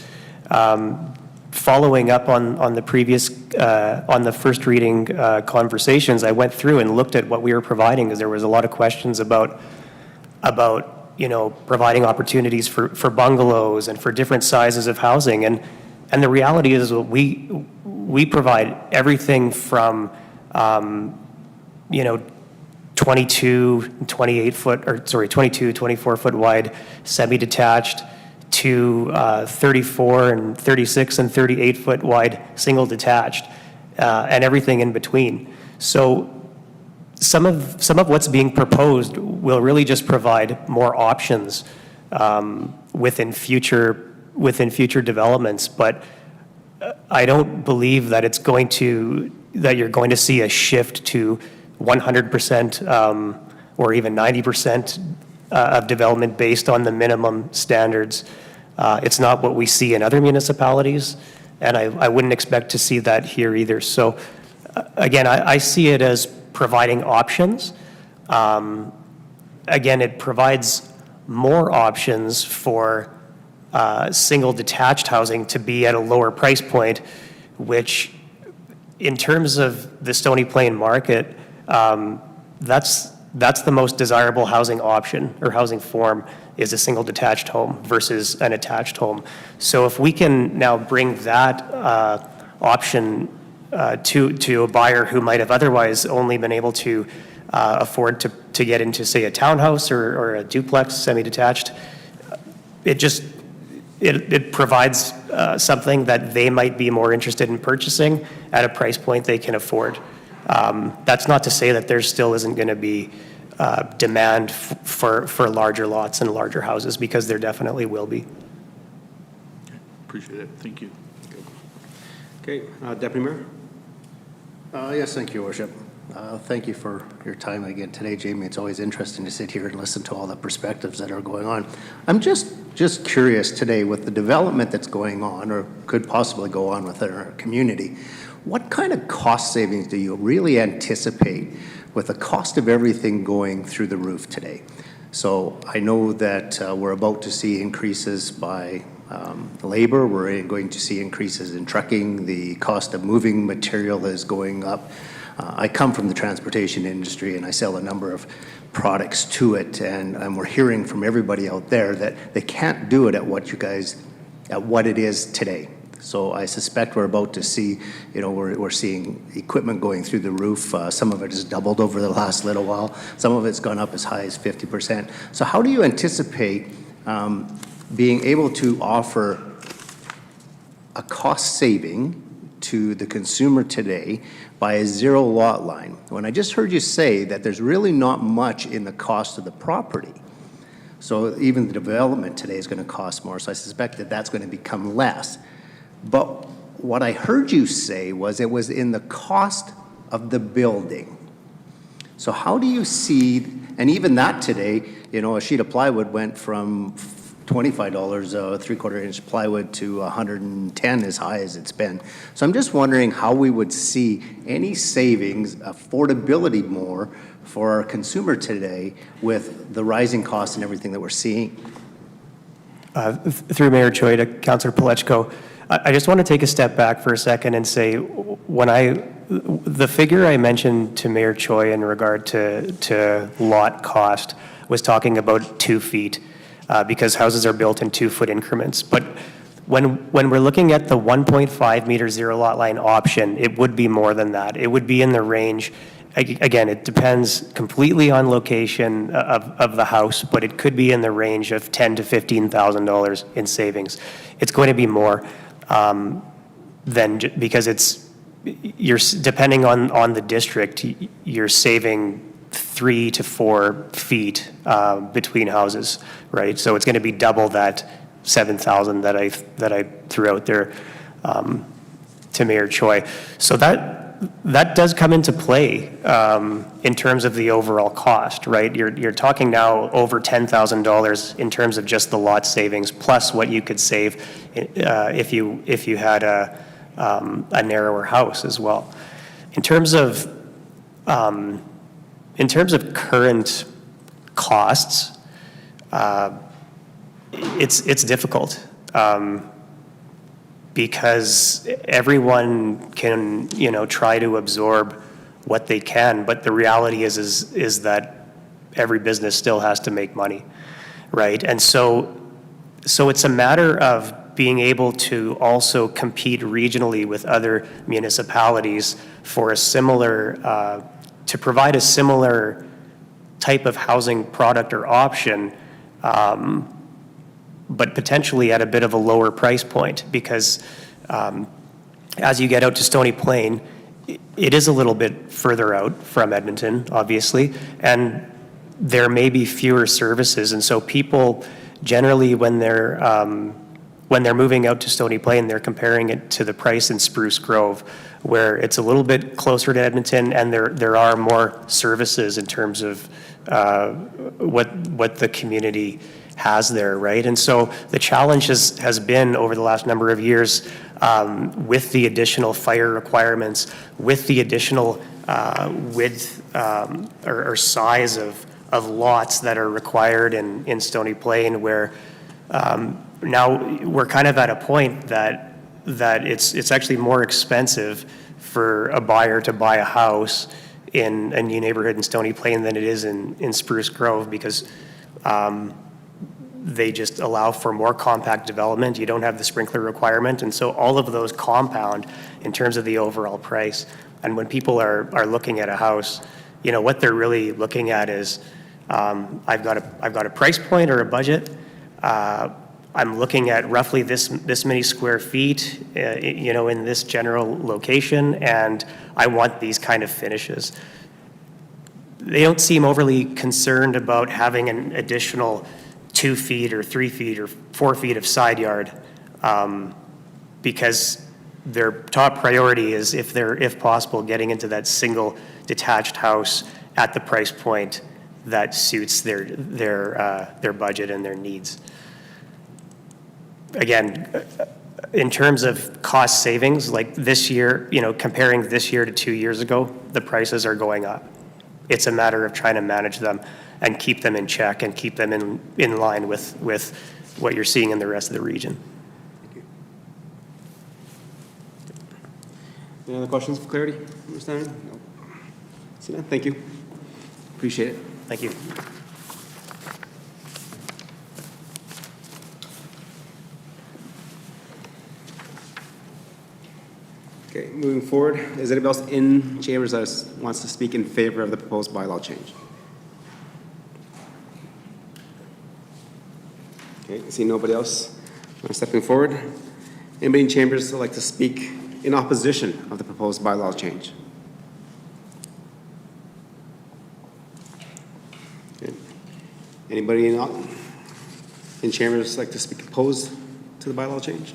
[SPEAKER 13] following up on the previous, on the first reading conversations, I went through and looked at what we were providing, because there was a lot of questions about you know, providing opportunities for bungalows and for different sizes of housing. And the reality is we provide everything from, you know, 22, 28 foot, or sorry, 22, 24 foot wide semi-detached to 34 and 36 and 38 foot wide single detached, and everything in between. So some of what's being proposed will really just provide more options within future developments, but I don't believe that you're going to see a shift to 100% or even 90% of development based on the minimum standards. It's not what we see in other municipalities, and I wouldn't expect to see that here either. So again, I see it as providing options. Again, it provides more options for single detached housing to be at a lower price point, which in terms of the Stony Plain market, that's the most desirable housing option or housing form, is a single detached home versus an attached home. So if we can now bring that option to a buyer who might have otherwise only been able to afford to get into, say, a townhouse or a duplex semi-detached, it provides something that they might be more interested in purchasing at a price point they can afford. That's not to say that there still isn't going to be demand for larger lots and larger houses, because there definitely will be.
[SPEAKER 14] Appreciate it. Thank you.
[SPEAKER 1] Okay, Deputy Mayor.
[SPEAKER 2] Yes, thank you, Your Worship. Thank you for your time again today, Jamie. It's always interesting to sit here and listen to all the perspectives that are going on. I'm just curious today, with the development that's going on or could possibly go on within our community, what kind of cost savings do you really anticipate with the cost of everything going through the roof today? So I know that we're about to see increases by labor. We're going to see increases in trucking. The cost of moving material is going up. I come from the transportation industry and I sell a number of products to it, and we're hearing from everybody out there that they can't do it at what it is today. So I suspect we're about to see, you know, we're seeing equipment going through the roof. Some of it has doubled over the last little while. Some of it's gone up as high as 50%. So how do you anticipate being able to offer a cost saving to the consumer today by a zero lot line, when I just heard you say that there's really not much in the cost of the property? So even the development today is going to cost more, so I suspect that that's going to become less. But what I heard you say was it was in the cost of the building. So how do you see, and even that today, you know, a sheet of plywood went from $25 3/4 inch plywood to 110 as high as it's been. So I'm just wondering how we would see any savings, affordability more for our consumer today with the rising costs and everything that we're seeing.
[SPEAKER 13] Through Mayor Choi to Councillor Palechko, I just want to take a step back for a second and say, the figure I mentioned to Mayor Choi in regard to lot cost was talking about 2 feet, because houses are built in 2-foot increments. But when we're looking at the 1.5 meter zero lot line option, it would be more than that. It would be in the range, again, it depends completely on location of the house, but it could be in the range of $10,000 to $15,000 in savings. It's going to be more because you're depending on the district, you're saving 3 to 4 feet between houses, right? So it's going to be double that 7,000 that I threw out there to Mayor Choi. So that does come into play in terms of the overall cost, right? You're talking now over $10,000 in terms of just the lot savings, plus what you could save if you had a narrower house as well. In terms of current costs, it's difficult because everyone can, try to absorb what they can, but the reality is that every business still has to make money, right? And so it's a matter of being able to also compete regionally with other municipalities for a similar, to provide a similar type of housing product or option, but potentially at a bit of a lower price point, because as you get out to Stony Plain, it is a little bit further out from Edmonton, obviously, and there may be fewer services. And so people generally, when they're moving out to Stony Plain, they're comparing it to the price in Spruce Grove, where it's a little bit closer to Edmonton, and there are more services in terms of what the community has there, right? And so the challenge has been over the last number of years with the additional fire requirements, with the additional width or size of lots that are required in Stony Plain, where now we're kind of at a point that it's actually more expensive for a buyer to buy a house in a new neighborhood in Stony Plain than it is in Spruce Grove, because they just allow for more compact development. You don't have the sprinkler requirement, and so all of those compound in terms of the overall price. And when people are looking at a house, what they're really looking at is, I've got a price point or a budget. I'm looking at roughly this many square feet, in this general location, and I want these kind of finishes. They don't seem overly concerned about having an additional 2 feet or 3 feet or 4 feet of side yard, because their top priority is, if possible, getting into that single detached house at the price point that suits their budget and their needs. Again, in terms of cost savings, like this year, comparing this year to 2 years ago, the prices are going up. It's a matter of trying to manage them and keep them in check and keep them in line with what you're seeing in the rest of the region.
[SPEAKER 1] Any other questions for clarity? Understanding? No. See that? Thank you. Appreciate it.
[SPEAKER 13] Thank you.
[SPEAKER 1] Okay, moving forward, is anybody else in chambers that wants to speak in favor of the proposed bylaw change? Okay, I see nobody else stepping forward. Anybody in chambers that would like to speak in opposition of the proposed bylaw change? Okay. Anybody in chambers like to speak opposed to the bylaw change?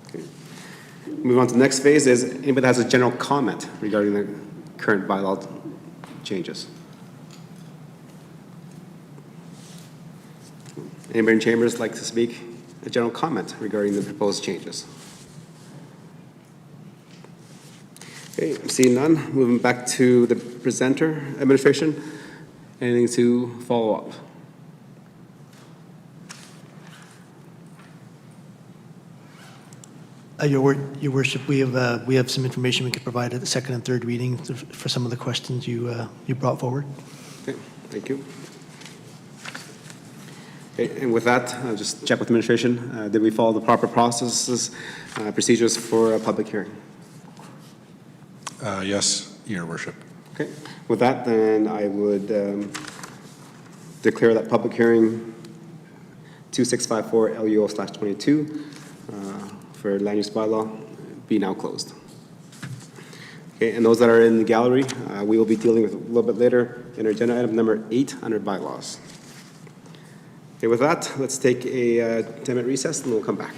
[SPEAKER 1] Okay. Move on to the next phase is anybody that has a general comment regarding the current bylaw changes. Anybody in chambers like to speak a general comment regarding the proposed changes? Okay, I'm seeing none. Moving back to the presenter, administration. Anything to follow up?
[SPEAKER 9] Your worship, we have some information we could provide at the second and third reading for some of the questions you brought forward.
[SPEAKER 1] Okay, thank you. Okay, and with that, I'll just check with administration. Did we follow the proper processes, procedures for a public hearing?
[SPEAKER 7] Yes, Your Worship.
[SPEAKER 1] Okay, with that, then I would declare that public hearing 2654 LUO/22 for land use bylaw be now closed. Okay, and those that are in the gallery, we will be dealing with a little bit later in our agenda item number 8 under bylaws. Okay, with that, let's take a 10-minute recess and we'll come back.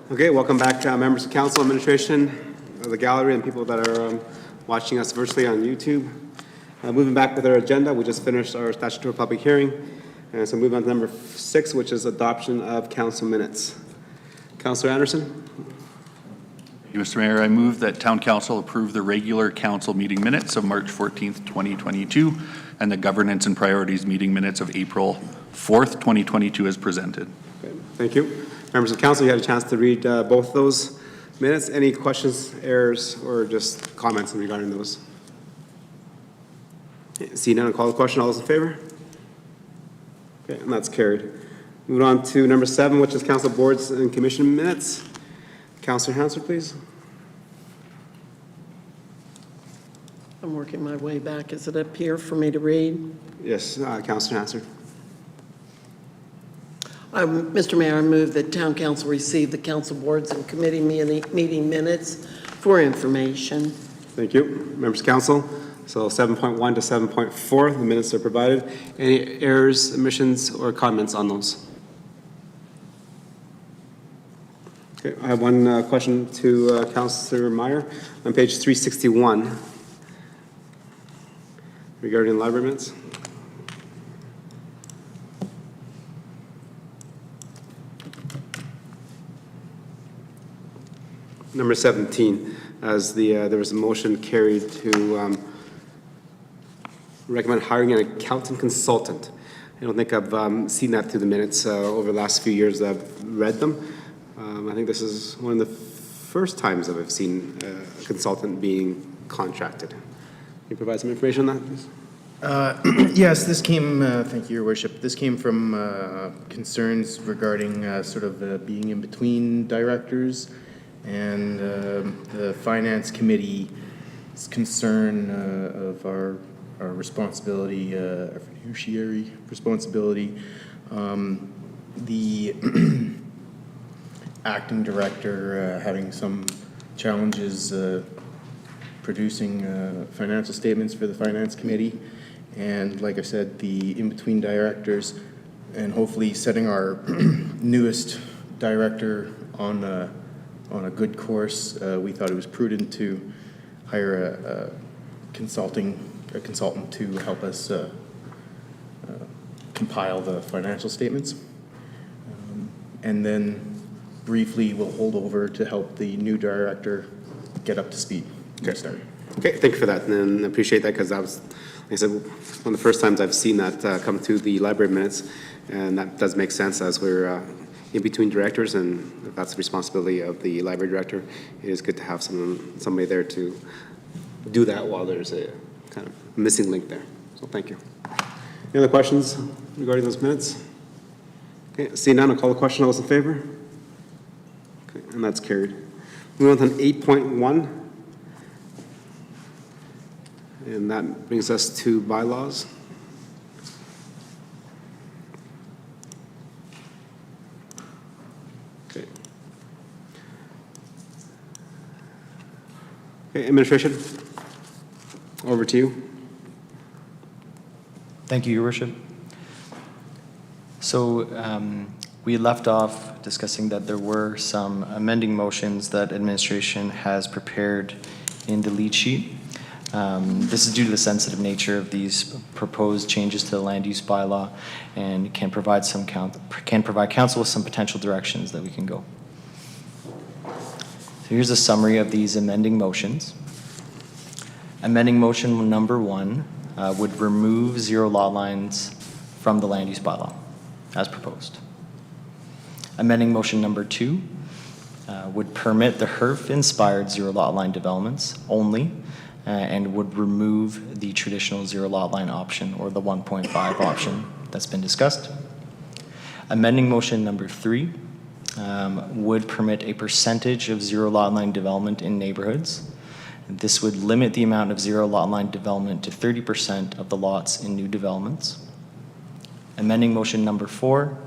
[SPEAKER 1] Okay, welcome back, members of council, administration, the gallery, and people that are watching us virtually on YouTube. Moving back with our agenda, we just finished our statutory public hearing, and so moving on to number 6, which is adoption of council minutes. Councillor Anderson?
[SPEAKER 14] Thank you, Mr. Mayor. I move that Town Council approve the regular council meeting minutes of March 14th, 2022, and the governance and priorities meeting minutes of April 4th, 2022 as presented.
[SPEAKER 1] Okay, thank you. Members of council, you had a chance to read both those minutes. Any questions, errors, or just comments regarding those? See none, I'll call the question. All those in favor? Okay, and that's carried. Moving on to number 7, which is council boards and commission minutes. Councillor Hansard, please.
[SPEAKER 5] I'm working my way back. Is it up here for me to read?
[SPEAKER 1] Yes, Councillor Hansard.
[SPEAKER 5] Mr. Mayor, I move that Town Council receive the council boards and committee meeting minutes for information.
[SPEAKER 1] Thank you. Members of council, so 7.1 to 7.4, the minutes are provided. Any errors, omissions, or comments on those? Okay, I have one question to Councillor Meyer on page 361 regarding library minutes. Number 17, as there was a motion carried to recommend hiring an accountant consultant. I don't think I've seen that through the minutes over the last few years that I've read them. I think this is one of the first times that I've seen a consultant being contracted. Can you provide some information on that, please?
[SPEAKER 11] Yes, this came, thank you, Your Worship. This came from concerns regarding sort of being in between directors and the Finance Committee's concern of our responsibility, our fiduciary responsibility. The acting director having some challenges producing financial statements for the Finance Committee. And like I said, the in-between directors, and hopefully setting our newest director on a good course, we thought it was prudent to hire a consultant to help us compile the financial statements. And then briefly, we'll hold over to help the new director get up to speed.
[SPEAKER 1] Okay. Okay, thank you for that, and I appreciate that, because that was, like I said, one of the first times I've seen that come through the library minutes, and that does make sense as we're in between directors, and if that's the responsibility of the library director, it is good to have somebody there to do that while there's a kind of missing link there. So thank you. Any other questions regarding those minutes? Okay, seeing none, I'll call the question. All those in favor? Okay, and that's carried. Moving on to 8.1. And that brings us to bylaws. Okay. Okay, administration, over to you.
[SPEAKER 4] Thank you, Your Worship. So we left off discussing that there were some amending motions that administration has prepared in the lead sheet. This is due to the sensitive nature of these proposed changes to the land use bylaw, and can provide council with some potential directions that we can go. So here's a summary of these amending motions. Amending motion number 1 would remove zero lot lines from the land use bylaw as proposed. Amending motion number 2 would permit the HERF-inspired zero lot line developments only, and would remove the traditional zero lot line option, or the 1.5 option that's been discussed. Amending motion number 3 would permit a percentage of zero lot line development in neighborhoods. This would limit the amount of zero lot line development to 30% of the lots in new developments. Amending motion number 4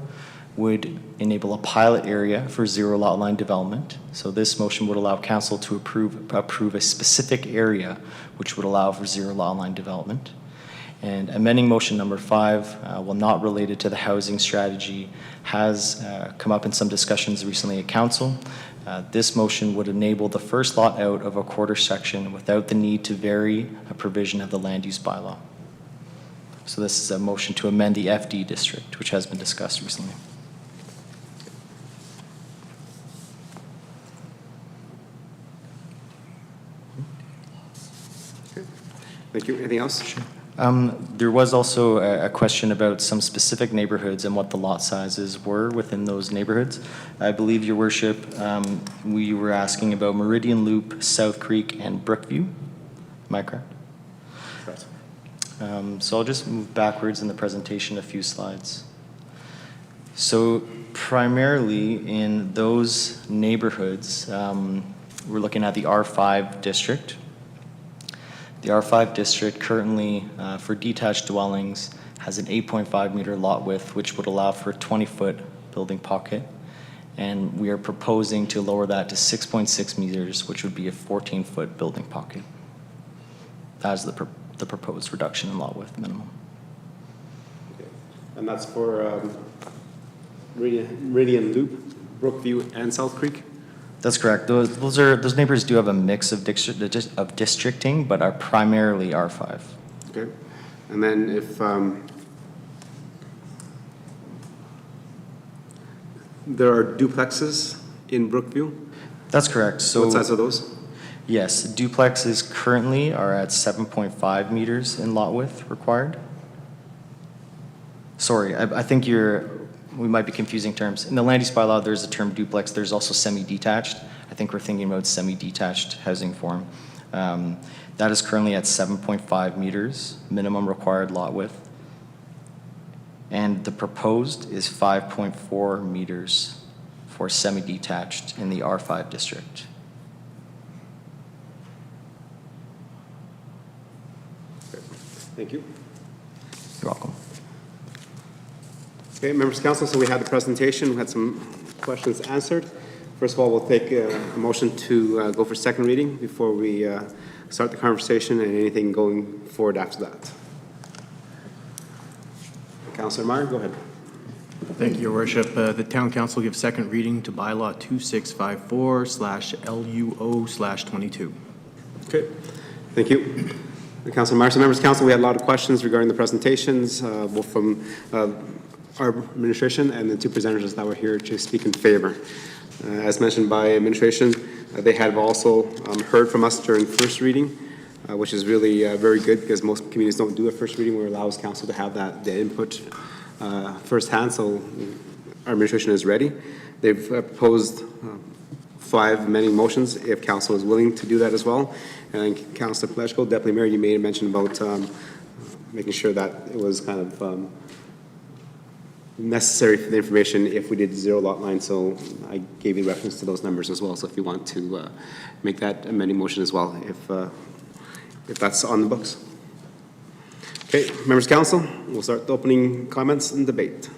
[SPEAKER 4] would enable a pilot area for zero lot line development. So this motion would allow council to approve a specific area which would allow for zero lot line development. And amending motion number 5, while not related to the housing strategy, has come up in some discussions recently at council. This motion would enable the first lot out of a quarter section without the need to vary a provision of the land use bylaw. So this is a motion to amend the FD district, which has been discussed recently.
[SPEAKER 1] Thank you. Anything else?
[SPEAKER 4] There was also a question about some specific neighborhoods and what the lot sizes were within those neighborhoods. I believe, Your Worship, we were asking about Meridian Loop, South Creek, and Brookview. Am I correct?
[SPEAKER 1] Correct.
[SPEAKER 4] So I'll just move backwards in the presentation a few slides. So primarily in those neighborhoods, we're looking at the R5 district. The R5 district currently, for detached dwellings, has an 8.5 meter lot width, which would allow for a 20-foot building pocket. And we are proposing to lower that to 6.6 meters, which would be a 14-foot building pocket. That is the proposed reduction in lot width minimum.
[SPEAKER 1] Okay. And that's for Meridian Loop, Brookview, and South Creek?
[SPEAKER 4] That's correct. Those neighbors do have a mix of districting, but are primarily R5.
[SPEAKER 1] Okay. And then if there are duplexes in Brookview?
[SPEAKER 4] That's correct. So
[SPEAKER 1] what size are those?
[SPEAKER 4] Yes, duplexes currently are at 7.5 meters in lot width required. Sorry, I think we might be confusing terms. In the land use bylaw, there's a term duplex. There's also semi-detached. I think we're thinking about semi-detached housing form. That is currently at 7.5 meters, minimum required lot width. And the proposed is 5.4 meters for semi-detached in the R5 district.
[SPEAKER 1] Thank you.
[SPEAKER 4] You're welcome.
[SPEAKER 1] Okay, members of council, so we had the presentation, we had some questions answered. First of all, we'll take a motion to go for second reading before we start the conversation and anything going forward after that. Councillor Meyer, go ahead.
[SPEAKER 11] Thank you, Your Worship. The Town Council gives second reading to Bylaw 2654/LUO/22.
[SPEAKER 1] Okay, thank you. Councillor Meyer, so members of council, we had a lot of questions regarding the presentations, both from our administration and the two presenters that were here to speak in favor. As mentioned by administration, they have also heard from us during first reading, which is really very good because most communities don't do a first reading where it allows council to have the input firsthand, so our administration is ready. They've proposed 5 amending motions if council is willing to do that as well. And Councillor Pleshko, Deputy Mayor, you made a mention about making sure that it was kind of necessary for the information if we did zero lot line, so I gave you reference to those numbers as well, so if you want to make that amending motion as well, if that's on the books. Okay, members of council, we'll start the opening comments and debate.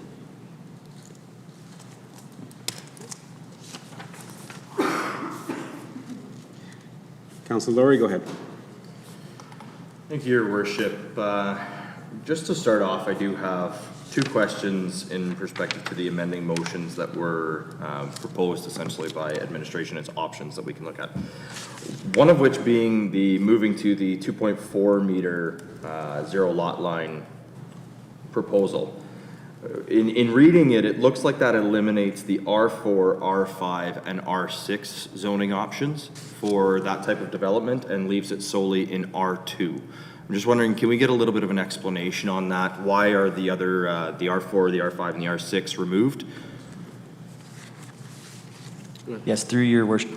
[SPEAKER 1] Councillor Laurie, go ahead.
[SPEAKER 8] Thank you, Your Worship. Just to start off, I do have 2 questions in perspective to the amending motions that were proposed essentially by administration as options that we can look at. One of which being the moving to the 2.4 meter zero lot line proposal. In reading it, it looks like that eliminates the R4, R5, and R6 zoning options for that type of development and leaves it solely in R2. I'm just wondering, can we get a little bit of an explanation on that? Why are the other, the R4, the R5, and the R6 removed?
[SPEAKER 4] Yes, through your worship.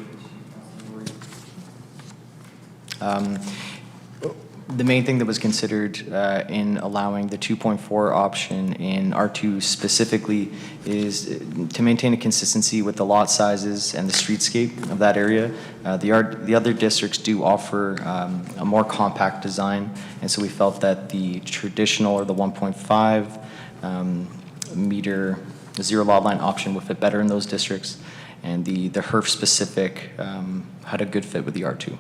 [SPEAKER 4] The main thing that was considered in allowing the 2.4 option in R2 specifically is to maintain a consistency with the lot sizes and the streetscape of that area. The other districts do offer a more compact design, and so we felt that the traditional or the 1.5 meter zero lot line option would fit better in those districts, and the HERF specific had a good fit with the R2.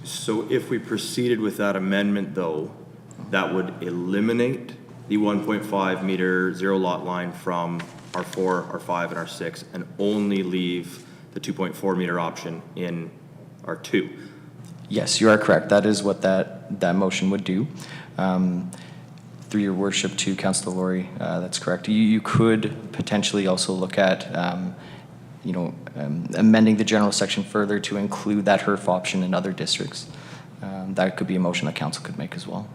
[SPEAKER 8] So if we proceeded with that amendment, though, that would eliminate the 1.5 meter zero lot line from R4, R5, and R6, and only leave the 2.4 meter option in R2.
[SPEAKER 4] Yes, you are correct. That is what that motion would do. Through your worship to Councillor Laurie, that's correct. You could potentially also look at, amending the general section further to include that HERF option in other districts. That could be a motion that council could make as well.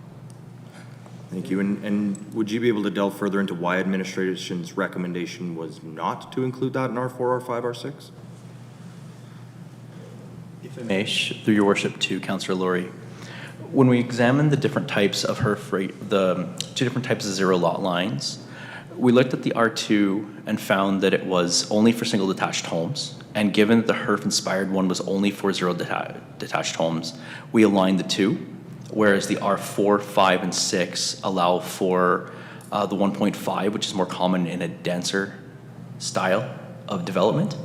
[SPEAKER 8] Thank you. And would you be able to delve further into why administration's recommendation was not to include that in R4, R5, R6?
[SPEAKER 6] If I may, through your worship to Councillor Laurie, when we examined the different types of HERF rate, the two different types of zero lot lines, we looked at the R2 and found that it was only for single detached homes. And given that the HERF inspired one was only for zero detached homes, we aligned the two, whereas the R4, 5, and 6 allow for the 1.5, which is more common in a denser style of development.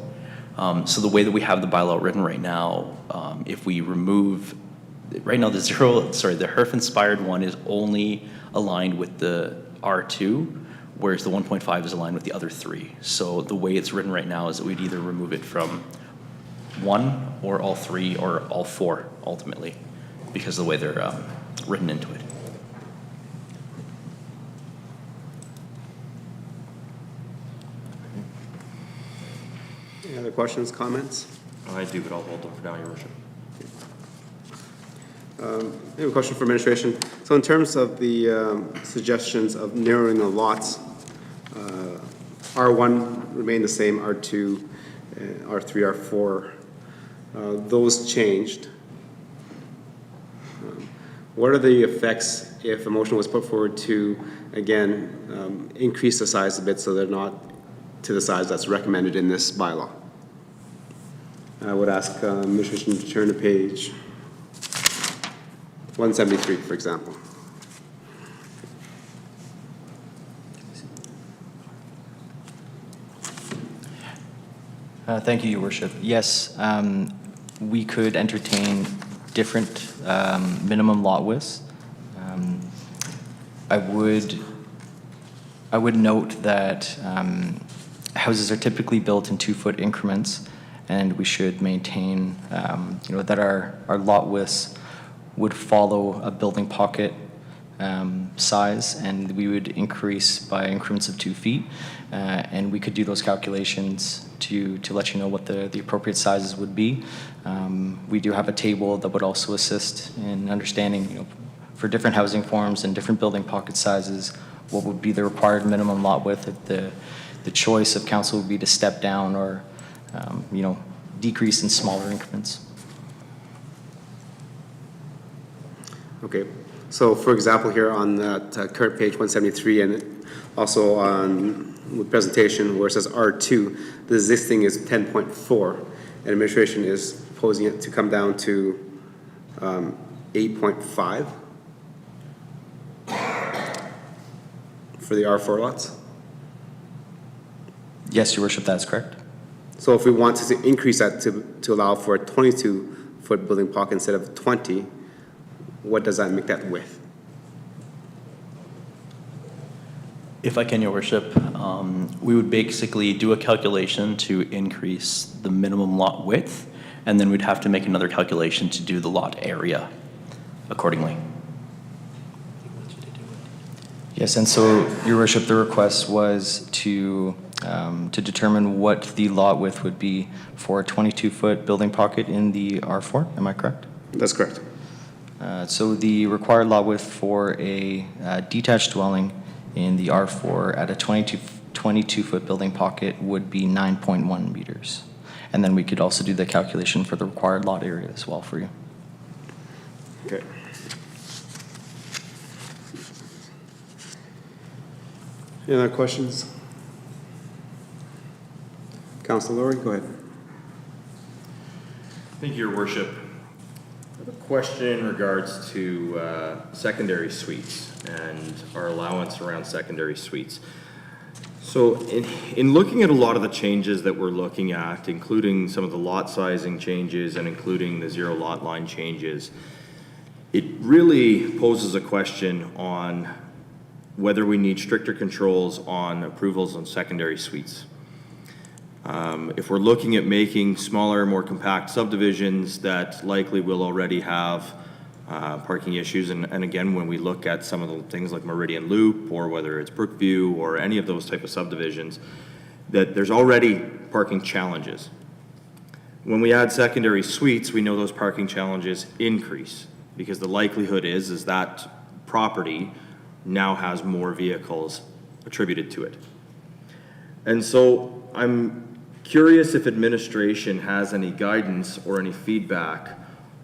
[SPEAKER 6] So the way that we have the bylaw written right now, if we remove, right now the HERF inspired one is only aligned with the R2, whereas the 1.5 is aligned with the other three. So the way it's written right now is that we'd either remove it from one or all three or all four ultimately, because of the way they're written into it.
[SPEAKER 1] Any other questions, comments?
[SPEAKER 8] I do, but I'll hold them for now, Your Worship.
[SPEAKER 1] I have a question for administration. So in terms of the suggestions of narrowing the lots, R1 remained the same, R2, R3, R4, those changed. What are the effects if a motion was put forward to, again, increase the size a bit so they're not to the size that's recommended in this bylaw? I would ask administration to turn to page 173, for example.
[SPEAKER 4] Thank you, Your Worship. Yes, we could entertain different minimum lot widths. I would note that houses are typically built in 2-foot increments, and we should maintain, that our lot widths would follow a building pocket size, and we would increase by increments of 2 feet. And we could do those calculations to let you know what the appropriate sizes would be. We do have a table that would also assist in understanding, for different housing forms and different building pocket sizes, what would be the required minimum lot width. If the choice of council would be to step down or, decrease in smaller increments.
[SPEAKER 1] Okay, so for example, here on that current page 173, and also on the presentation where it says R2, the existing is 10.4, and administration is proposing it to come down to 8.5 for the R4 lots.
[SPEAKER 4] Yes, Your Worship, that's correct.
[SPEAKER 1] So if we wanted to increase that to allow for a 22-foot building pocket instead of 20, what does that make that width?
[SPEAKER 6] If I can, Your Worship, we would basically do a calculation to increase the minimum lot width, and then we'd have to make another calculation to do the lot area accordingly.
[SPEAKER 4] Yes, and so, Your Worship, the request was to determine what the lot width would be for a 22-foot building pocket in the R4, am I correct?
[SPEAKER 1] That's correct.
[SPEAKER 4] So the required lot width for a detached dwelling in the R4 at a 22-foot building pocket would be 9.1 meters. And then we could also do the calculation for the required lot area as well for you.
[SPEAKER 1] Okay. Any other questions? Councilor Laurie, go ahead.
[SPEAKER 8] Thank you, Your Worship. I have a question in regards to secondary suites and our allowance around secondary suites. So in looking at a lot of the changes that we're looking at, including some of the lot sizing changes and including the zero lot line changes, it really poses a question on whether we need stricter controls on approvals on secondary suites. If we're looking at making smaller, more compact subdivisions that likely will already have parking issues, and again, when we look at some of the things like Meridian Loop, or whether it's Brookview, or any of those type of subdivisions, that there's already parking challenges. When we add secondary suites, we know those parking challenges increase, because the likelihood is that property now has more vehicles attributed to it. And so I'm curious if administration has any guidance or any feedback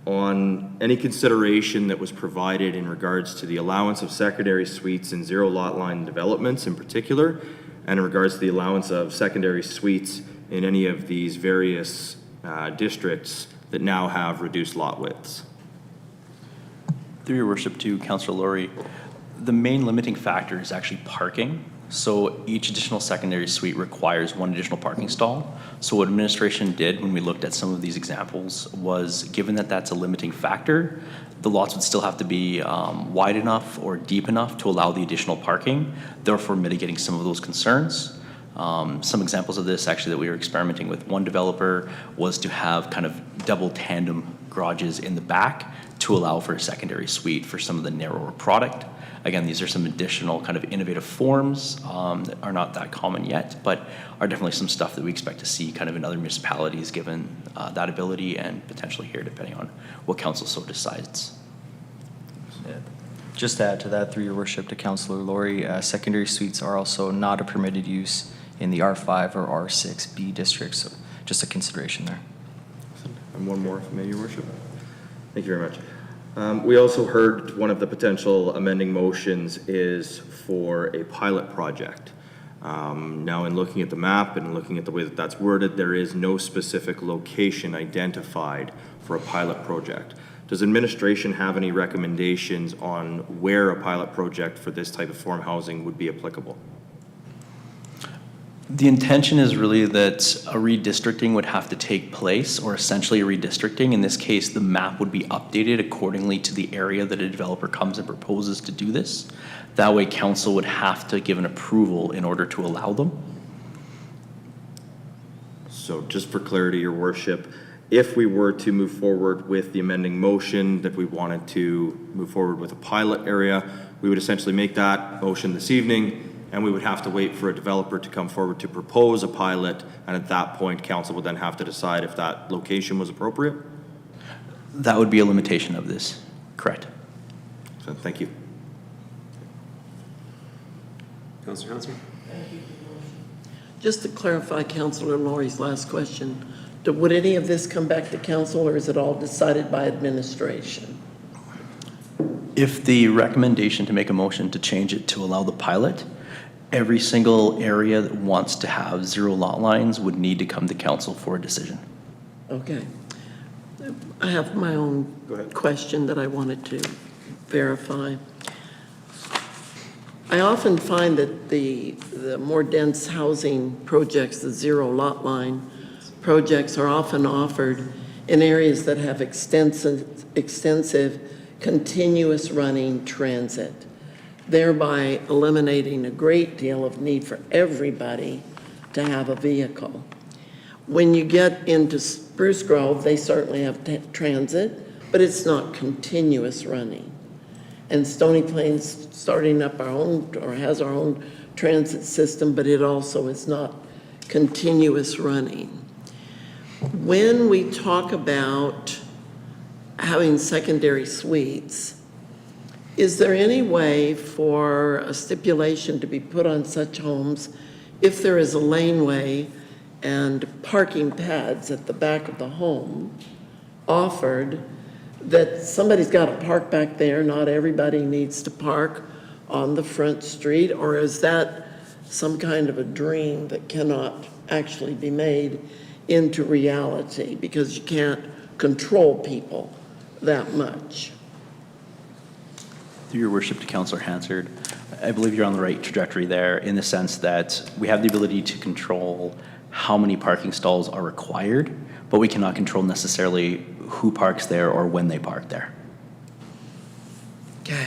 [SPEAKER 8] on any consideration that was provided in regards to the allowance of secondary suites in zero lot line developments in particular, and in regards to the allowance of secondary suites in any of these various districts that now have reduced lot widths.
[SPEAKER 6] Through your worship to Councillor Laurie, the main limiting factor is actually parking. So each additional secondary suite requires one additional parking stall. So what administration did when we looked at some of these examples was, given that that's a limiting factor, the lots would still have to be wide enough or deep enough to allow the additional parking, therefore mitigating some of those concerns. Some examples of this actually that we were experimenting with, one developer was to have kind of double tandem garages in the back to allow for a secondary suite for some of the narrower product. Again, these are some additional kind of innovative forms that are not that common yet, but are definitely some stuff that we expect to see kind of in other municipalities, given that ability, and potentially here, depending on what council so decides.
[SPEAKER 4] Just to add to that, through your worship to Councillor Laurie, secondary suites are also not a permitted use in the R5 or R6B districts, so just a consideration there.
[SPEAKER 8] And one more, if I may, your worship. Thank you very much. We also heard one of the potential amending motions is for a pilot project. Now, in looking at the map and looking at the way that that's worded, there is no specific location identified for a pilot project. Does administration have any recommendations on where a pilot project for this type of form housing would be applicable?
[SPEAKER 6] The intention is really that a redistricting would have to take place, or essentially a redistricting. In this case, the map would be updated accordingly to the area that a developer comes and proposes to do this. That way, council would have to give an approval in order to allow them.
[SPEAKER 8] So just for clarity, your worship, if we were to move forward with the amending motion that we wanted to move forward with a pilot area, we would essentially make that motion this evening, and we would have to wait for a developer to come forward to propose a pilot, and at that point, council would then have to decide if that location was appropriate?
[SPEAKER 6] That would be a limitation of this, correct?
[SPEAKER 8] So, thank you.
[SPEAKER 1] Councillor Hanson?
[SPEAKER 5] Just to clarify Councillor Laurie's last question, would any of this come back to council, or is it all decided by administration?
[SPEAKER 6] If the recommendation to make a motion to change it to allow the pilot, every single area that wants to have zero lot lines would need to come to council for a decision.
[SPEAKER 5] Okay. I have my own question that I wanted to verify. I often find that the more dense housing projects, the zero lot line projects, are often offered in areas that have extensive continuous running transit, thereby eliminating a great deal of need for everybody to have a vehicle. When you get into Spruce Grove, they certainly have transit, but it's not continuous running. And Stony Plain's starting up our own, or has our own transit system, but it also is not continuous running. When we talk about having secondary suites, is there any way for a stipulation to be put on such homes if there is a laneway and parking pads at the back of the home offered, that somebody's got to park back there, not everybody needs to park on the front street? Or is that some kind of a dream that cannot actually be made into reality because you can't control people that much?
[SPEAKER 6] Through your worship to Councillor Hansard, I believe you're on the right trajectory there, in the sense that we have the ability to control how many parking stalls are required, but we cannot control necessarily who parks there or when they park there.
[SPEAKER 5] Okay.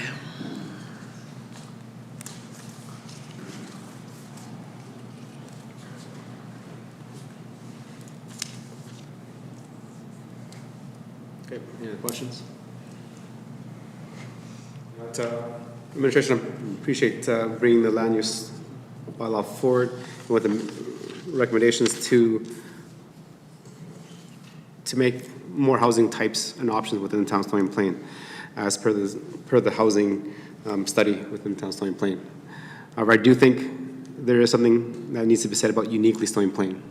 [SPEAKER 1] Okay, any other questions? Administration, I appreciate bringing the land use bylaw forward with the recommendations to make more housing types and options within the town of Stony Plain, as per the housing study within the town of Stony Plain. However, I do think there is something that needs to be said about uniquely Stony Plain.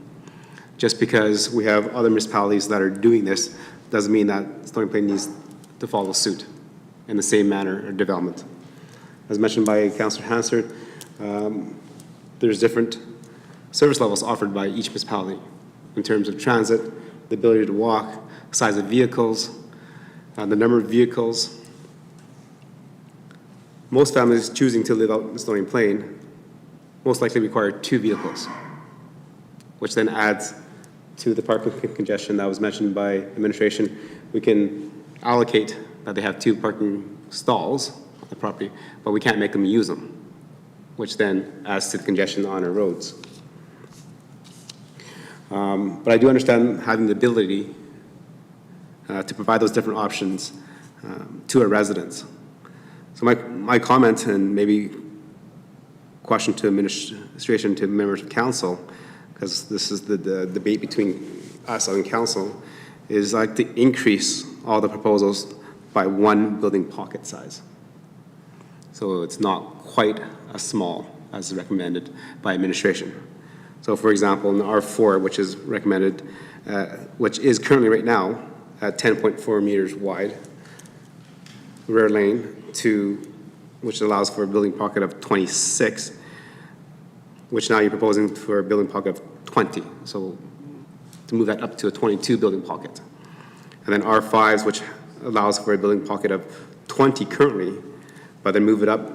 [SPEAKER 1] Just because we have other municipalities that are doing this doesn't mean that Stony Plain needs to follow suit in the same manner of development. As mentioned by Councillor Hansard, there's different service levels offered by each municipality in terms of transit, the ability to walk, size of vehicles, the number of vehicles. Most families choosing to live out in Stony Plain most likely require 2 vehicles, which then adds to the parking congestion that was mentioned by administration. We can allocate that they have 2 parking stalls on the property, but we can't make them use them, which then adds to the congestion on our roads. But I do understand having the ability to provide those different options to our residents. So my comment and maybe question to administration, to members of council, because this is the debate between us and council, is like to increase all the proposals by 1 building pocket size. So it's not quite as small as recommended by administration. So for example, in R4, which is recommended, which is currently right now at 10.4 meters wide, rear lane, which allows for a building pocket of 26, which now you're proposing for a building pocket of 20. So to move that up to a 22 building pocket. And then R5s, which allows for a building pocket of 20 currently, but then move it up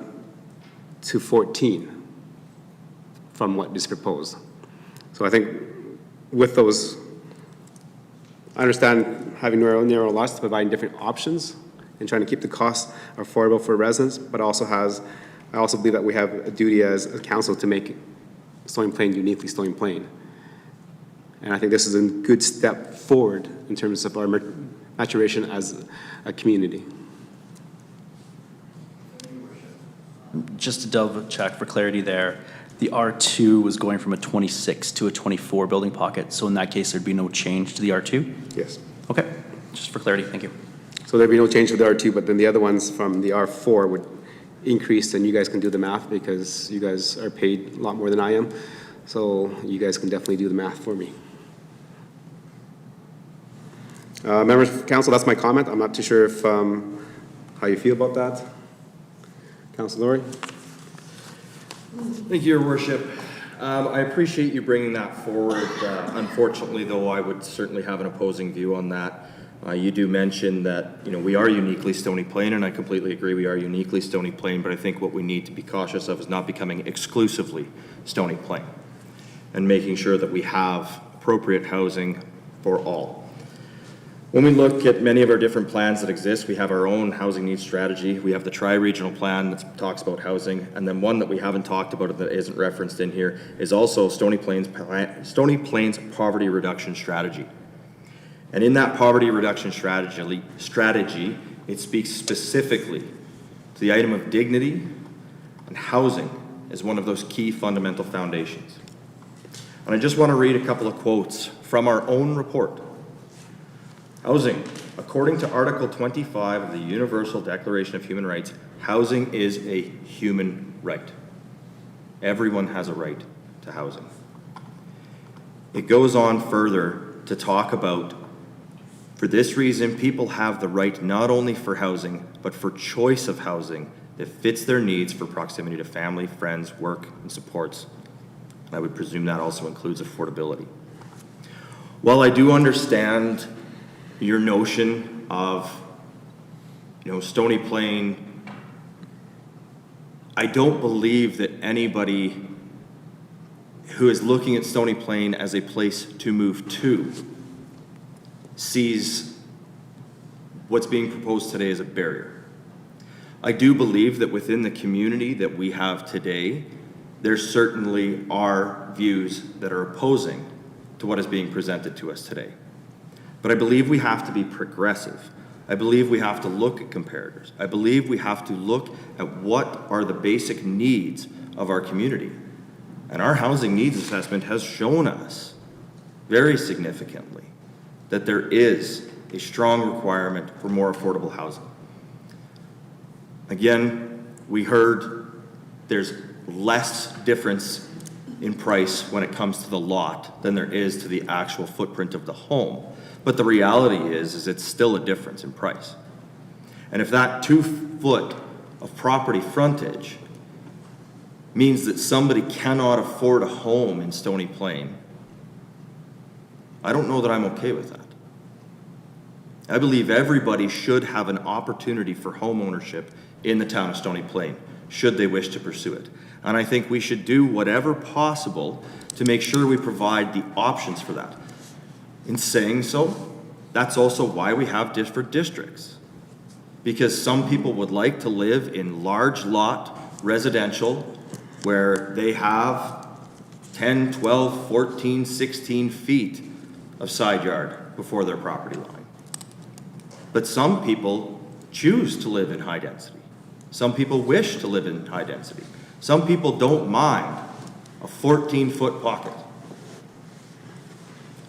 [SPEAKER 1] to 14 from what is proposed. So I think with those, I understand having narrow lots to provide different options and trying to keep the costs affordable for residents, but I also believe that we have a duty as a council to make Stony Plain uniquely Stony Plain. And I think this is a good step forward in terms of our maturation as a community.
[SPEAKER 6] Just to double check for clarity there, the R2 was going from a 26 to a 24 building pocket, so in that case, there'd be no change to the R2?
[SPEAKER 1] Yes.
[SPEAKER 6] Okay, just for clarity, thank you.
[SPEAKER 1] So there'd be no change to the R2, but then the other ones from the R4 would increase, and you guys can do the math because you guys are paid a lot more than I am. So you guys can definitely do the math for me. Members of council, that's my comment. I'm not too sure if how you feel about that. Councilor Laurie?
[SPEAKER 8] Thank you, Your Worship. I appreciate you bringing that forward. Unfortunately, though, I would certainly have an opposing view on that. You do mention that, we are uniquely Stony Plain, and I completely agree we are uniquely Stony Plain, but I think what we need to be cautious of is not becoming exclusively Stony Plain and making sure that we have appropriate housing for all. When we look at many of our different plans that exist, we have our own housing needs strategy. We have the tri-regional plan that talks about housing, and then one that we haven't talked about that isn't referenced in here is also Stony Plain's poverty reduction strategy. And in that poverty reduction strategy, it speaks specifically to the item of dignity, and housing as one of those key fundamental foundations. And I just want to read a couple of quotes from our own report. Housing. According to Article 25 of the Universal Declaration of Human Rights, housing is a human right. Everyone has a right to housing. It goes on further to talk about, for this reason, people have the right not only for housing, but for choice of housing that fits their needs for proximity to family, friends, work, and supports. I would presume that also includes affordability. While I do understand your notion of, Stony Plain, I don't believe that anybody who is looking at Stony Plain as a place to move to sees what's being proposed today as a barrier. I do believe that within the community that we have today, there certainly are views that are opposing to what is being presented to us today. But I believe we have to be progressive. I believe we have to look at comparators. I believe we have to look at what are the basic needs of our community. And our housing needs assessment has shown us very significantly that there is a strong requirement for more affordable housing. Again, we heard there's less difference in price when it comes to the lot than there is to the actual footprint of the home. But the reality is it's still a difference in price. And if that 2 foot of property frontage means that somebody cannot afford a home in Stony Plain, I don't know that I'm okay with that. I believe everybody should have an opportunity for home ownership in the town of Stony Plain, should they wish to pursue it. And I think we should do whatever possible to make sure we provide the options for that. In saying so, that's also why we have different districts. Because some people would like to live in large lot residential where they have 10, 12, 14, 16 feet of side yard before their property line. But some people choose to live in high density. Some people wish to live in high density. Some people don't mind a 14-foot pocket.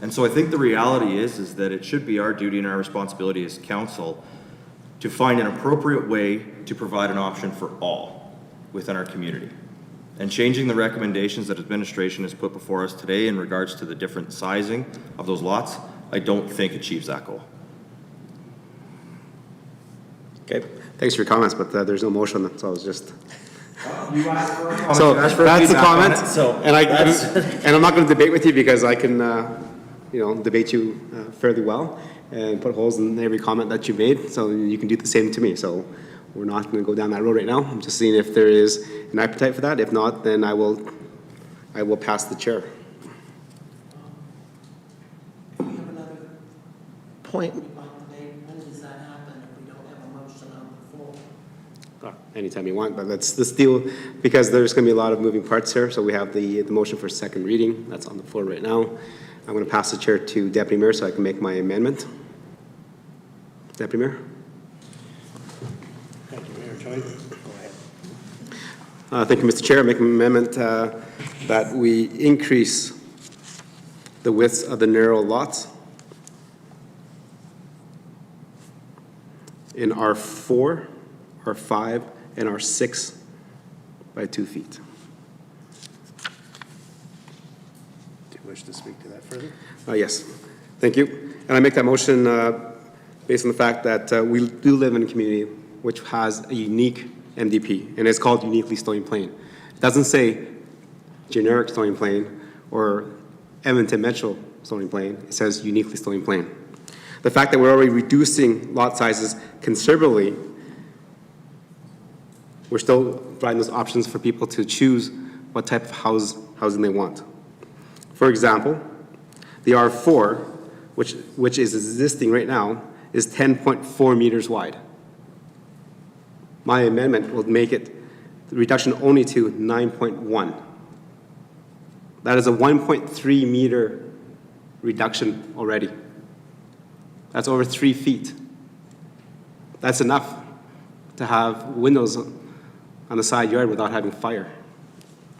[SPEAKER 8] And so I think the reality is that it should be our duty and our responsibility as council to find an appropriate way to provide an option for all within our community. And changing the recommendations that administration has put before us today in regards to the different sizing of those lots, I don't think achieves that goal.
[SPEAKER 1] Okay, thanks for your comments, but there's no motion, so I was just.
[SPEAKER 8] You asked for a comment.
[SPEAKER 1] So
[SPEAKER 8] You asked for
[SPEAKER 1] that's the
[SPEAKER 8] feedback on
[SPEAKER 1] comment,
[SPEAKER 8] it, so
[SPEAKER 1] and I'm not going to debate with you because I can, debate you fairly well and put holes in every comment that you made, so you can do the same to me. So we're not going to go down that road right now. I'm just seeing if there is an appetite for that. If not, then I will pass the chair.
[SPEAKER 5] If we have another point we'd like to make, when does that happen if we don't have a motion on the floor?
[SPEAKER 1] Anytime you want, but let's deal, because there's going to be a lot of moving parts here. So we have the motion for second reading. That's on the floor right now. I'm going to pass the chair to Deputy Mayor so I can make my amendment. Deputy Mayor.
[SPEAKER 2] Thank you, Mayor Choi. Go ahead.
[SPEAKER 1] Thank you, Mr. Chair. I make an amendment that we increase the widths of the narrow lots in R4, R5, and R6 by 2 feet.
[SPEAKER 2] Do you wish to speak to that further?
[SPEAKER 1] Yes, thank you. And I make that motion based on the fact that we do live in a community which has a unique MDP, and it's called uniquely Stony Plain. It doesn't say generic Stony Plain or Edmonton Metro Stony Plain. It says uniquely Stony Plain. The fact that we're already reducing lot sizes considerably, we're still providing those options for people to choose what type of housing they want. For example, the R4, which is existing right now, is 10.4 meters wide. My amendment will make it the reduction only to 9.1. That is a 1.3 meter reduction already. That's over 3 feet. That's enough to have windows on the side yard without having fire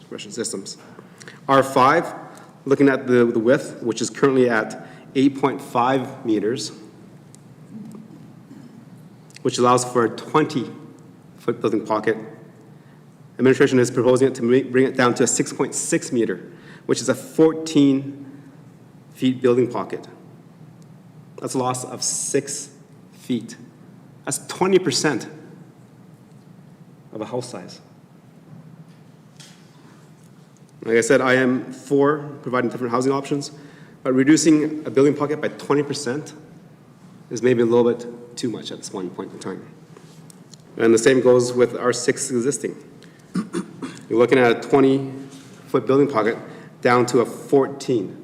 [SPEAKER 1] suppression systems. R5, looking at the width, which is currently at 8.5 meters, which allows for a 20-foot building pocket. Administration is proposing it to bring it down to a 6.6 meter, which is a 14-feet building pocket. That's a loss of 6 feet. That's 20% of a house size. Like I said, I am for providing different housing options, but reducing a building pocket by 20% is maybe a little bit too much at this one point in time. And the same goes with our 6 existing. You're looking at a 20-foot building pocket down to a 14.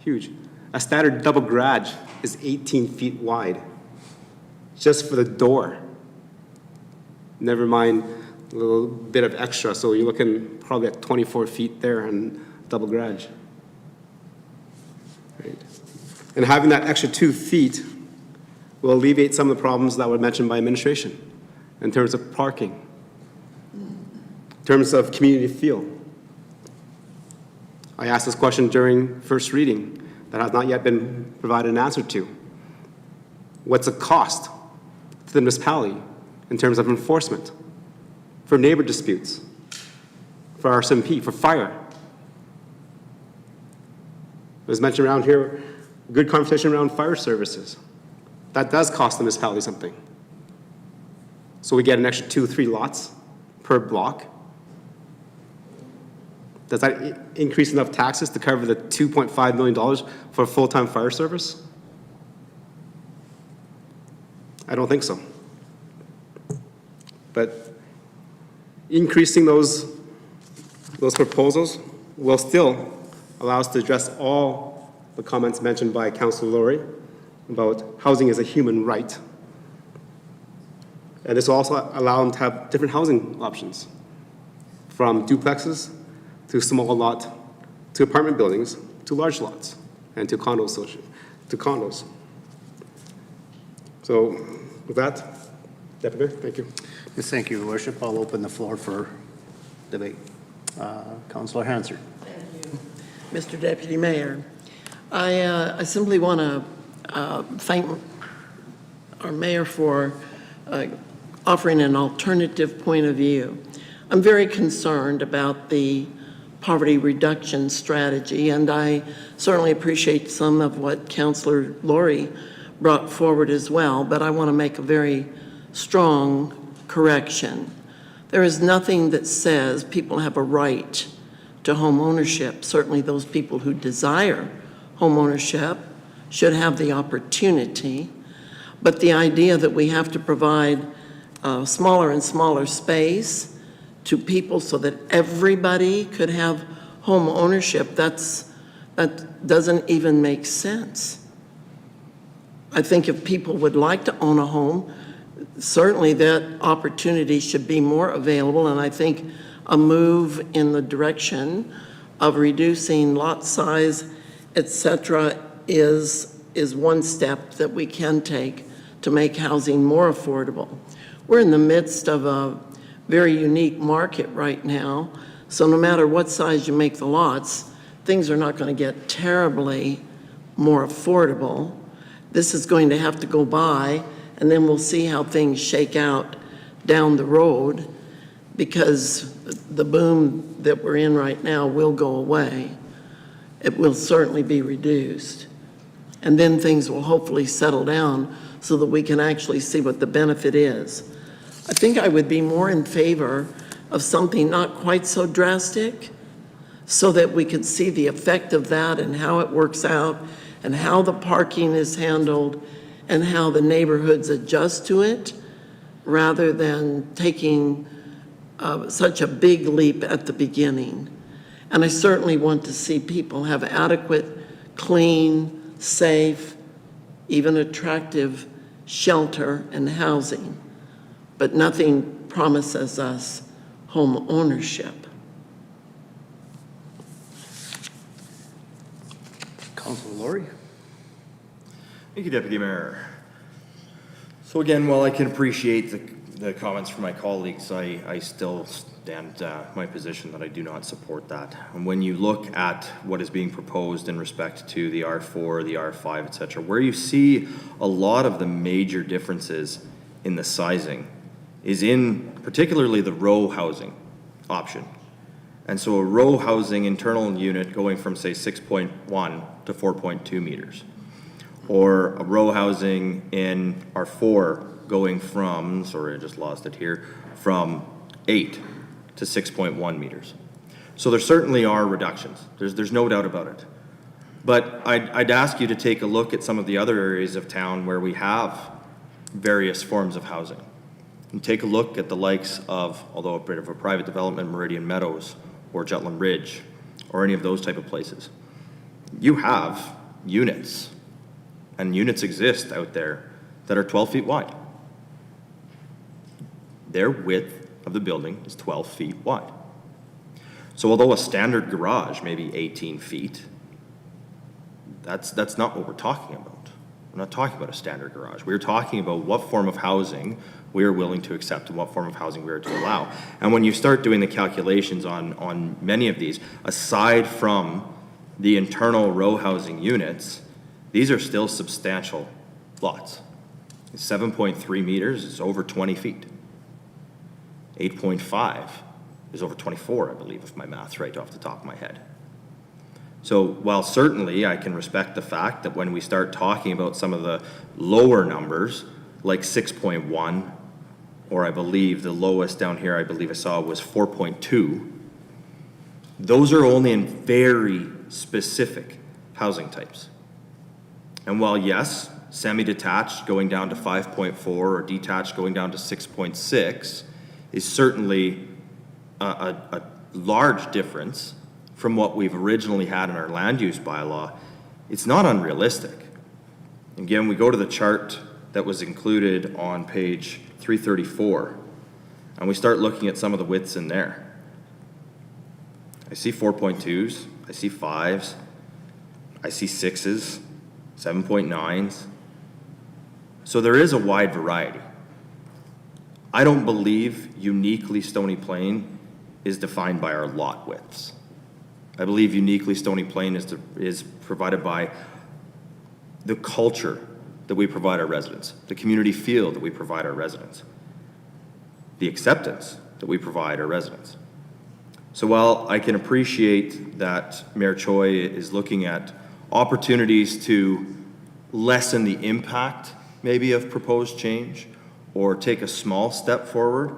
[SPEAKER 1] Huge. A standard double garage is 18 feet wide. just for the door. Never mind a little bit of extra, so you're looking probably at 24 feet there and double garage. Right. And having that extra 2 feet will alleviate some of the problems that were mentioned by administration in terms of parking, in terms of community feel. I asked this question during first reading that has not yet been provided an answer to. What's the cost to the municipality in terms of enforcement, for neighbor disputes, for RSMP, for fire? It was mentioned around here, good conversation around fire services. That does cost the municipality something. So we get an extra 2 or 3 lots per block. Does that increase enough taxes to cover the $2.5 million for a full-time fire service? I don't think so. But increasing those proposals will still allow us to address all the comments mentioned by Councillor Laurie about housing as a human right. And this will also allow them to have different housing options, from duplexes to small lot, to apartment buildings, to large lots, and to condos. So with that, Deputy Mayor, thank you.
[SPEAKER 2] Yes, thank you, Your Worship. I'll open the floor for debate. Councillor Hansard.
[SPEAKER 5] Thank you, Mr. Deputy Mayor. I simply want to thank our mayor for offering an alternative point of view. I'm very concerned about the poverty reduction strategy, and I certainly appreciate some of what Councillor Laurie brought forward as well, but I want to make a very strong correction. There is nothing that says people have a right to home ownership. Certainly those people who desire home ownership should have the opportunity, but the idea that we have to provide smaller and smaller space to people so that everybody could have home ownership, that doesn't even make sense. I think if people would like to own a home, certainly that opportunity should be more available, and I think a move in the direction of reducing lot size, et cetera, is one step that we can take to make housing more affordable. We're in the midst of a very unique market right now, so no matter what size you make the lots, things are not going to get terribly more affordable. This is going to have to go by, and then we'll see how things shake out down the road, because the boom that we're in right now will go away. It will certainly be reduced. And then things will hopefully settle down so that we can actually see what the benefit is. I think I would be more in favor of something not quite so drastic, so that we could see the effect of that and how it works out and how the parking is handled and how the neighborhoods adjust to it, rather than taking such a big leap at the beginning. And I certainly want to see people have adequate, clean, safe, even attractive shelter and housing, but nothing promises us home ownership.
[SPEAKER 2] Councillor Laurie.
[SPEAKER 8] Thank you, Deputy Mayor. So again, while I can appreciate the comments from my colleagues, I still stand my position that I do not support that. And when you look at what is being proposed in respect to the R4, the R5, et cetera, where you see a lot of the major differences in the sizing is in particularly the row housing option. And so a row housing internal unit going from, say, 6.1 to 4.2 meters, or a row housing in R4 going from, sorry, I just lost it here, from 8 to 6.1 meters. So there certainly are reductions. There's no doubt about it. But I'd ask you to take a look at some of the other areas of town where we have various forms of housing. And take a look at the likes of, although a bit of a private development, Meridian Meadows or Jutland Ridge, or any of those type of places. You have units, and units exist out there that are 12 feet wide. their width of the building is 12 feet wide. So although a standard garage may be 18 feet, that's not what we're talking about. We're not talking about a standard garage. We're talking about what form of housing we are willing to accept and what form of housing we are to allow. And when you start doing the calculations on many of these, aside from the internal row housing units, these are still substantial lots. 7.3 meters is over 20 feet. 8.5 is over 24, I believe, if my math's right off the top of my head. So while certainly I can respect the fact that when we start talking about some of the lower numbers, like 6.1, or I believe the lowest down here I believe I saw was 4.2, those are only in very specific housing types. And while yes, semi-detached going down to 5.4 or detached going down to 6.6 is certainly a large difference from what we've originally had in our land use bylaw, it's not unrealistic. Again, we go to the chart that was included on page 334, and we start looking at some of the widths in there. I see 4.2s, I see 5s, I see 6s, 7.9s. So there is a wide variety. I don't believe uniquely Stony Plain is defined by our lot widths. I believe uniquely Stony Plain is provided by the culture that we provide our residents, the community feel that we provide our residents, the acceptance that we provide our residents. So while I can appreciate that Mayor Choi is looking at opportunities to lessen the impact maybe of proposed change or take a small step forward,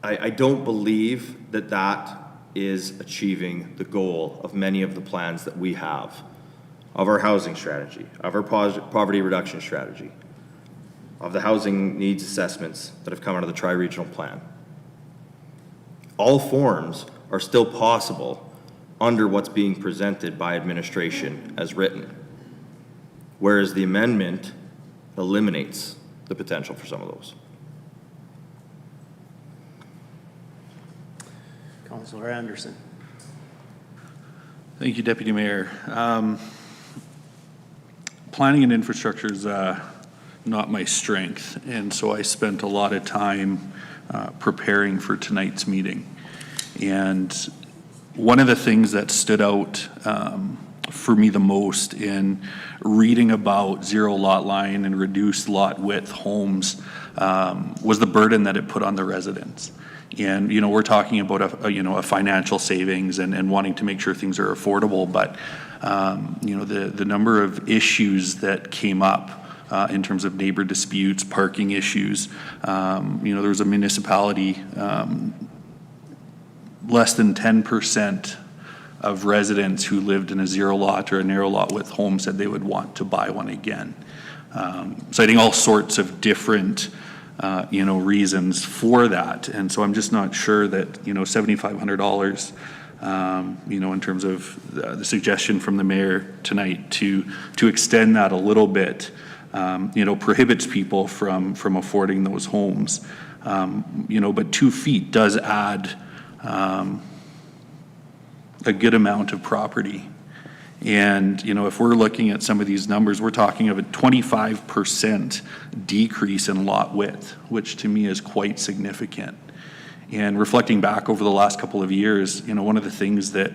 [SPEAKER 8] I don't believe that that is achieving the goal of many of the plans that we have, of our housing strategy, of our poverty reduction strategy, of the housing needs assessments that have come out of the tri-regional plan. All forms are still possible under what's being presented by administration as written, whereas the amendment eliminates the potential for some of those.
[SPEAKER 2] Councillor Anderson.
[SPEAKER 14] Thank you, Deputy Mayor. Planning and infrastructure is not my strength, and so I spent a lot of time preparing for tonight's meeting. And one of the things that stood out for me the most in reading about zero lot line and reduced lot width homes was the burden that it put on the residents. And, you know, we're talking about a financial savings and wanting to make sure things are affordable, but, you know, the number of issues that came up in terms of neighbor disputes, parking issues, you know, there was a municipality, less than 10% of residents who lived in a zero lot or a narrow lot width home said they would want to buy one again. Citing all sorts of different you know, reasons for that. And so I'm just not sure that, you know, $7,500, you know, in terms of the suggestion from the mayor tonight to extend that a little bit, you know, prohibits people from affording those homes. You know, but 2 feet does add a good amount of property. And, you know, if we're looking at some of these numbers, we're talking of a 25% decrease in lot width, which to me is quite significant. And reflecting back over the last couple of years, you know, one of the things that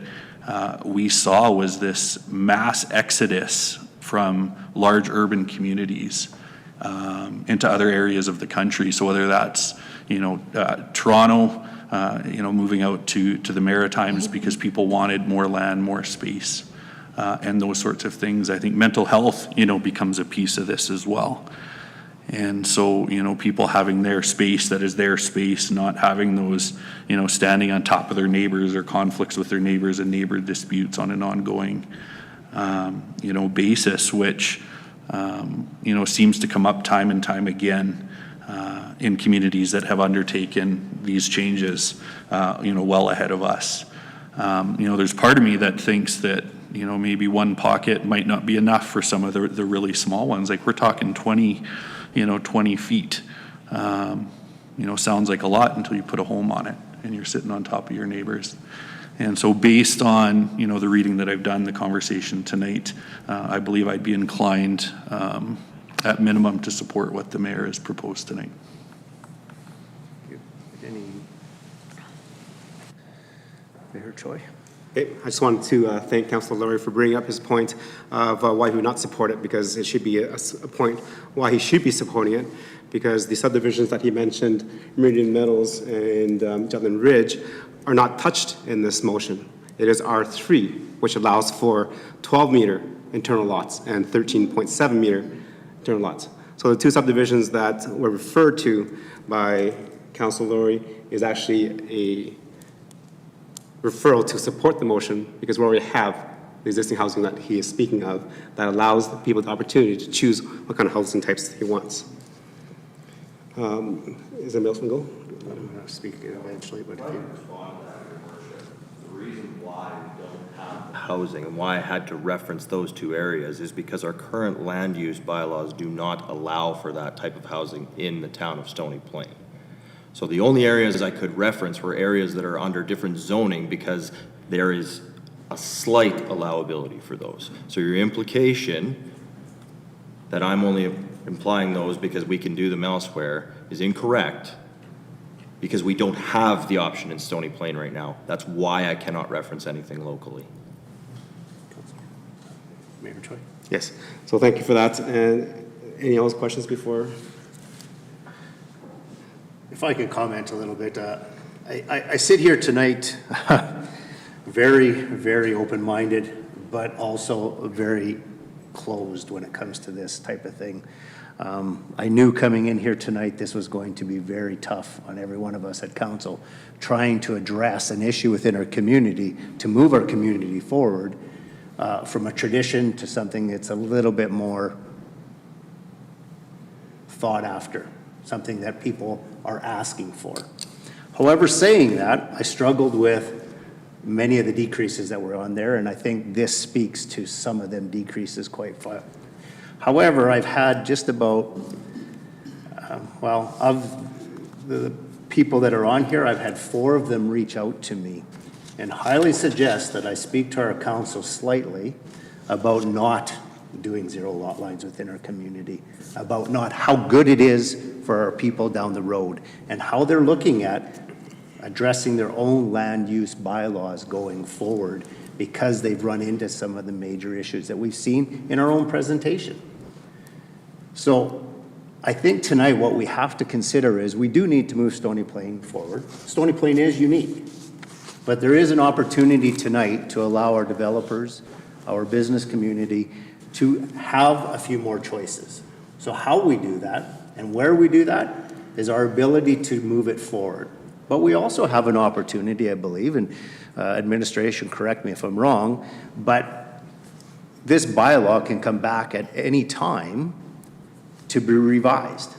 [SPEAKER 14] we saw was this mass exodus from large urban communities into other areas of the country. So whether that's, you know, Toronto, you know, moving out to the Maritimes because people wanted more land, more space. And those sorts of things. I think mental health, you know, becomes a piece of this as well. And so, you know, people having their space that is their space, not having those, you know, standing on top of their neighbors or conflicts with their neighbors and neighbor disputes on an ongoing, you know, basis, which, you know, seems to come up time and time again in communities that have undertaken these changes, you know, well ahead of us. You know, there's part of me that thinks that, you know, maybe one pocket might not be enough for some of the really small ones. Like we're talking 20 feet sounds like a lot until you put a home on it and you're sitting on top of your neighbors. And so based on, the reading that I've done, the conversation tonight, I believe I'd be inclined at minimum to support what the mayor has proposed tonight.
[SPEAKER 2] Mayor Choi?
[SPEAKER 1] Okay, I just wanted to thank Councillor Laurie for bringing up his point of why he would not support it, because it should be a point why he should be supporting it, because the subdivisions that he mentioned, Meridian Meadows and Jutland Ridge, are not touched in this motion. It is R3, which allows for 12-meter internal lots and 13.7-meter internal lots. So the two subdivisions that were referred to by Councillor Laurie is actually a referral to support the motion, because we already have the existing housing that he is speaking of that allows people the opportunity to choose what kind of housing types he wants. Is there else we go?
[SPEAKER 2] I'm going to speak eventually, but if you...
[SPEAKER 8] The reason why we don't have housing and why I had to reference those two areas is because our current land use bylaws do not allow for that type of housing in the town of Stony Plain. So the only areas I could reference were areas that are under different zoning, because there is a slight allowability for those. So your implication that I'm only implying those because we can do them elsewhere is incorrect, because we don't have the option in Stony Plain right now. That's why I cannot reference anything locally.
[SPEAKER 2] Mayor Choi?
[SPEAKER 1] Yes, so thank you for that. And any other questions before?
[SPEAKER 2] If I could comment a little bit, I sit here tonight very, very open-minded, but also very closed when it comes to this type of thing. I knew coming in here tonight this was going to be very tough on every one of us at council, trying to address an issue within our community to move our community forward from a tradition to something that's a little bit more thought after, something that people are asking for. However, saying that, I struggled with many of the decreases that were on there, and I think this speaks to some of them decreases quite far. However, I've had just about, of the people that are on here, I've had 4 of them reach out to me and highly suggest that I speak to our council slightly about not doing zero lot lines within our community, about not how good it is for our people down the road, and how they're looking at addressing their own land use bylaws going forward, because they've run into some of the major issues that we've seen in our own presentation. So I think tonight what we have to consider is we do need to move Stony Plain forward. Stony Plain is unique, but there is an opportunity tonight to allow our developers, our business community, to have a few more choices. So how we do that and where we do that is our ability to move it forward. But we also have an opportunity, I believe, and administration, correct me if I'm wrong, but this bylaw can come back at any time to be revised.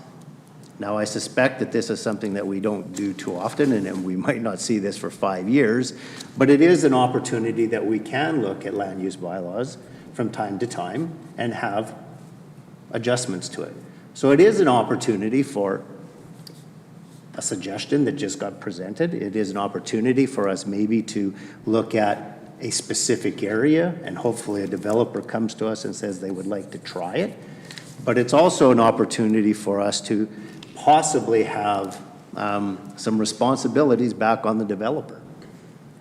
[SPEAKER 2] Now, I suspect that this is something that we don't do too often, and we might not see this for 5 years, but it is an opportunity that we can look at land use bylaws from time to time and have adjustments to it. So it is an opportunity for a suggestion that just got presented. It is an opportunity for us maybe to look at a specific area, and hopefully a developer comes to us and says they would like to try it. But it's also an opportunity for us to possibly have some responsibilities back on the developer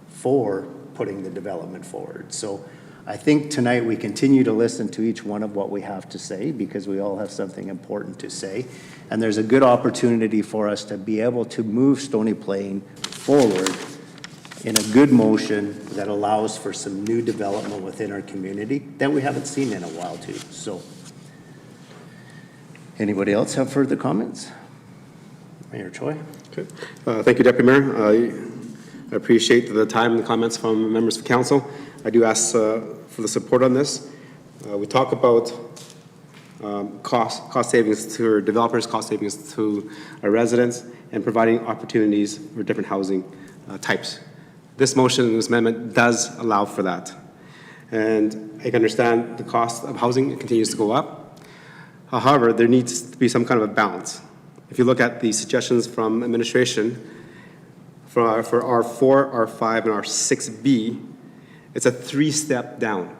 [SPEAKER 2] for putting the development forward. So I think tonight we continue to listen to each one of what we have to say, because we all have something important to say. And there's a good opportunity for us to be able to move Stony Plain forward in a good motion that allows for some new development within our community that we haven't seen in a while too. So anybody else have further comments? Mayor Choi?
[SPEAKER 1] Okay. Thank you, Deputy Mayor. I appreciate the time and the comments from members of council. I do ask for the support on this. We talk about cost savings to our developers, cost savings to our residents, and providing opportunities for different housing types. This motion, this amendment does allow for that. And I can understand the cost of housing continues to go up. However, there needs to be some kind of a balance. If you look at the suggestions from administration for R4, R5, and R6B, it's a 3-step down.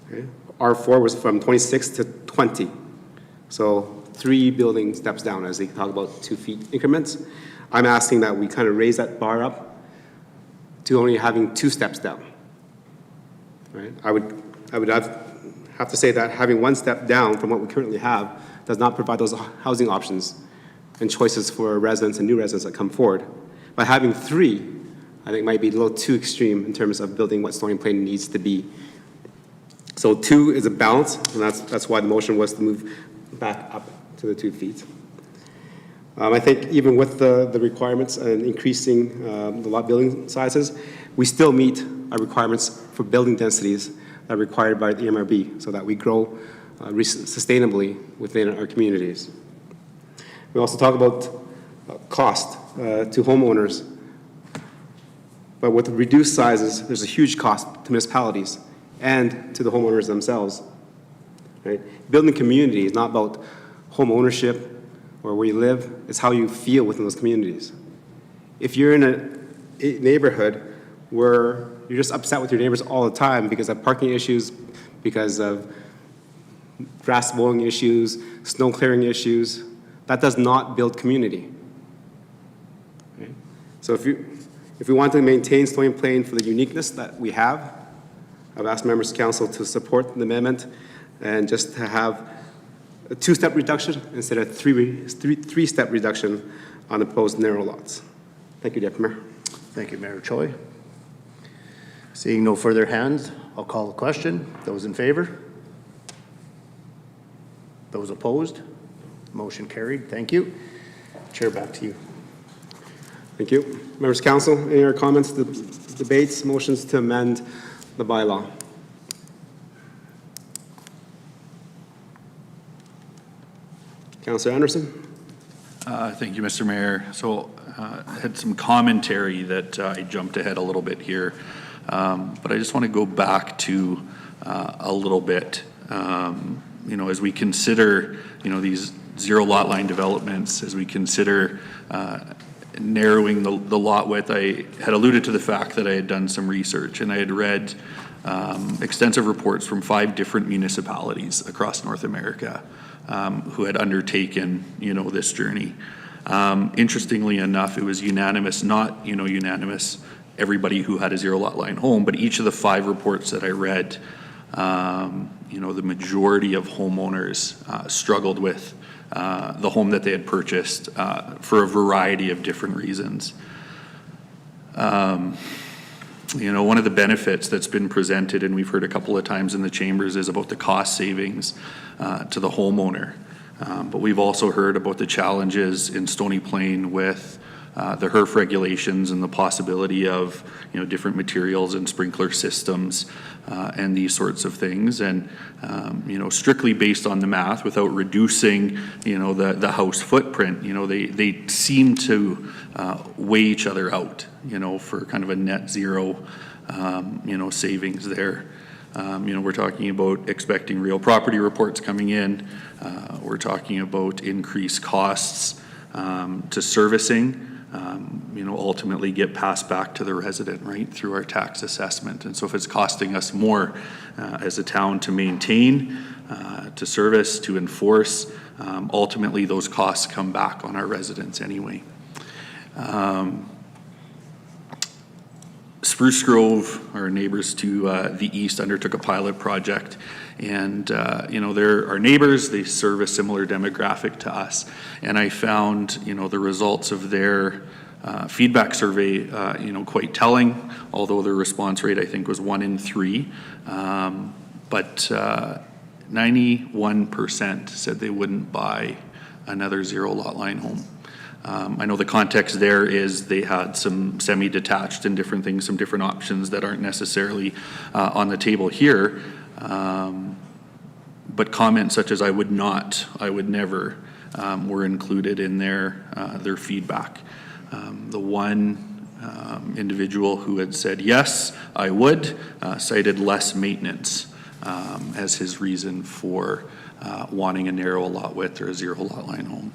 [SPEAKER 1] Okay? R4 was from 26 to 20. So 3 building steps down as they talk about 2 feet increments. I'm asking that we kind of raise that bar up to only having 2 steps down. Right? I would have to say that having 1 step down from what we currently have does not provide those housing options and choices for residents and new residents that come forward. But having 3, I think might be a little too extreme in terms of building what Stony Plain needs to be. So 2 is a balance, and that's why the motion was to move back up to the 2 feet. I think even with the requirements and increasing the lot building sizes, we still meet our requirements for building densities that are required by the MRB so that we grow sustainably within our communities. We also talk about cost to homeowners. But with reduced sizes, there's a huge cost to municipalities and to the homeowners themselves. Right? Building community is not about home ownership or where you live, it's how you feel within those communities. If you're in a neighborhood where you're just upset with your neighbors all the time because of parking issues, because of grass mowing issues, snow clearing issues, that does not build community. Okay? So if we want to maintain Stony Plain for the uniqueness that we have, I've asked members of council to support the amendment and just to have a 2-step reduction instead of three-step reduction on the proposed narrow lots. Thank you, Deputy Mayor.
[SPEAKER 2] Thank you, Mayor Choi. Seeing no further hands, I'll call the question. Those in favor? Those opposed? Motion carried. Thank you. Chair, back to you.
[SPEAKER 1] Thank you. Members of council, any other comments, debates, motions to amend the bylaw? Councilor Anderson?
[SPEAKER 14] Thank you, Mr. Mayor. So I had some commentary that I jumped ahead a little bit here, but I just want to go back to a little bit. You know, as we consider, you know, these 0 lot line developments, as we consider narrowing the lot width, I had alluded to the fact that I had done some research and I had read extensive reports from 5 different municipalities across North America who had undertaken, you know, this journey. Interestingly enough, it was unanimous, not, you know, unanimous, everybody who had a 0 lot line home, but each of the 5 reports that I read, you know, the majority of homeowners struggled with the home that they had purchased for a variety of different reasons. You know, one of the benefits that's been presented, and we've heard a couple of times in the chambers, is about the cost savings to the homeowner. But we've also heard about the challenges in Stony Plain with the HRF regulations and the possibility of, you know, different materials and sprinkler systems and these sorts of things. And, you know, strictly based on the math, without reducing, you know, the house footprint, you know, they seem to weigh each other out, you know, for kind of a net zero, you know, savings there. You know, we're talking about expecting real property reports coming in. We're talking about increased costs to servicing, you know, ultimately get passed back to the resident, right, through our tax assessment. And so if it's costing us more as a town to maintain, to service, to enforce, ultimately those costs come back on our residents anyway. Spruce Grove, our neighbors to the east, undertook a pilot project, and you know, they're our neighbors. They serve a similar demographic to us, and I found, you know, the results of their feedback survey, you know, quite telling. Although their response rate, I think, was 1 in 3, but 91% said they wouldn't buy another 0 lot line home. I know the context there is they had some semi-detached and different things, some different options that aren't necessarily on the table here. But comments such as I would never, were included in their feedback. The one individual who had said, yes, I would, cited less maintenance as his reason for wanting a narrow lot width or a zero lot line home.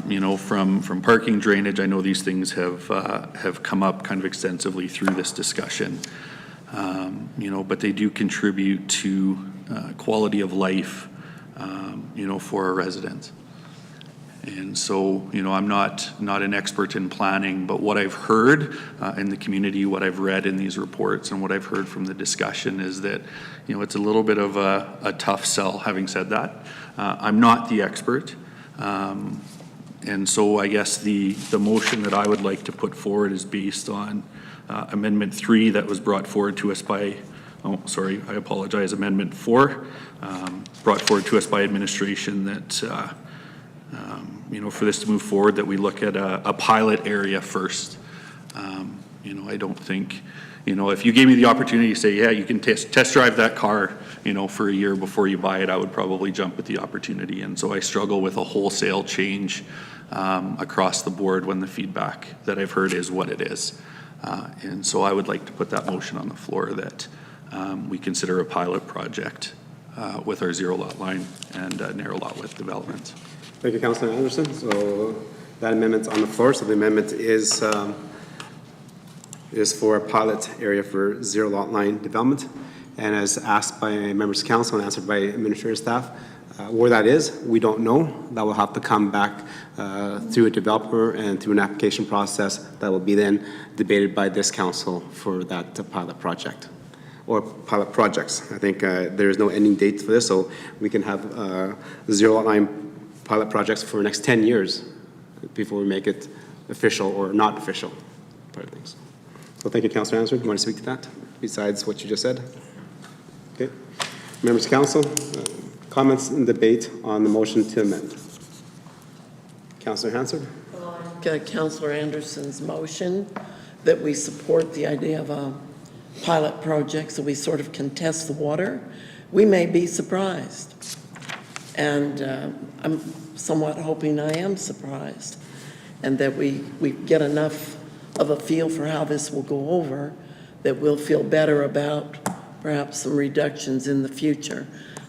[SPEAKER 14] You know, from parking drainage, I know these things have come up kind of extensively through this discussion. You know, but they do contribute to quality of life, you know, for our residents. And so, you know, I'm not an expert in planning, but what I've heard in the community, what I've read in these reports, and what I've heard from the discussion is that, you know, it's a little bit of a tough sell. Having said that, I'm not the expert. And so I guess the motion that I would like to put forward is based on Amendment 3 that was brought forward to us by, oh, sorry, I apologize, Amendment 4, brought forward to us by administration that, you know, for this to move forward, that we look at a pilot area first. You know, I don't think, you know, if you gave me the opportunity to say, yeah, you can test drive that car, you know, for a year before you buy it, I would probably jump at the opportunity. And so I struggle with a wholesale change across the board when the feedback that I've heard is what it is. And so I would like to put that motion on the floor that we consider a pilot project with our zero lot line and narrow lot width development.
[SPEAKER 1] Thank you, Councillor Anderson. So that amendment's on the floor. So the amendment is for a pilot area for zero lot line development. And as asked by members of council and answered by administrative staff, where that is, we don't know. That will have to come back through a developer and through an application process that will be then debated by this council for that pilot project or pilot projects. I think there is no ending date for this, so we can have zero lot line pilot projects for the next 10 years before we make it official or not official part of things. So thank you, Councillor Anderson. You want to speak to that besides what you just said? Okay. Members of council, comments and debate on the motion to amend. Councillor Hansard.
[SPEAKER 5] Councillor Anderson's motion that we support the idea of a pilot project so we sort of can test the water. We may be surprised. And I'm somewhat hoping I am surprised and that we get enough of a feel for how this will go over that we'll feel better about perhaps some reductions in the future.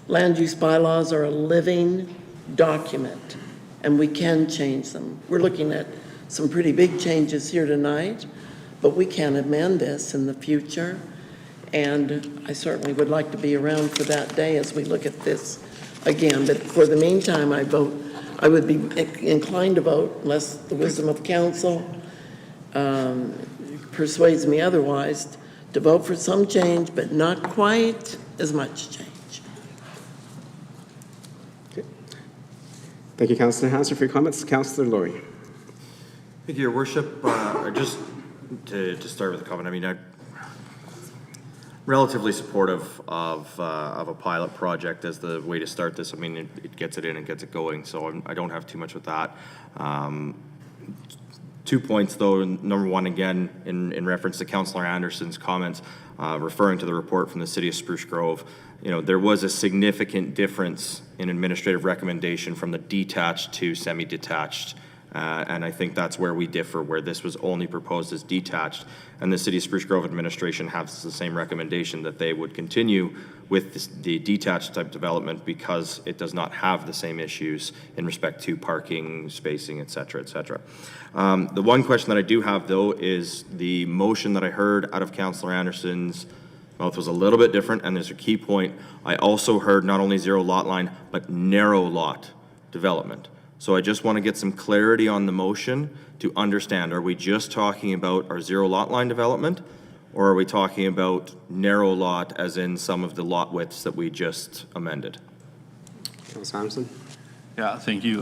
[SPEAKER 5] Land use bylaws are a living document and we can change them. We're looking at some pretty big changes here tonight, but we can amend this in the future. And I certainly would like to be around for that day as we look at this again, but for the meantime, I would be inclined to vote, unless the wisdom of council persuades me otherwise, to vote for some change, but not quite as much change.
[SPEAKER 1] Okay. Thank you, Councillor Hansard, for your comments. Councillor Laurie.
[SPEAKER 8] Thank you, Your Worship. Just to start with a comment, I mean, I'm relatively supportive of a pilot project as the way to start this. I mean, it gets it in and gets it going, so I don't have too much with that. 2 points, though. Number one, again, in reference to Councillor Anderson's comments, referring to the report from the City of Spruce Grove, you know, there was a significant difference in administrative recommendation from the detached to semi-detached. And I think that's where we differ, where this was only proposed as detached. And the City of Spruce Grove administration has the same recommendation that they would continue with the detached type development because it does not have the same issues in respect to parking, spacing, et cetera, et cetera. The one question that I do have, though, is the motion that I heard out of Councillor Anderson's mouth was a little bit different, and there's a key point. I also heard not only zero lot line, but narrow lot development. So I just want to get some clarity on the motion to understand, are we just talking about our zero lot line development, or are we talking about narrow lot as in some of the lot widths that we just amended?
[SPEAKER 1] Councillor Anderson.
[SPEAKER 14] Yeah, thank you.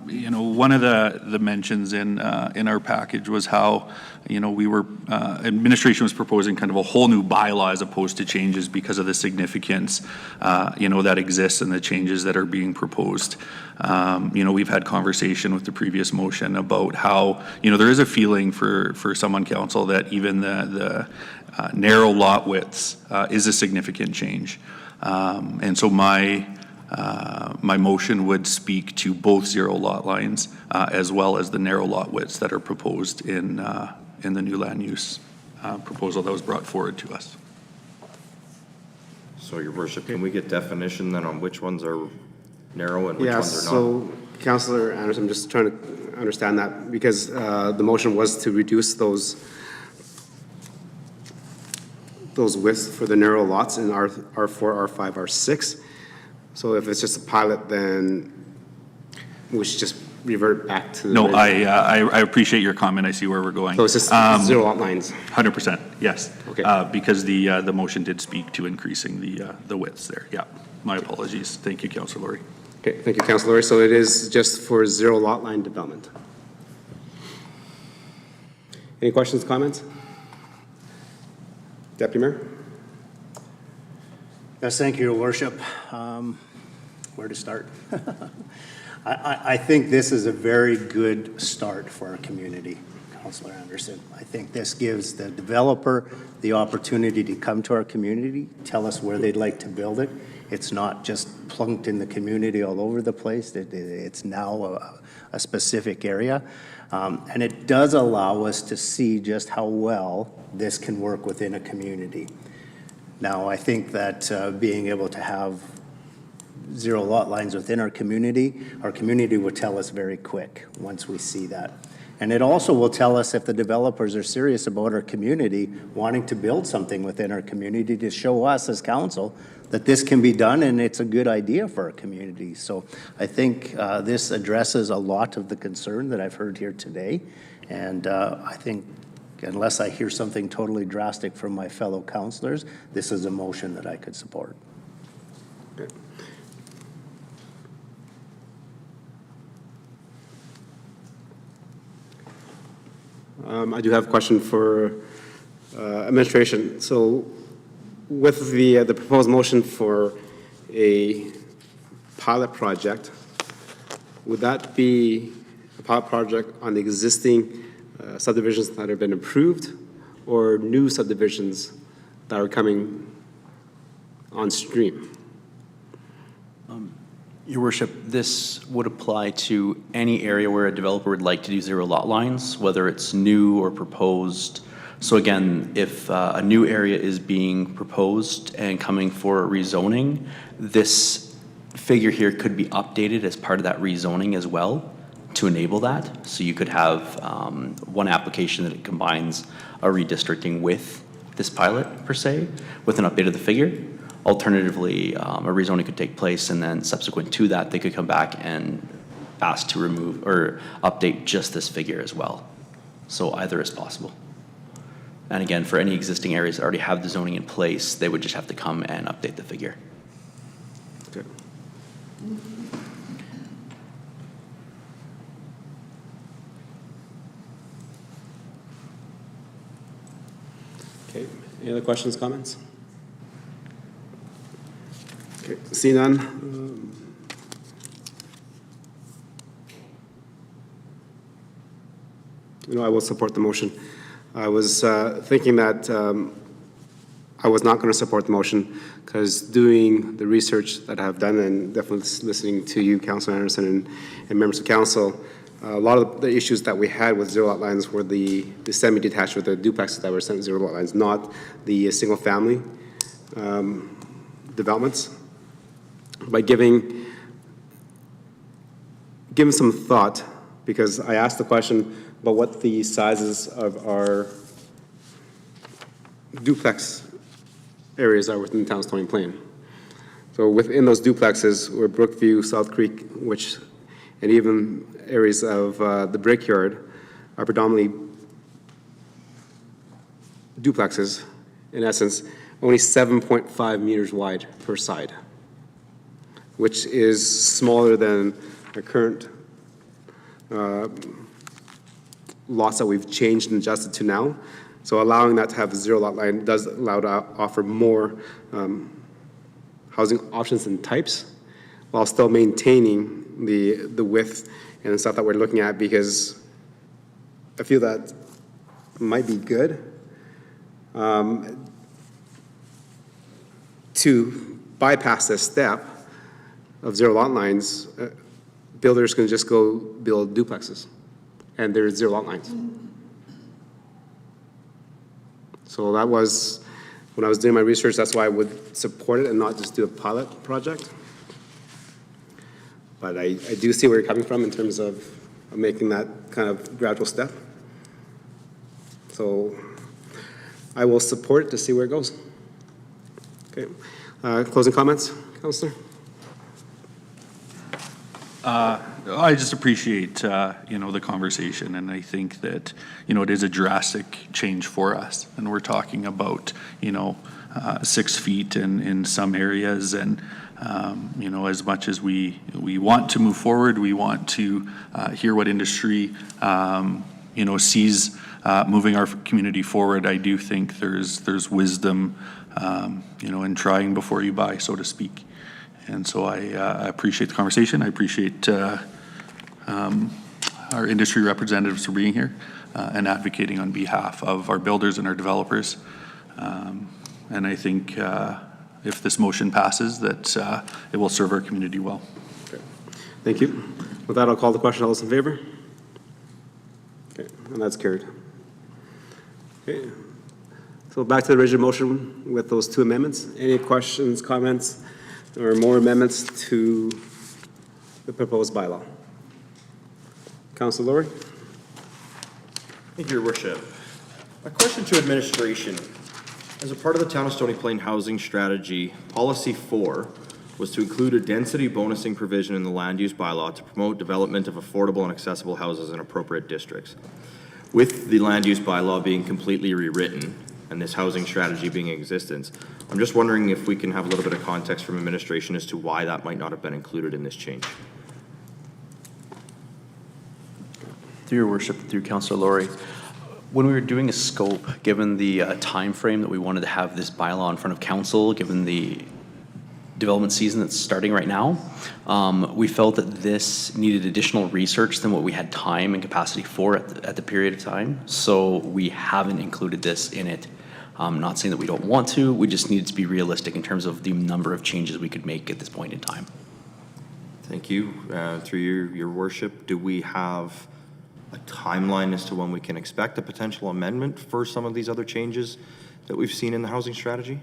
[SPEAKER 14] You know, one of the mentions in our package was how, you know, we were, administration was proposing kind of a whole new bylaw as opposed to changes because of the significance, you know, that exists and the changes that are being proposed. You know, we've had conversation with the previous motion about how, you know, there is a feeling for some on council that even the narrow lot widths is a significant change. And so my motion would speak to both zero lot lines as well as the narrow lot widths that are proposed in the new land use proposal that was brought forward to us.
[SPEAKER 8] So, Your Worship, can we get definition then on which ones are narrow and which
[SPEAKER 1] Yeah,
[SPEAKER 8] ones are not?
[SPEAKER 1] so Councillor Anderson, I'm just trying to understand that because the motion was to reduce those widths for the narrow lots in R4, R5, R6. So if it's just a pilot, then we should just revert back to the
[SPEAKER 14] No,
[SPEAKER 1] original.
[SPEAKER 14] I appreciate your comment. I see where we're going.
[SPEAKER 1] So it's just zero lot lines.
[SPEAKER 14] 100%, yes.
[SPEAKER 1] Okay.
[SPEAKER 14] Because the motion did speak to increasing the widths there. Yeah, my apologies. Thank you, Councilor Laurie.
[SPEAKER 1] Okay, thank you, Councilor Laurie. So it is just for zero lot line development. Any questions, comments? Deputy Mayor?
[SPEAKER 2] Yes, thank you, Your Worship. Where to start? I think this is a very good start for our community, Councilor Anderson. I think this gives the developer the opportunity to come to our community, tell us where they'd like to build it. It's not just plunked in the community all over the place. It's now a specific area. And it does allow us to see just how well this can work within a community. Now, I think that being able to have zero lot lines within our community will tell us very quick once we see that. And it also will tell us if the developers are serious about our community, wanting to build something within our community to show us as council that this can be done and it's a good idea for our community. So I think this addresses a lot of the concern that I've heard here today. And I think unless I hear something totally drastic from my fellow councilors, this is a motion that I could support.
[SPEAKER 1] Okay. I do have a question for administration. So with the proposed motion for a pilot project, would that be a pilot project on the existing subdivisions that have been approved or new subdivisions that are coming on stream?
[SPEAKER 6] Your Worship, this would apply to any area where a developer would like to do zero lot lines, whether it's new or proposed. So again, if a new area is being proposed and coming for rezoning, this figure here could be updated as part of that rezoning as well to enable that. So you could have one application that it combines a redistricting with this pilot per se, with an update of the figure. Alternatively, a rezoning could take place, and then subsequent to that, they could come back and ask to remove or update just this figure as well. So either is possible. And again, for any existing areas that already have the zoning in place, they would just have to come and update the figure.
[SPEAKER 1] Okay. Okay, any other questions, comments? Okay, see none. I will support the motion. I was thinking that I was not going to support the motion because doing the research that I've done and definitely listening to you, Councilor Anderson, and members of council, a lot of the issues that we had with zero lot lines were the semi-detached or the duplexes that were sent zero lot lines, not the single family developments. By giving some thought, because I asked the question about what the sizes of our duplex areas are within the town of Stony Plain. So within those duplexes were Brookview, South Creek, and even areas of the Brickyard are predominantly duplexes, in essence, only 7.5 meters wide per side, which is smaller than the current lots that we've changed and adjusted to now. So allowing that to have a zero lot line does allow to offer more housing options and types while still maintaining the width and stuff that we're looking at, because I feel that might be good to bypass this step of zero lot lines. Builders can just go build duplexes and there's zero lot lines. So that was when I was doing my research, that's why I would support it and not just do a pilot project. But I do see where you're coming from in terms of making that kind of gradual step. So I will support it to see where it goes. Okay. Closing comments, Councillor?
[SPEAKER 14] I just appreciate, the conversation, and I think that, it is a drastic change for us. And we're talking about, 6 feet in some areas, and, as much as we want to move forward, we want to hear what industry, sees moving our community forward. I do think there's wisdom, in trying before you buy, so to speak. And so I appreciate the conversation. I appreciate our industry representatives for being here and advocating on behalf of our builders and our developers. And I think if this motion passes, that it will serve our community well.
[SPEAKER 1] Okay. Thank you. With that, I'll call the question. All those in favor? Okay, and that's carried. Okay. So back to the original motion with those 2 amendments. Any questions, comments, or more amendments to the proposed bylaw? Councilor Laurie?
[SPEAKER 8] Thank you, Your Worship. A question to administration. As a part of the Town of Stony Plain Housing Strategy, Policy 4 was to include a density bonusing provision in the land use bylaw to promote development of affordable and accessible houses in appropriate districts. With the land use bylaw being completely rewritten and this housing strategy being in existence, I'm just wondering if we can have a little bit of context from administration as to why that might not have been included in this change.
[SPEAKER 6] Through your worship, through Councillor Laurie, when we were doing a scope, given the time frame that we wanted to have this bylaw in front of council, given the development season that's starting right now, we felt that this needed additional research than what we had time and capacity for at the period of time. So we haven't included this in it. I'm not saying that we don't want to, we just need to be realistic in terms of the number of changes we could make at this point in time.
[SPEAKER 8] Thank you. Through your worship, do we have a timeline as to when we can expect a potential amendment for some of these other changes that we've seen in the housing strategy?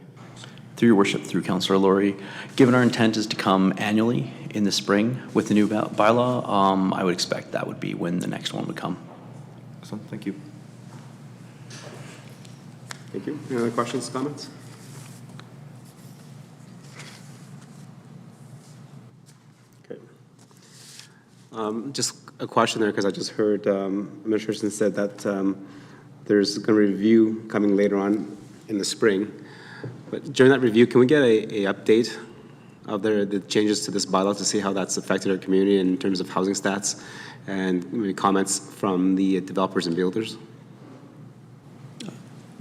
[SPEAKER 6] Through your worship, through Councillor Laurie, given our intent is to come annually in the spring with the new bylaw, I would expect that would be when the next one would come.
[SPEAKER 8] Excellent. Thank you.
[SPEAKER 1] Thank you. Any other questions, comments? Okay. Just a question there, because I just heard administration said that there's going to be a review coming later on in the spring. But during that review, can we get a update of the changes to this bylaw to see how that's affected our community in terms of housing stats and maybe comments from the developers and builders?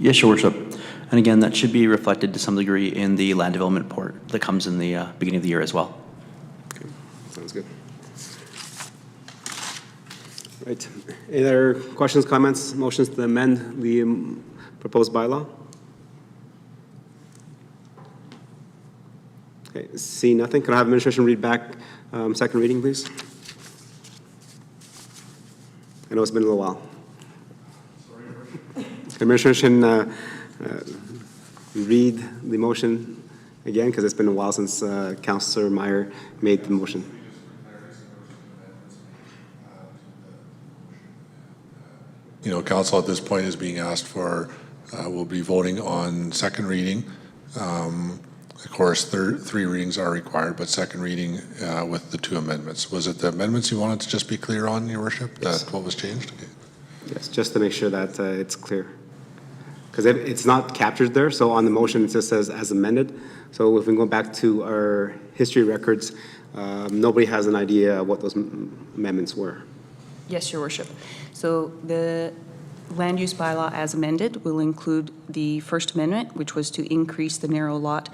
[SPEAKER 6] Yes, Your Worship. And again, that should be reflected to some degree in the land development report that comes in the beginning of the year as well.
[SPEAKER 1] Okay, sounds good. Right. Any other questions, comments, motions to amend the proposed bylaw? Okay, see nothing. Can I have administration read back second reading, please? I know it's been a little while. Administration read the motion again, because it's been a while since Councillor Meyer made the motion.
[SPEAKER 7] Council at this point is being asked for, we'll be voting on second reading. Of course, 3 readings are required, but second reading with the 2 amendments. Was it the amendments you wanted to just be clear on, Your Worship?
[SPEAKER 1] Yes.
[SPEAKER 7] That what was changed? Okay.
[SPEAKER 1] Yes, just to make sure that it's clear. Because it's not captured there, so on the motion it just says as amended. So if we go back to our history records, nobody has an idea what those amendments were.
[SPEAKER 3] Yes, Your Worship. So the land use bylaw as amended will include the First Amendment, which was to increase the narrow lot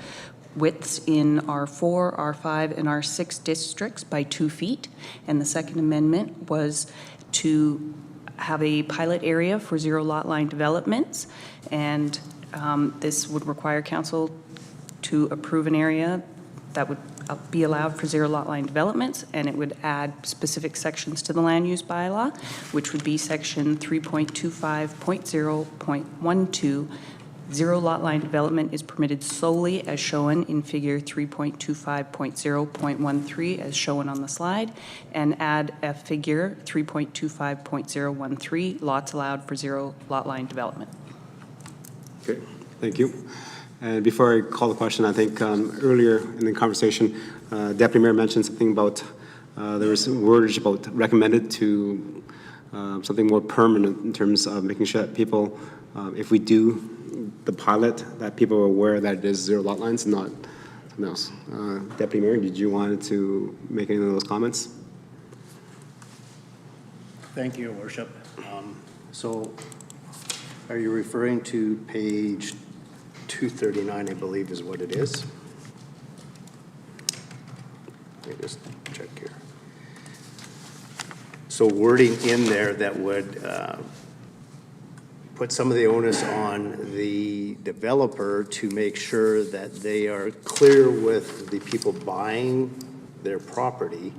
[SPEAKER 3] widths in R4, R5, and R6 districts by 2 feet. And the Second Amendment was to have a pilot area for zero lot line developments. And this would require council to approve an area that would be allowed for zero lot line developments, and it would add specific sections to the land use bylaw, which would be section 3.25.0.12, Zero lot line development is permitted solely as shown in figure 3.25.0.13 as shown on the slide, and add a figure 3.25.013 lots allowed for zero lot line development.
[SPEAKER 1] Okay, thank you. And before I call the question, I think earlier in the conversation, Deputy Mayor mentioned something about, there was some wordage about recommended to something more permanent in terms of making sure that people, if we do the pilot, that people are aware that it is zero lot lines and not something else. Deputy Mayor, did you want to make any of those comments?
[SPEAKER 2] Thank you, Your Worship. So are you referring to page 239, I believe is what it is? Let me just check here. So wording in there that would put some of the onus on the developer to make sure that they are clear with the people buying their property.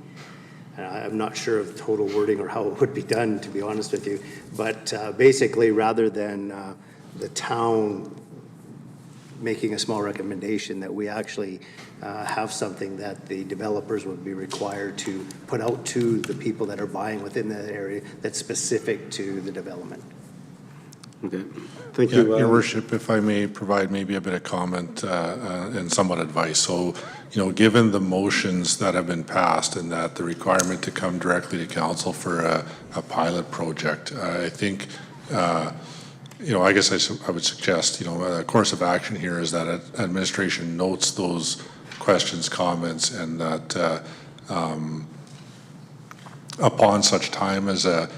[SPEAKER 2] I'm not sure of the total wording or how it would be done, to be honest with you. But basically, rather than the town making a small recommendation, that we actually have something that the developers would be required to put out to the people that are buying within that area that's specific to the development.
[SPEAKER 1] Okay, thank you.
[SPEAKER 7] Your Worship, if I may provide maybe a bit of comment and somewhat advice. So, given the motions that have been passed and that the requirement to come directly to council for a pilot project, I think, I guess I would suggest, a course of action here is that administration notes those questions, comments, and that upon such time as a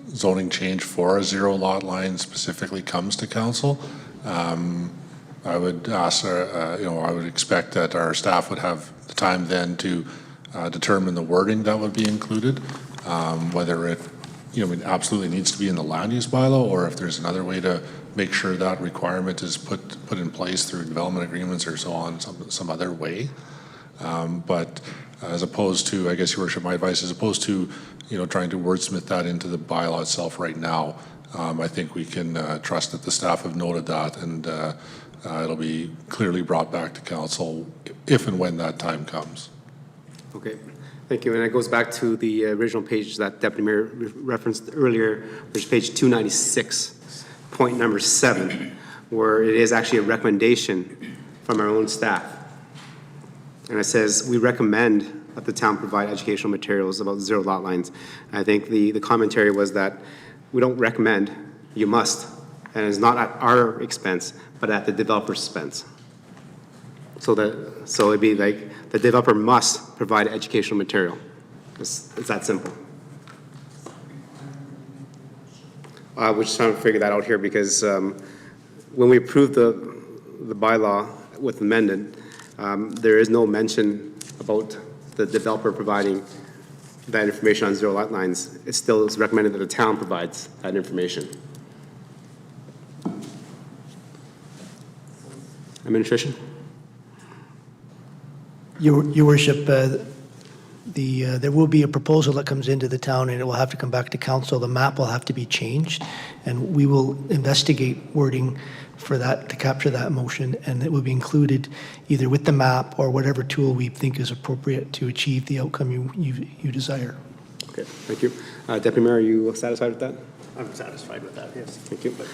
[SPEAKER 7] zoning change for a zero lot line specifically comes to council, I would ask, I would expect that our staff would have the time then to determine the wording that would be included, whether it, it absolutely needs to be in the land use bylaw, or if there's another way to make sure that requirement is put in place through development agreements or so on, some other way. But as opposed to, I guess, Your Worship, my advice, as opposed to, trying to wordsmith that into the bylaw itself right now, I think we can trust that the staff have noted that, and it'll be clearly brought back to council if and when that time comes.
[SPEAKER 1] Okay, thank you. And it goes back to the original page that Deputy Mayor referenced earlier, which is page 296, point number 7, where it is actually a recommendation from our own staff. And it says, we recommend that the town provide educational materials about zero lot lines. And I think the commentary was that we don't recommend, you must. And it's not at our expense, but at the developer's expense. So it'd be like the developer must provide educational material. It's that simple. We're just trying to figure that out here because when we approved the bylaw with amended, there is no mention about the developer providing that information on zero lot lines. It still is recommended that the town provides that information. Administration?
[SPEAKER 9] Your Worship, there will be a proposal that comes into the town and it will have to come back to council. The map will have to be changed and we will investigate wording for that, to capture that motion, and it will be included either with the map or whatever tool we think is appropriate to achieve the outcome you desire.
[SPEAKER 1] Okay, thank you. Deputy Mayor, are you satisfied with that?
[SPEAKER 2] I'm satisfied with that, yes.
[SPEAKER 1] Thank you.
[SPEAKER 2] But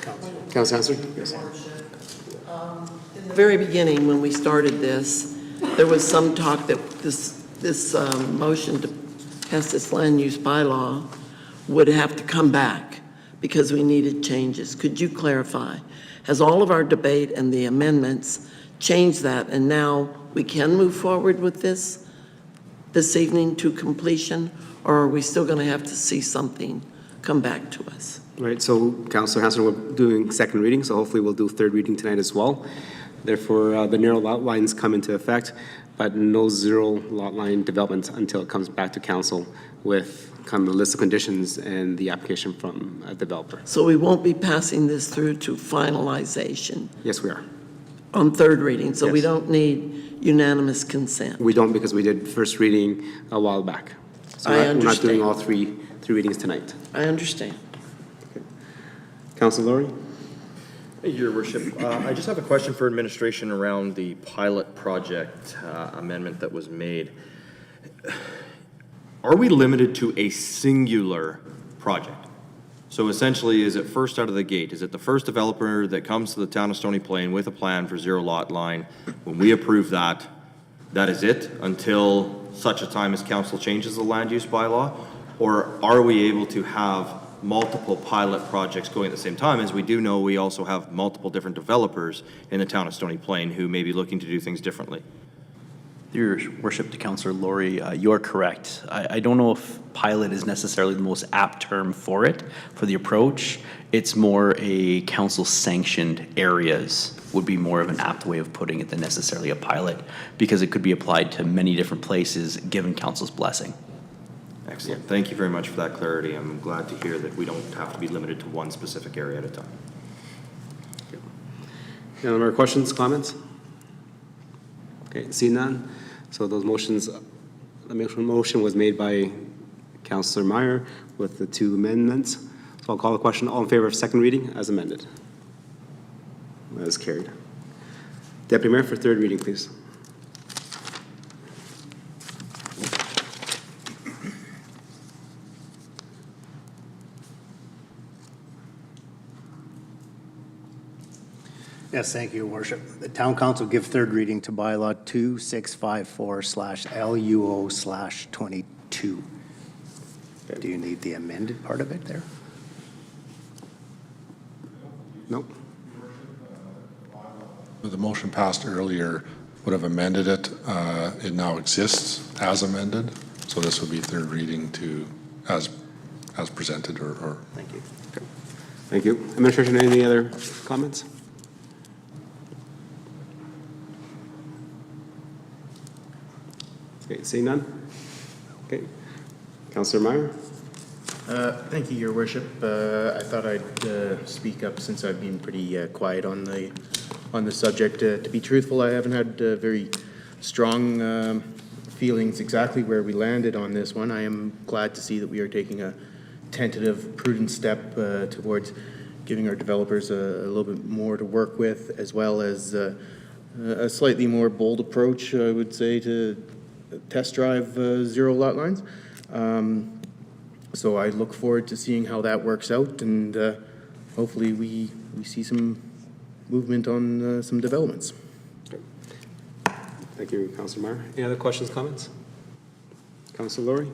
[SPEAKER 1] Councilor Hansard? Yes.
[SPEAKER 5] In the very beginning, when we started this, there was some talk that this motion to pass this land use bylaw would have to come back because we needed changes. Could you clarify? Has all of our debate and the amendments changed that, and now we can move forward with this evening to completion, or are we still going to have to see something come back to us?
[SPEAKER 1] Right, so Councilor Hansard, we're doing second reading, so hopefully we'll do third reading tonight as well. Therefore, the narrow lot lines come into effect, but no zero lot line development until it comes back to council with kind of the list of conditions and the application from a developer.
[SPEAKER 5] So we won't be passing this through to finalization
[SPEAKER 1] Yes, we are.
[SPEAKER 5] on third reading, so we
[SPEAKER 1] Yes.
[SPEAKER 5] don't need unanimous consent.
[SPEAKER 1] We don't because we did first reading a while back. So
[SPEAKER 5] I
[SPEAKER 1] we're not doing
[SPEAKER 5] understand.
[SPEAKER 1] all three readings tonight.
[SPEAKER 5] I understand.
[SPEAKER 1] Councilor Laurie?
[SPEAKER 8] Hey, Your Worship, I just have a question for administration around the pilot project amendment that was made. Are we limited to a singular project? So essentially, is it first out of the gate? Is it the first developer that comes to the town of Stony Plain with a plan for zero lot line? When we approve that, that is it until such a time as council changes the land use bylaw? Or are we able to have multiple pilot projects going at the same time? As we do know, we also have multiple different developers in the town of Stony Plain who may be looking to do things differently.
[SPEAKER 6] Your worship to Councillor Laurie, you're correct. I don't know if pilot is necessarily the most apt term for it, for the approach. It's more a council-sanctioned areas would be more of an apt way of putting it than necessarily a pilot, because it could be applied to many different places given council's blessing.
[SPEAKER 8] Excellent. Thank you very much for that clarity. I'm glad to hear that we don't have to be limited to one specific area at a time.
[SPEAKER 1] Any other questions, comments? Okay, see none. So those motions, the motion was made by Councillor Meyer with the two amendments. So I'll call the question. All in favor of second reading as amended? That is carried. Deputy Mayor for third reading, please.
[SPEAKER 2] Yes, thank you, Your Worship. The Town Council give third reading to bylaw 2654/LUO/22. Do you need the amended part of it there?
[SPEAKER 1] Nope.
[SPEAKER 7] The motion passed earlier would have amended it. It now exists as amended, so this would be third reading to as presented or.
[SPEAKER 2] Thank you.
[SPEAKER 1] Okay. Thank you. Administration, any other comments? Okay, seeing none? Okay. Councillor Meyer?
[SPEAKER 11] Thank you, Your Worship. I thought I'd speak up since I've been pretty quiet on the subject. To be truthful, I haven't had very strong feelings exactly where we landed on this one. I am glad to see that we are taking a tentative, prudent step towards giving our developers a little bit more to work with, as well as a slightly more bold approach, I would say, to test drive zero lot lines. So I look forward to seeing how that works out, and hopefully we see some movement on some developments.
[SPEAKER 1] Okay. Thank you, Councillor Meyer. Any other questions, comments? Councillor Laurie?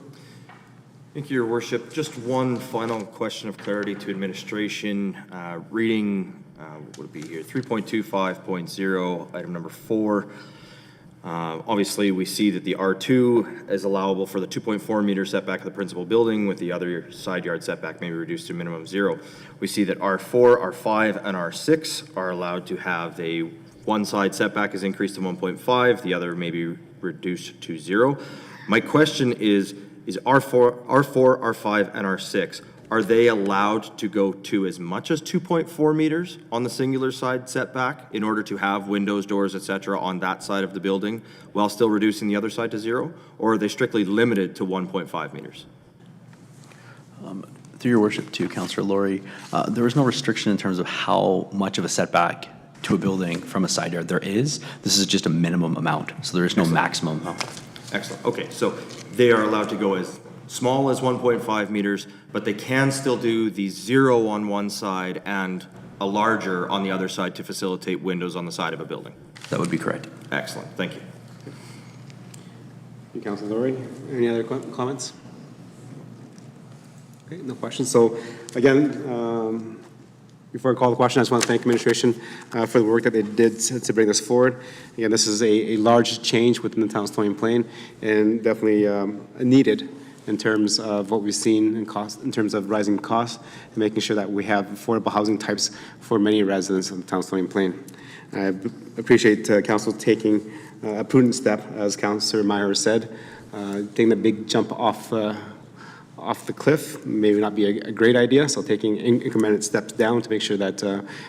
[SPEAKER 8] Thank you, Your Worship. Just one final question of clarity to administration. Reading, what would it be here, 3.25.0, item number 4. Obviously, we see that the R2 is allowable for the 2.4 meter setback of the principal building, with the other side yard setback may be reduced to a minimum of 0. We see that R4, R5, and R6 are allowed to have one side setback is increased to 1.5, the other may be reduced to 0. My question is R4, R5, and R6, are they allowed to go to as much as 2.4 meters on the singular side setback in order to have windows, doors, etc. on that side of the building while still reducing the other side to 0? Or are they strictly limited to 1.5 meters?
[SPEAKER 6] Through your worship to Councillor Laurie, there is no restriction in terms of how much of a setback to a building from a side yard there is. This is just a minimum amount, so there is no maximum.
[SPEAKER 8] Excellent. Okay, so they are allowed to go as small as 1.5 meters, but they can still do the 0 on one side and a larger on the other side to facilitate windows on the side of a building.
[SPEAKER 6] That would be correct.
[SPEAKER 8] Excellent. Thank you.
[SPEAKER 1] Councillor Laurie, any other comments? Okay, no questions. So again, before I call the question, I just want to thank administration for the work that they did to bring this forward. Again, this is a large change within the town of Stony Plain, and definitely needed in terms of what we've seen in cost, in terms of rising costs, and making sure that we have affordable housing types for many residents of the town of Stony Plain. I appreciate council taking a prudent step, as Councillor Meyer said, taking the big jump off the cliff may not be a great idea, so taking incremental steps down to make sure that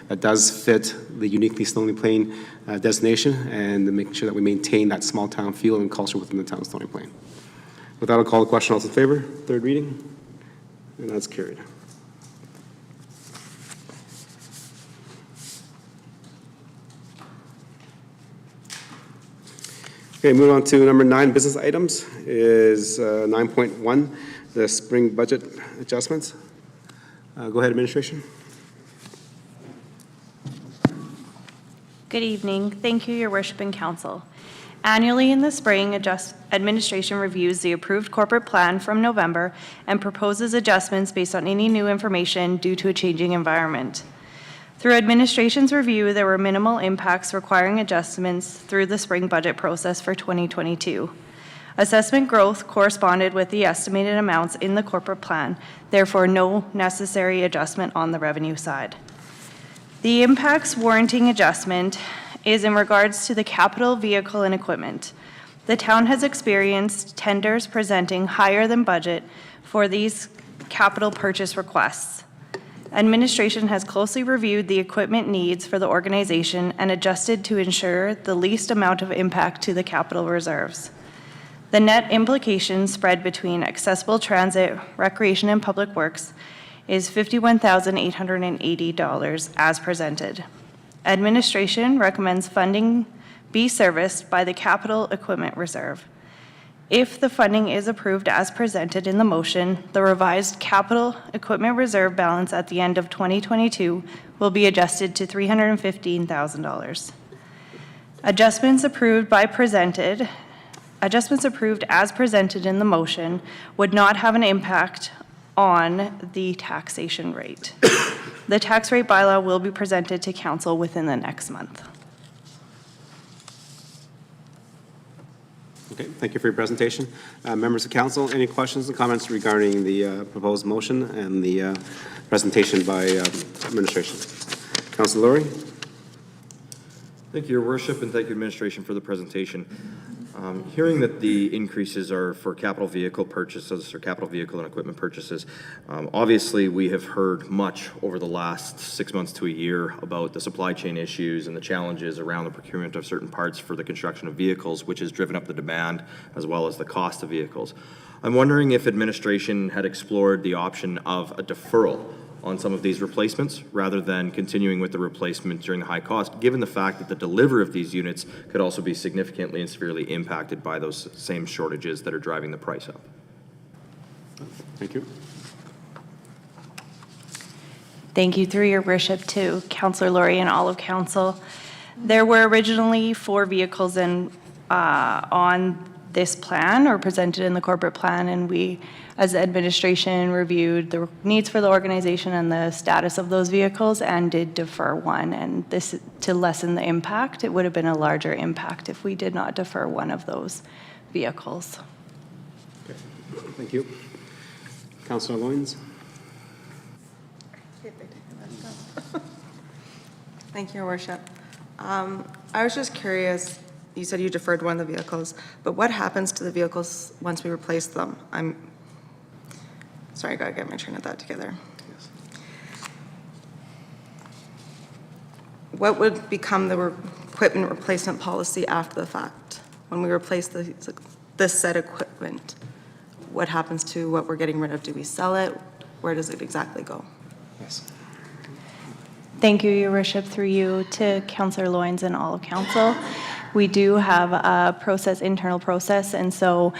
[SPEAKER 1] that does fit the uniquely Stony Plain destination, and making sure that we maintain that small town feel and culture within the town of Stony Plain. With that, I'll call the question. All in favor? Third reading? And that's carried. Okay, moving on to number 9, business items, is 9.1, the spring budget adjustments. Go ahead, administration.
[SPEAKER 15] Good evening. Thank you, Your Worship and Council. Annually in the spring, administration reviews the approved corporate plan from November and proposes adjustments based on any new information due to a changing environment. Through administration's review, there were minimal impacts requiring adjustments through the spring budget process for 2022. Assessment growth corresponded with the estimated amounts in the corporate plan, therefore no necessary adjustment on the revenue side. The impacts warranting adjustment is in regards to the capital vehicle and equipment. The town has experienced tenders presenting higher than budget for these capital purchase requests. Administration has closely reviewed the equipment needs for the organization and adjusted to ensure the least amount of impact to the capital reserves. The net implications spread between accessible transit, recreation, and public works is $51,880 as presented. Administration recommends funding be serviced by the Capital Equipment Reserve. If the funding is approved as presented in the motion, the revised Capital Equipment Reserve balance at the end of 2022 will be adjusted to $315,000. Adjustments approved as presented in the motion would not have an impact on the taxation rate. The tax rate bylaw will be presented to council within the next month.
[SPEAKER 1] Okay, thank you for your presentation. Members of council, any questions and comments regarding the proposed motion and the presentation by administration? Councilor Laurie?
[SPEAKER 8] Thank you, Your Worship, and thank you, administration, for the presentation. Hearing that the increases are for capital vehicle purchases or capital vehicle and equipment purchases, obviously we have heard much over the last 6 months to a year about the supply chain issues and the challenges around the procurement of certain parts for the construction of vehicles, which has driven up the demand as well as the cost of vehicles. I'm wondering if administration had explored the option of a deferral on some of these replacements rather than continuing with the replacement during the high cost, given the fact that the delivery of these units could also be significantly and severely impacted by those same shortages that are driving the price up.
[SPEAKER 1] Thank you.
[SPEAKER 15] Thank you, through your worship, to Councillor Laurie and all of council. There were originally 4 vehicles on this plan or presented in the corporate plan, and we, as the administration, reviewed the needs for the organization and the status of those vehicles and did defer one. And this, to lessen the impact, it would have been a larger impact if we did not defer one of those vehicles.
[SPEAKER 1] Okay. Thank you. Councilor Loynes?
[SPEAKER 16] Thank you, Your Worship. I was just curious, you said you deferred one of the vehicles, but what happens to the vehicles once we replace them? Sorry, I gotta get my train of thought together.
[SPEAKER 1] Yes.
[SPEAKER 16] What would become the equipment replacement policy after the fact? When we replace this said equipment, what happens to what we're getting rid of? Do we sell it? Where does it exactly go?
[SPEAKER 1] Yes.
[SPEAKER 15] Thank you, Your Worship, through you, to Councillor Loynes and all of council. We do have a internal process, and so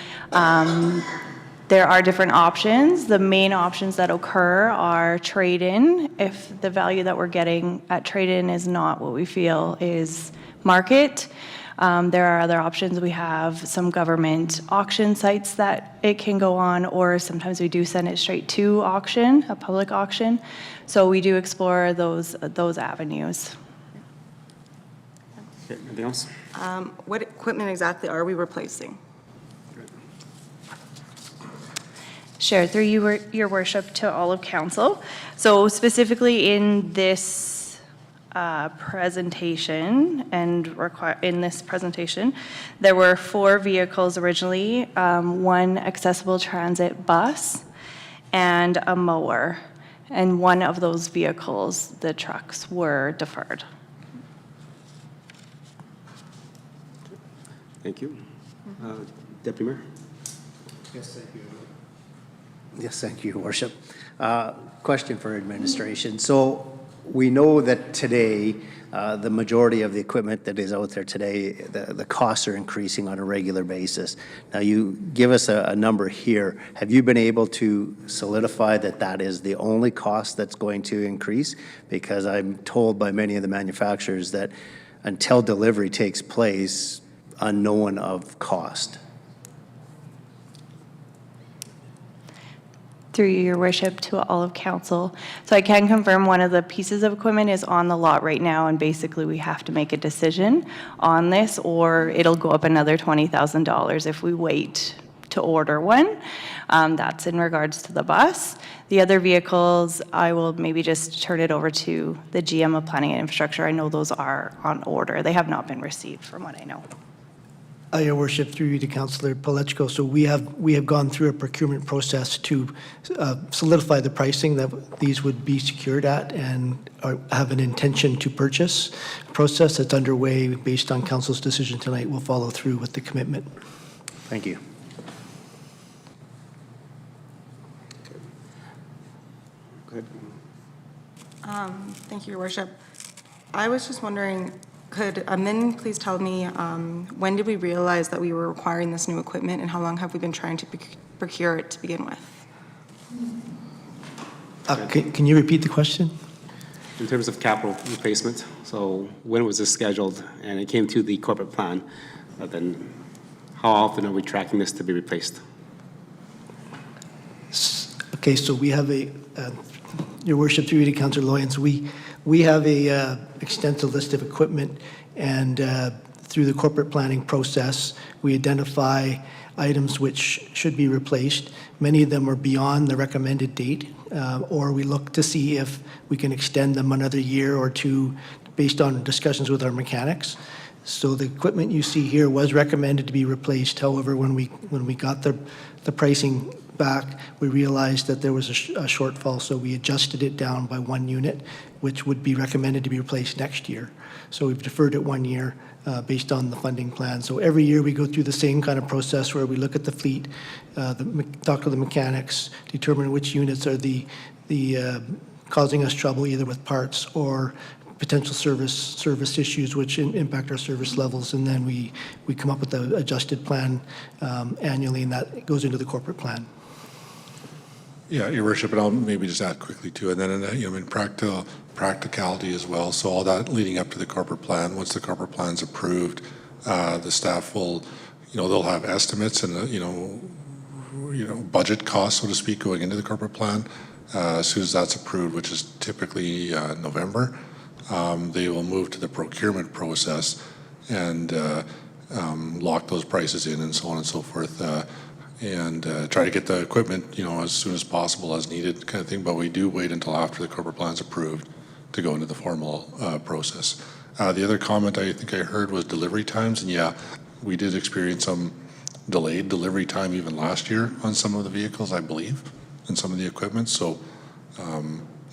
[SPEAKER 15] there are different options. The main options that occur are trade-in. If the value that we're getting at trade-in is not what we feel is market, there are other options. We have some government auction sites that it can go on, or sometimes we do send it straight to auction, a public auction. So we do explore those avenues.
[SPEAKER 1] Okay, anything else?
[SPEAKER 16] What equipment exactly are we replacing?
[SPEAKER 15] Share through you, Your Worship, to all of council. So specifically in this presentation there were 4 vehicles originally, 1 accessible transit bus and a mower. And one of those vehicles, the trucks, were deferred.
[SPEAKER 1] Thank you. Deputy Mayor?
[SPEAKER 2] Yes, thank you. Yes, thank you, Your Worship. Question for administration. So we know that today, the majority of the equipment that is out there today, the costs are increasing on a regular basis. Now, you give us a number here. Have you been able to solidify that that is the only cost that's going to increase? Because I'm told by many of the manufacturers that until delivery takes place, unknown of cost.
[SPEAKER 15] Through you, your worship, to all of council. So I can confirm one of the pieces of equipment is on the lot right now, and basically we have to make a decision on this, or it'll go up another $20,000 if we wait to order one. That's in regards to the bus. The other vehicles, I will maybe just turn it over to the GM of Planning and Infrastructure. I know those are on order. They have not been received, from what I know.
[SPEAKER 9] Your worship, through you to Councillor Palechko. So we have gone through a procurement process to solidify the pricing that these would be secured at, and have an intention to purchase. A process that's underway based on council's decision tonight. Will follow through with the commitment.
[SPEAKER 2] Thank you.
[SPEAKER 1] Go ahead.
[SPEAKER 16] Thank you, your worship. I was just wondering, could Min please tell me, when did we realize that we were requiring this new equipment, and how long have we been trying to procure it to begin with?
[SPEAKER 9] Can you repeat the question?
[SPEAKER 1] In terms of capital replacement, so when was this scheduled? And it came to the corporate plan, but then how often are we tracking this to be replaced?
[SPEAKER 9] Okay, so we have your worship, through you to Councillor Loyens, we have a extensive list of equipment, and through the corporate planning process, we identify items which should be replaced. Many of them are beyond the recommended date, or we look to see if we can extend them another year or two based on discussions with our mechanics. So the equipment you see here was recommended to be replaced. However, when we got the pricing back, we realized that there was a shortfall, so we adjusted it down by 1 unit, which would be recommended to be replaced next year. So we've deferred it 1 year based on the funding plan. So every year we go through the same kind of process where we look at the fleet, talk to the mechanics, determine which units are the causing us trouble either with parts or potential service issues which impact our service levels, and then we come up with an adjusted plan annually, and that goes into the corporate plan.
[SPEAKER 7] Yeah, Your Worship, and I'll maybe just add quickly to it, and then in practicality as well. So all that leading up to the corporate plan, once the corporate plan's approved, the staff will, they'll have estimates and budget costs, so to speak, going into the corporate plan. As soon as that's approved, which is typically November, they will move to the procurement process and lock those prices in and so on and so forth. And try to get the equipment, as soon as possible as needed kind of thing. But we do wait until after the corporate plan's approved to go into the formal process. The other comment I think I heard was delivery times. And yeah, we did experience some delayed delivery time even last year on some of the vehicles, I believe, and some of the equipment. So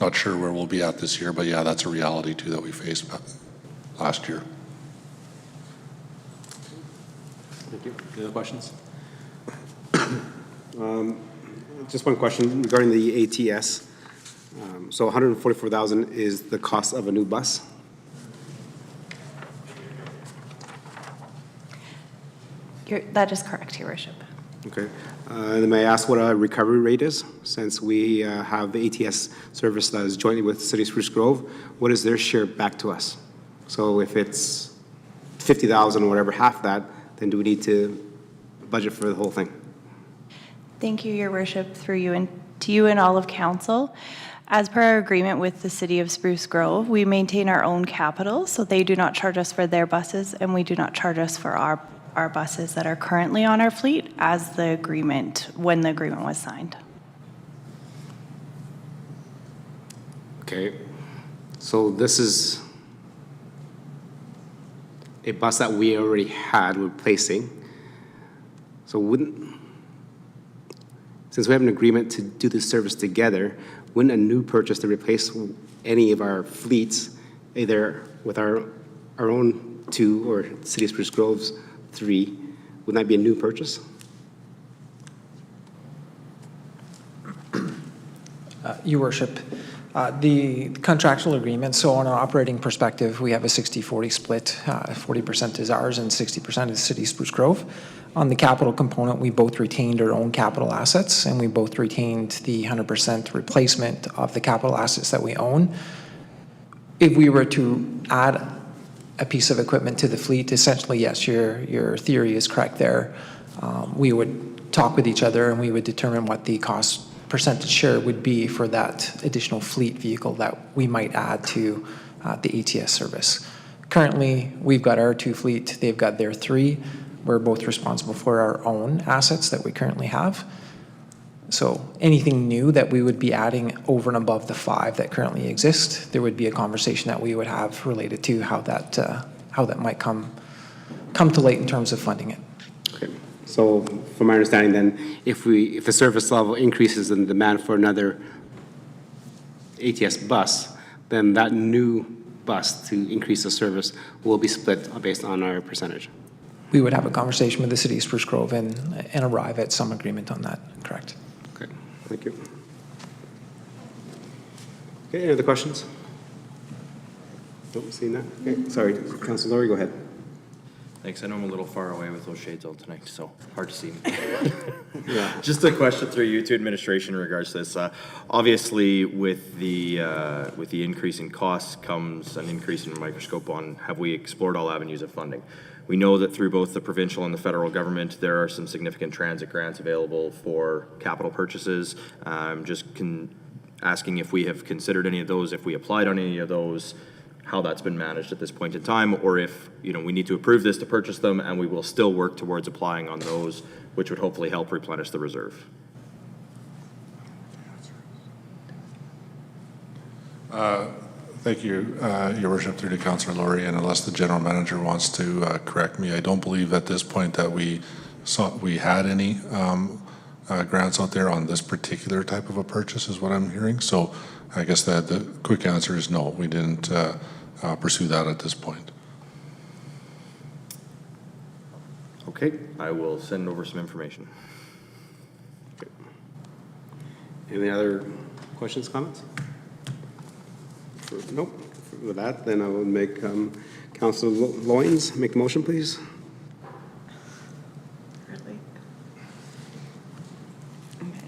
[SPEAKER 7] not sure where we'll be at this year, but yeah, that's a reality too that we faced last year.
[SPEAKER 1] Thank you. Any other questions? Just one question regarding the ATS. So 144,000 is the cost of a new bus?
[SPEAKER 15] That is correct, your worship.
[SPEAKER 1] Okay. And then may I ask what our recovery rate is? Since we have the ATS service that is jointly with City of Spruce Grove, what is their share back to us? So if it's 50,000 or whatever, half that, then do we need to budget for the whole thing?
[SPEAKER 15] Thank you, your worship, through you and to you and all of council. As per our agreement with the City of Spruce Grove, we maintain our own capital, so they do not charge us for their buses, and we do not charge us for our buses that are currently on our fleet as the agreement, when the agreement was signed.
[SPEAKER 1] Okay. So this is a bus that we already had replacing. So since we have an agreement to do this service together, wouldn't a new purchase to replace any of our fleets, either with our own 2 or City of Spruce Grove's 3, wouldn't that be a new purchase?
[SPEAKER 10] Your Worship, The contractual agreement, so on an operating perspective, we have a 60-40 split. 40% is ours and 60% is City Spruce Grove. On the capital component, we both retained our own capital assets, and we both retained the 100% replacement of the capital assets that we own. If we were to add a piece of equipment to the fleet, essentially, yes, your theory is correct there. We would talk with each other and we would determine what the cost percentage share would be for that additional fleet vehicle that we might add to the ATS service. Currently, we've got our 2 fleet, they've got their 3. We're both responsible for our own assets that we currently have. So anything new that we would be adding over and above the 5 that currently exist, there would be a conversation that we would have related to how that might come to light in terms of funding it.
[SPEAKER 1] Okay. So from my understanding then, if the service level increases in demand for another ATS bus, then that new bus to increase the service will be split based on our percentage.
[SPEAKER 10] We would have a conversation with the City of Spruce Grove and arrive at some agreement on that, correct?
[SPEAKER 1] Okay, thank you. Okay, any other questions? Don't see that. Okay, sorry, Councilor Laurie, go ahead.
[SPEAKER 8] Thanks. I know I'm a little far away with those shades on tonight, so hard to see me.
[SPEAKER 1] Yeah.
[SPEAKER 8] Just a question through you to administration in regards to this. Obviously, with the increase in costs comes an increase in microscope on have we explored all avenues of funding. We know that through both the provincial and the federal government, there are some significant transit grants available for capital purchases. Asking if we have considered any of those, if we applied on any of those, how that's been managed at this point in time, or if we need to approve this to purchase them and we will still work towards applying on those, which would hopefully help replenish the reserve.
[SPEAKER 7] Thank you, Your Worship, through to Councilor Laurie, and unless the General Manager wants to correct me, I don't believe at this point that we had any grants out there on this particular type of a purchase is what I'm hearing. So I guess that the quick answer is no, we didn't pursue that at this point.
[SPEAKER 8] Okay, I will send over some information.
[SPEAKER 1] Okay. Any other questions, comments? Nope. With that, then I will make Councilor Loynes make the motion, please.
[SPEAKER 16] Really? Okay.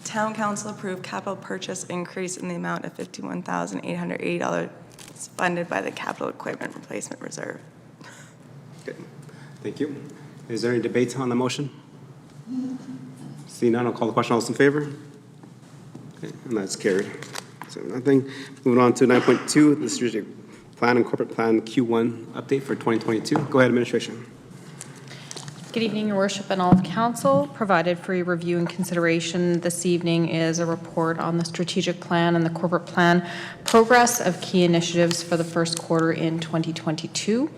[SPEAKER 16] Town Council approved capital purchase increase in the amount of $51,880 funded by the Capital Equipment Replacement Reserve.
[SPEAKER 1] Okay. Thank you. Is there any debate on the motion? See none, I'll call the question. All those in favor? Okay, and that's carried. So nothing. Moving on to 9.2, the strategic plan and corporate plan Q1 update for 2022. Go ahead, administration.
[SPEAKER 17] Good evening, Your Worship, and all of Council. Provided for your review and consideration this evening is a report on the strategic plan and the corporate plan progress of key initiatives for the first quarter in 2022.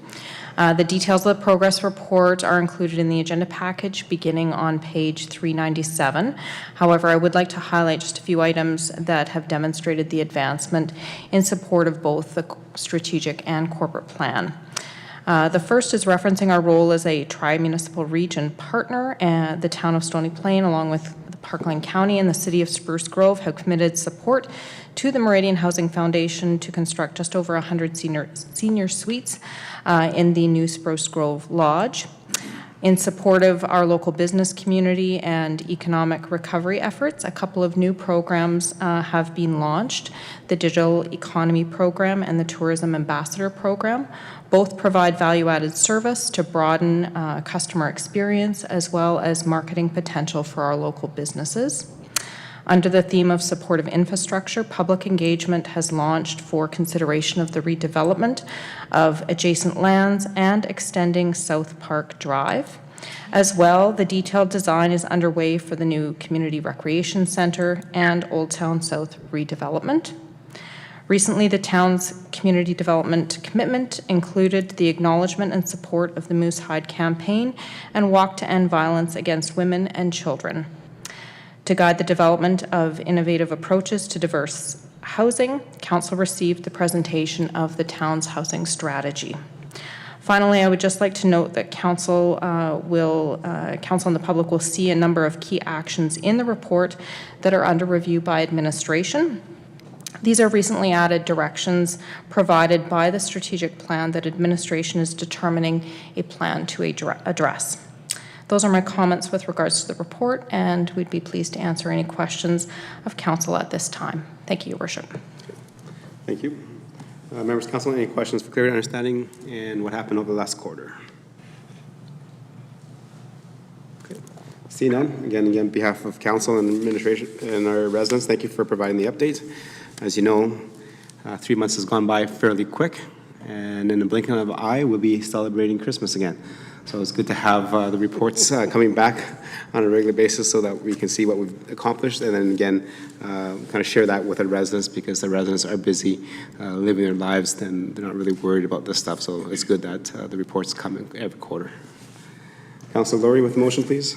[SPEAKER 17] The details of the progress report are included in the agenda package beginning on page 397. However, I would like to highlight just a few items that have demonstrated the advancement in support of both the strategic and corporate plan. The first is referencing our role as a tri-municipal region partner, and the town of Stony Plain, along with the Parkland County and the city of Spruce Grove, have committed support to the Meridian Housing Foundation to construct just over 100 senior suites in the new Spruce Grove Lodge. In support of our local business community and economic recovery efforts, a couple of new programs have been launched, the Digital Economy Program and the Tourism Ambassador Program. Both provide value-added service to broaden customer experience as well as marketing potential for our local businesses. Under the theme of supportive infrastructure, public engagement has launched for consideration of the redevelopment of adjacent lands and extending South Park Drive. As well, the detailed design is underway for the new Community Recreation Center and Old Town South redevelopment. Recently, the town's community development commitment included the acknowledgement and support of the Moose Hide campaign and Walk to End Violence Against Women and Children. To guide the development of innovative approaches to diverse housing, Council received the presentation of the town's housing strategy. Finally, I would just like to note that council and the public will see a number of key actions in the report that are under review by administration. These are recently added directions provided by the strategic plan that administration is determining a plan to address. Those are my comments with regards to the report, and we'd be pleased to answer any questions of council at this time. Thank you, Your Worship.
[SPEAKER 1] Thank you. Members of council, any questions for clarity, understanding, and what happened over the last quarter? Okay. See none. Again, on behalf of council and administration and our residents, thank you for providing the update. As you know, 3 months has gone by fairly quick, and in the blink of an eye, we'll be celebrating Christmas again. So it's good to have the reports coming back on a regular basis so that we can see what we've accomplished, and then again, kind of share that with our residents, because the residents are busy living their lives and they're not really worried about this stuff. So it's good that the reports come every quarter. Councilor Laurie with the motion, please.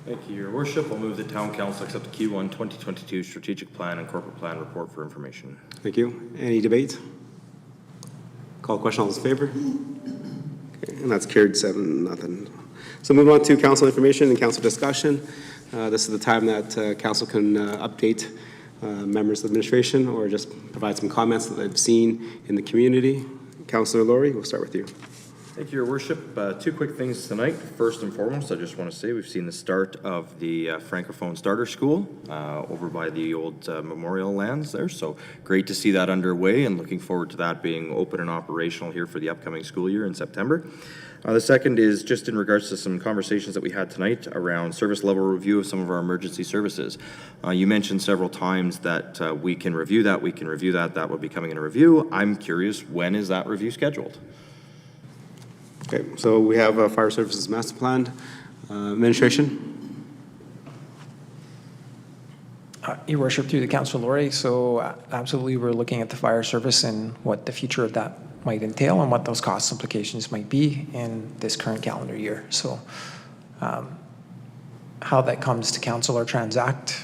[SPEAKER 8] Thank you, Your Worship. I'll move the Town Council accept the Q1 2022 Strategic Plan and Corporate Plan Report for information.
[SPEAKER 1] Thank you. Any debate? Call question, all those in favor? Okay, and that's carried 7-0. So move on to council information and council discussion. This is the time that council can update members of the administration or just provide some comments that they've seen in the community. Councilor Laurie, we'll start with you.
[SPEAKER 8] Thank you, Your Worship. Two quick things tonight. First and foremost, I just want to say we've seen the start of the Francophone Starter School over by the old memorial lands there. So great to see that underway, and looking forward to that being open and operational here for the upcoming school year in September. The second is just in regards to some conversations that we had tonight around service level review of some of our emergency services. You mentioned several times that we can review that, that will be coming in a review. I'm curious, when is that review scheduled?
[SPEAKER 1] Okay, so we have a fire services master plan. Administration?
[SPEAKER 10] Your Worship, through the Councilor Laurie, so absolutely we're looking at the fire service and what the future of that might entail and what those cost implications might be in this current calendar year. So how that comes to council or transact,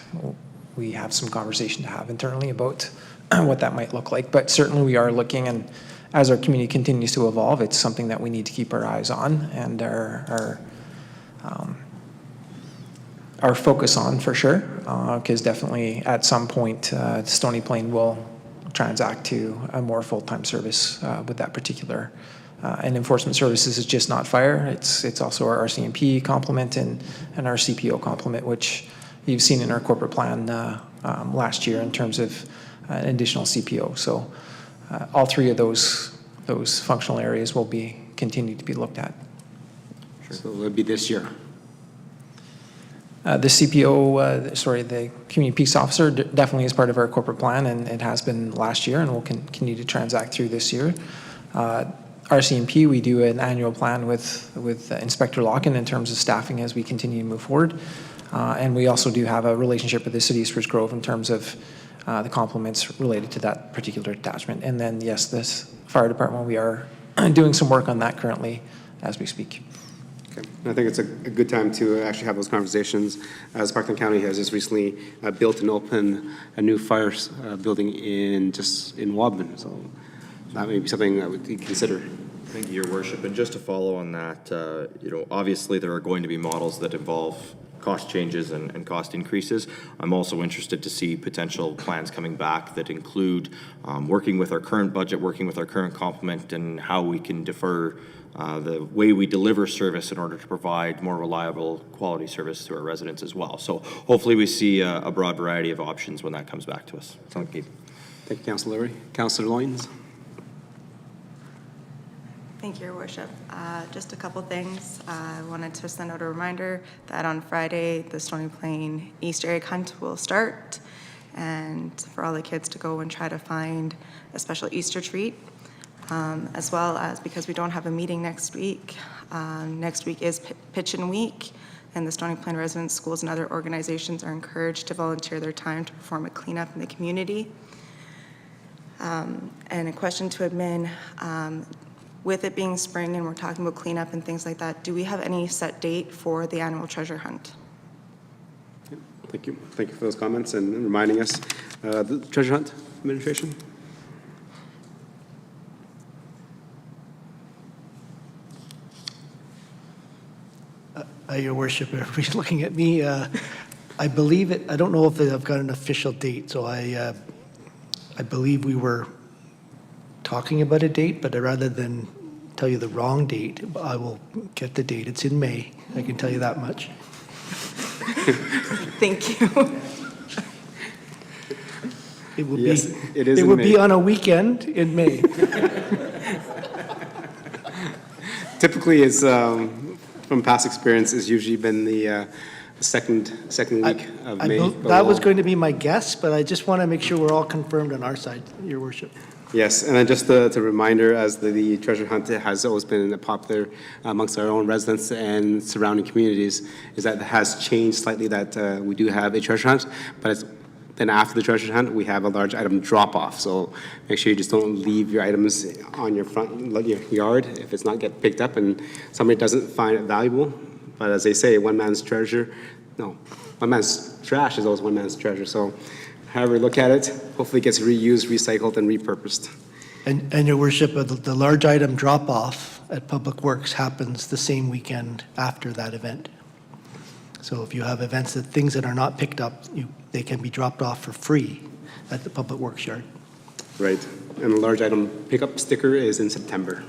[SPEAKER 10] we have some conversation to have internally about what that might look like. But certainly we are looking, and as our community continues to evolve, it's something that we need to keep our eyes on and our focus on for sure, because definitely at some point Stony Plain will transact to a more full-time service with that particular and enforcement services is just not fire, it's also our RCMP complement and our CPO complement, which you've seen in our corporate plan last year in terms of an additional CPO. So all three of those functional areas will be continued to be looked at.
[SPEAKER 1] Sure. So it'll be this year.
[SPEAKER 10] The CPO, the Community Peace Officer definitely is part of our corporate plan, and it has been last year and will continue to transact through this year. RCMP, we do an annual plan with Inspector Locken in terms of staffing as we continue to move forward. And we also do have a relationship with the City of Spruce Grove in terms of the complements related to that particular detachment. And then, yes, this fire department, we are doing some work on that currently as we speak.
[SPEAKER 1] Okay. I think it's a good time to actually have those conversations, as Parkland County has just recently built and opened a new fire building in Wadman. So that may be something I would consider.
[SPEAKER 8] Thank you, Your Worship. And just to follow on that, obviously there are going to be models that involve cost changes and cost increases. I'm also interested to see potential plans coming back that include working with our current budget, working with our current complement, and how we can defer the way we deliver service in order to provide more reliable quality service to our residents as well. So hopefully we see a broad variety of options when that comes back to us. Thank you.
[SPEAKER 1] Thank you, Councilor Laurie. Councilor Loynes.
[SPEAKER 16] Thank you, Your Worship. Just a couple things. I wanted to send out a reminder that on Friday, the Stony Plain Easter egg hunt will start, and for all the kids to go and try to find a special Easter treat, as well as because we don't have a meeting next week. Next week is Pitchin' Week, and the Stony Plain residents, schools, and other organizations are encouraged to volunteer their time to perform a cleanup in the community. And a question to admin, with it being spring and we're talking about cleanup and things like that, do we have any set date for the annual treasure hunt?
[SPEAKER 1] Thank you. Thank you for those comments and reminding us. The treasure hunt administration?
[SPEAKER 9] Your worship, everybody's looking at me. I believe it, I don't know if I've got an official date, so I believe we were talking about a date, but rather than tell you the wrong date, I will get the date. It's in May, I can tell you that much.
[SPEAKER 16] Thank you.
[SPEAKER 9] It will
[SPEAKER 1] Yes,
[SPEAKER 9] be,
[SPEAKER 1] it is
[SPEAKER 9] it
[SPEAKER 1] in
[SPEAKER 9] would
[SPEAKER 1] May.
[SPEAKER 9] be on a weekend in May.
[SPEAKER 1] Typically, it's, from past experience, it's usually been the second week of May.
[SPEAKER 9] That was going to be my guess, but I just want to make sure we're all confirmed on our side, your worship.
[SPEAKER 1] Yes, and then just a reminder, as the treasure hunt has always been popular amongst our own residents and surrounding communities, is that it has changed slightly, that we do have a treasure hunt, but then after the treasure hunt, we have a large item drop-off. So make sure you just don't leave your items on your your yard if it's not get picked up and somebody doesn't find it valuable. But as they say, one man's trash is always one man's treasure. So however you look at it, hopefully it gets reused, recycled, and repurposed.
[SPEAKER 9] And your worship, the large item drop-off at Public Works happens the same weekend after that event. So if you have events, things that are not picked up, they can be dropped off for free at the Public Works yard.
[SPEAKER 1] Right, and the large item pickup sticker is in September.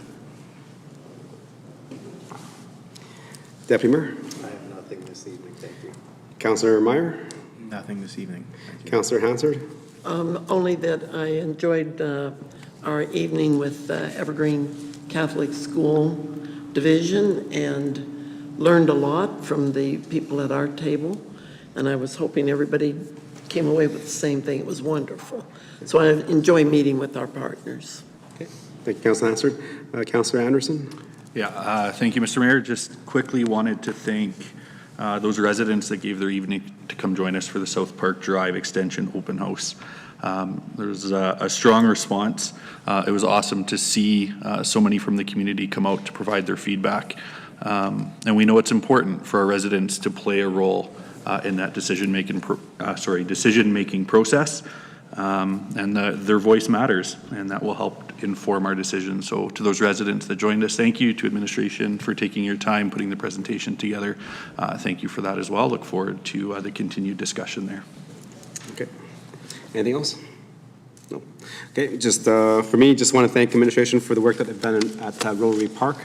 [SPEAKER 1] Deputy Mayor?
[SPEAKER 2] I have nothing this evening, thank you.
[SPEAKER 1] Councillor Meyer?
[SPEAKER 11] Nothing this evening.
[SPEAKER 1] Councillor Hansard?
[SPEAKER 5] Only that I enjoyed our evening with Evergreen Catholic School Division and learned a lot from the people at our table. And I was hoping everybody came away with the same thing. It was wonderful. So I enjoy meeting with our partners.
[SPEAKER 1] Okay, thank you, Councillor Hansard. Councillor Anderson?
[SPEAKER 14] Yeah, thank you, Mr. Mayor. Just quickly wanted to thank those residents that gave their evening to come join us for the South Park Drive Extension Open House. There was a strong response. It was awesome to see so many from the community come out to provide their feedback. And we know it's important for our residents to play a role in that decision-making process. And their voice matters, and that will help inform our decisions. So to those residents that joined us, thank you. To administration for taking your time, putting the presentation together. Thank you for that as well. Look forward to the continued discussion there.
[SPEAKER 1] Okay. Anything else? No. Okay, just for me, just want to thank administration for the work that they've done at Rotary Park,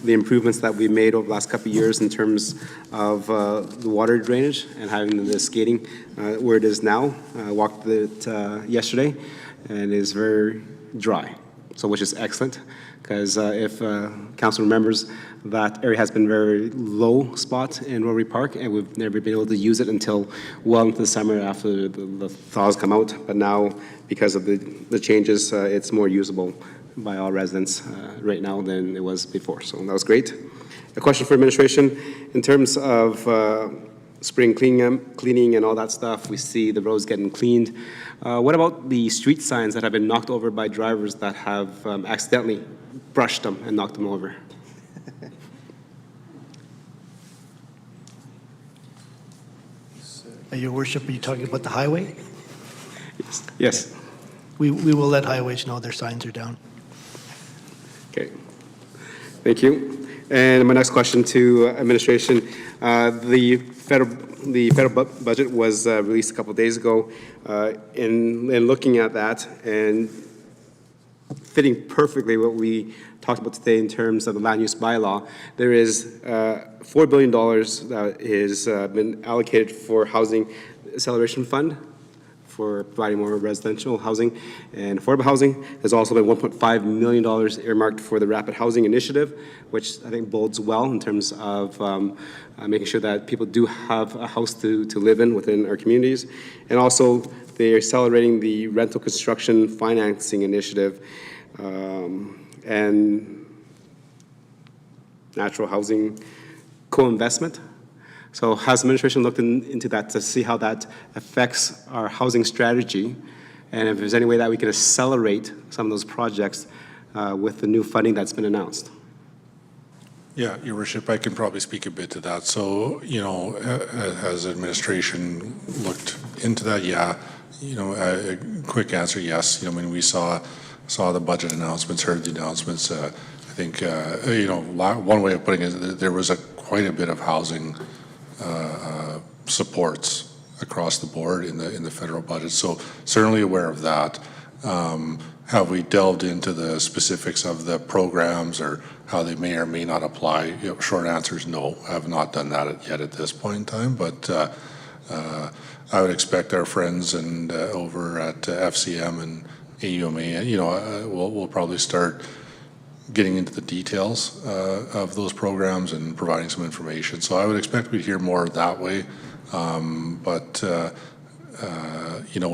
[SPEAKER 1] the improvements that we've made over the last couple of years in terms of the water drainage and having the skating where it is now. I walked it yesterday, and it is very dry, so which is excellent, because if council remembers, that area has been very low spot in Rotary Park, and we've never been able to use it until well into the summer after the thaws come out. But now, because of the changes, it's more usable by all residents right now than it was before. So that was great. A question for administration. In terms of spring cleaning and all that stuff, we see the roads getting cleaned. What about the street signs that have been knocked over by drivers that have accidentally brushed them and knocked them over?
[SPEAKER 9] Your worship, are you talking about the highway?
[SPEAKER 1] Yes.
[SPEAKER 9] We will let highways know their signs are down.
[SPEAKER 1] Okay. Thank you. And my next question to administration, the federal budget was released a couple of days ago. In looking at that and fitting perfectly what we talked about today in terms of the land use bylaw, there is $4 billion that has been allocated for housing acceleration fund for providing more residential housing and affordable housing. There's also been $1.5 million earmarked for the Rapid Housing Initiative, which I think bodes well in terms of making sure that people do have a house to live in within our communities. And also, they're accelerating the rental construction financing initiative and natural housing co-investment. So has administration looked into that to see how that affects our housing strategy, and if there's any way that we can accelerate some of those projects with the new funding that's been announced?
[SPEAKER 7] Yeah, Your Worship, I can probably speak a bit to that. So, has administration looked into that? Yeah. A quick answer, yes. When we saw the budget announcements, heard the announcements, I think, one way of putting it, there was quite a bit of housing supports across the board in the federal budget. So certainly aware of that. Have we delved into the specifics of the programs or how they may or may not apply? Short answer is no. I have not done that yet at this point in time, but I would expect our friends and over at FCM and AUMA, we'll probably start getting into the details of those programs and providing some information. So I would expect we'd hear more that way.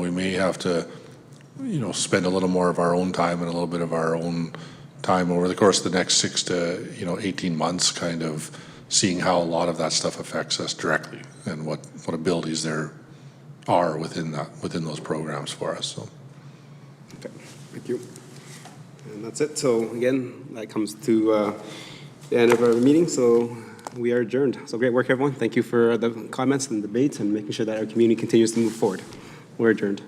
[SPEAKER 7] We may have to, spend a little more of our own time and a little bit of our own time over the course of the next 6 to 18 months, kind of seeing how a lot of that stuff affects us directly and what abilities there are within those programs for us. So.
[SPEAKER 1] Okay, thank you. And that's it. So again, that comes to the end of our meeting. So we are adjourned. So great work, everyone. Thank you for the comments and debates and making sure that our community continues to move forward. We're adjourned.